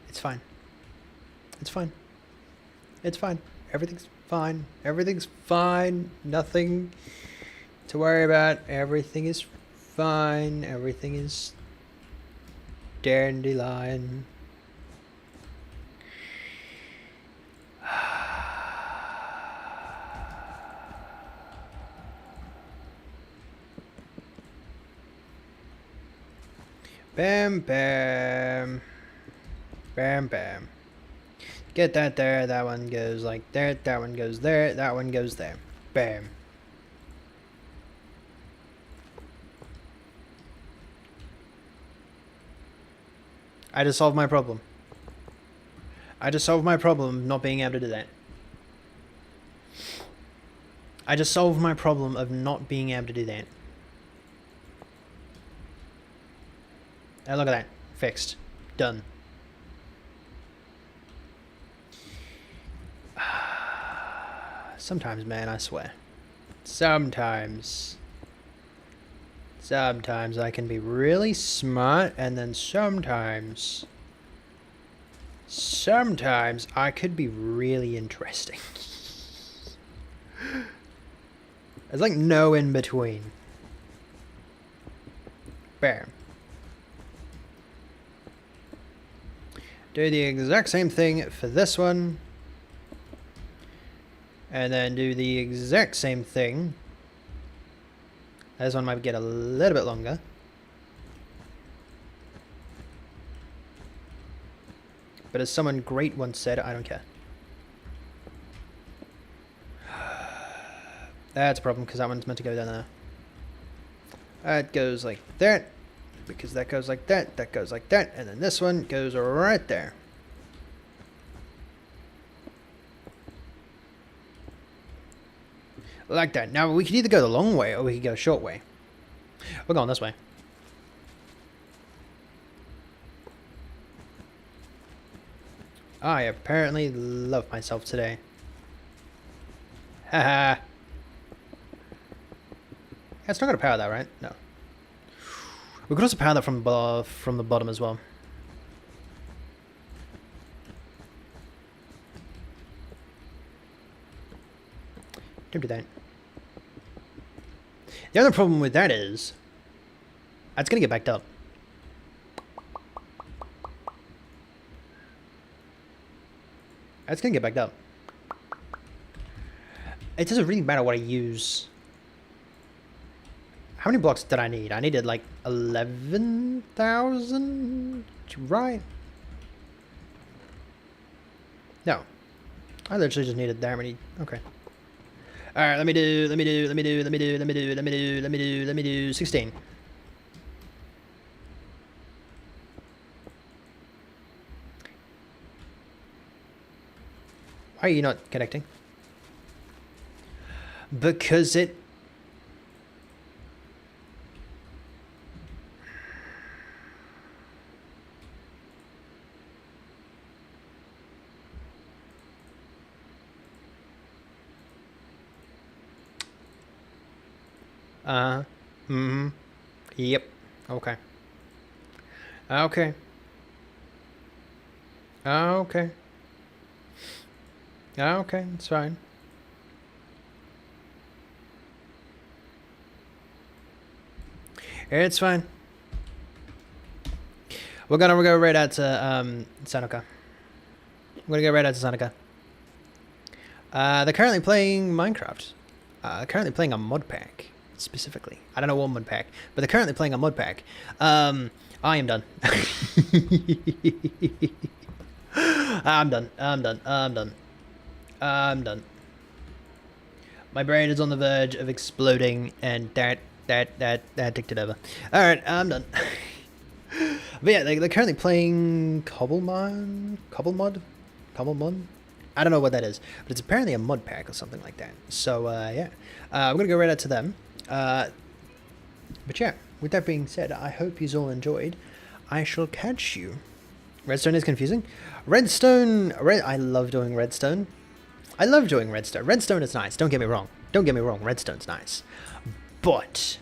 It's fine. It's fine. It's fine. Everything's fine. Everything's fine. Nothing to worry about. Everything is fine. Everything is dandelion. Bam, bam. Bam, bam. Get that there. That one goes like there. That one goes there. That one goes there. Bam. I just solved my problem. I just solved my problem of not being able to do that. I just solved my problem of not being able to do that. Oh, look at that. Fixed. Done. Sometimes, man, I swear. Sometimes I can be really smart, and then sometimes I could be really interesting. There's like no in between. Bam. Do the exact same thing for this one. And then do the exact same thing. This one might get a little bit longer. But as someone great once said, I don't care. That's a problem because that one's meant to go down there. That goes like that. Because that goes like that. That goes like that. And then this one goes right there. Like that. Now we could either go the long way or we could go the short way. We're going this way. I apparently love myself today. Haha. It's not gonna power that, right? No. We could also power that from the bottom as well. Don't do that. The other problem with that is, it's gonna get backed up. It's gonna get backed up. It doesn't really matter what I use. How many blocks did I need? I needed like 11,000, right? No. I literally just needed that many. Okay. Alright, let me do 16. Why are you not connecting? Because it... Yep. Okay. Okay. Okay. Okay, it's fine. It's fine. We're gonna go right out to Seneca. We're gonna go right out to Seneca. They're currently playing Minecraft. Currently playing a mod pack. Specifically, I don't know what mod pack, but they're currently playing a mod pack. I am done. I'm done. My brain is on the verge of exploding, and that ticked it over. All right, I'm done. But yeah, they're currently playing Cobble mod. I don't know what that is, but it's apparently a mod pack or something like that. So yeah, I'm gonna go right out to them. But yeah, with that being said, I hope you all enjoyed. I shall catch you. Redstone is confusing. I love doing redstone. Redstone is nice. Don't get me wrong. Redstone's nice. But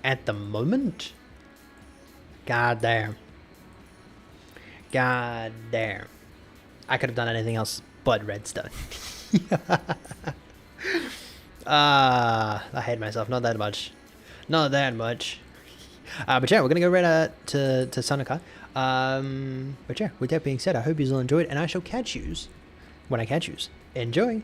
at the moment, god damn, I could have done anything else but redstone. I hate myself. Not that much. But yeah, we're gonna go right to Seneca. But yeah, with that being said, I hope you all enjoyed, and I shall catch yous when I catch yous. Enjoy.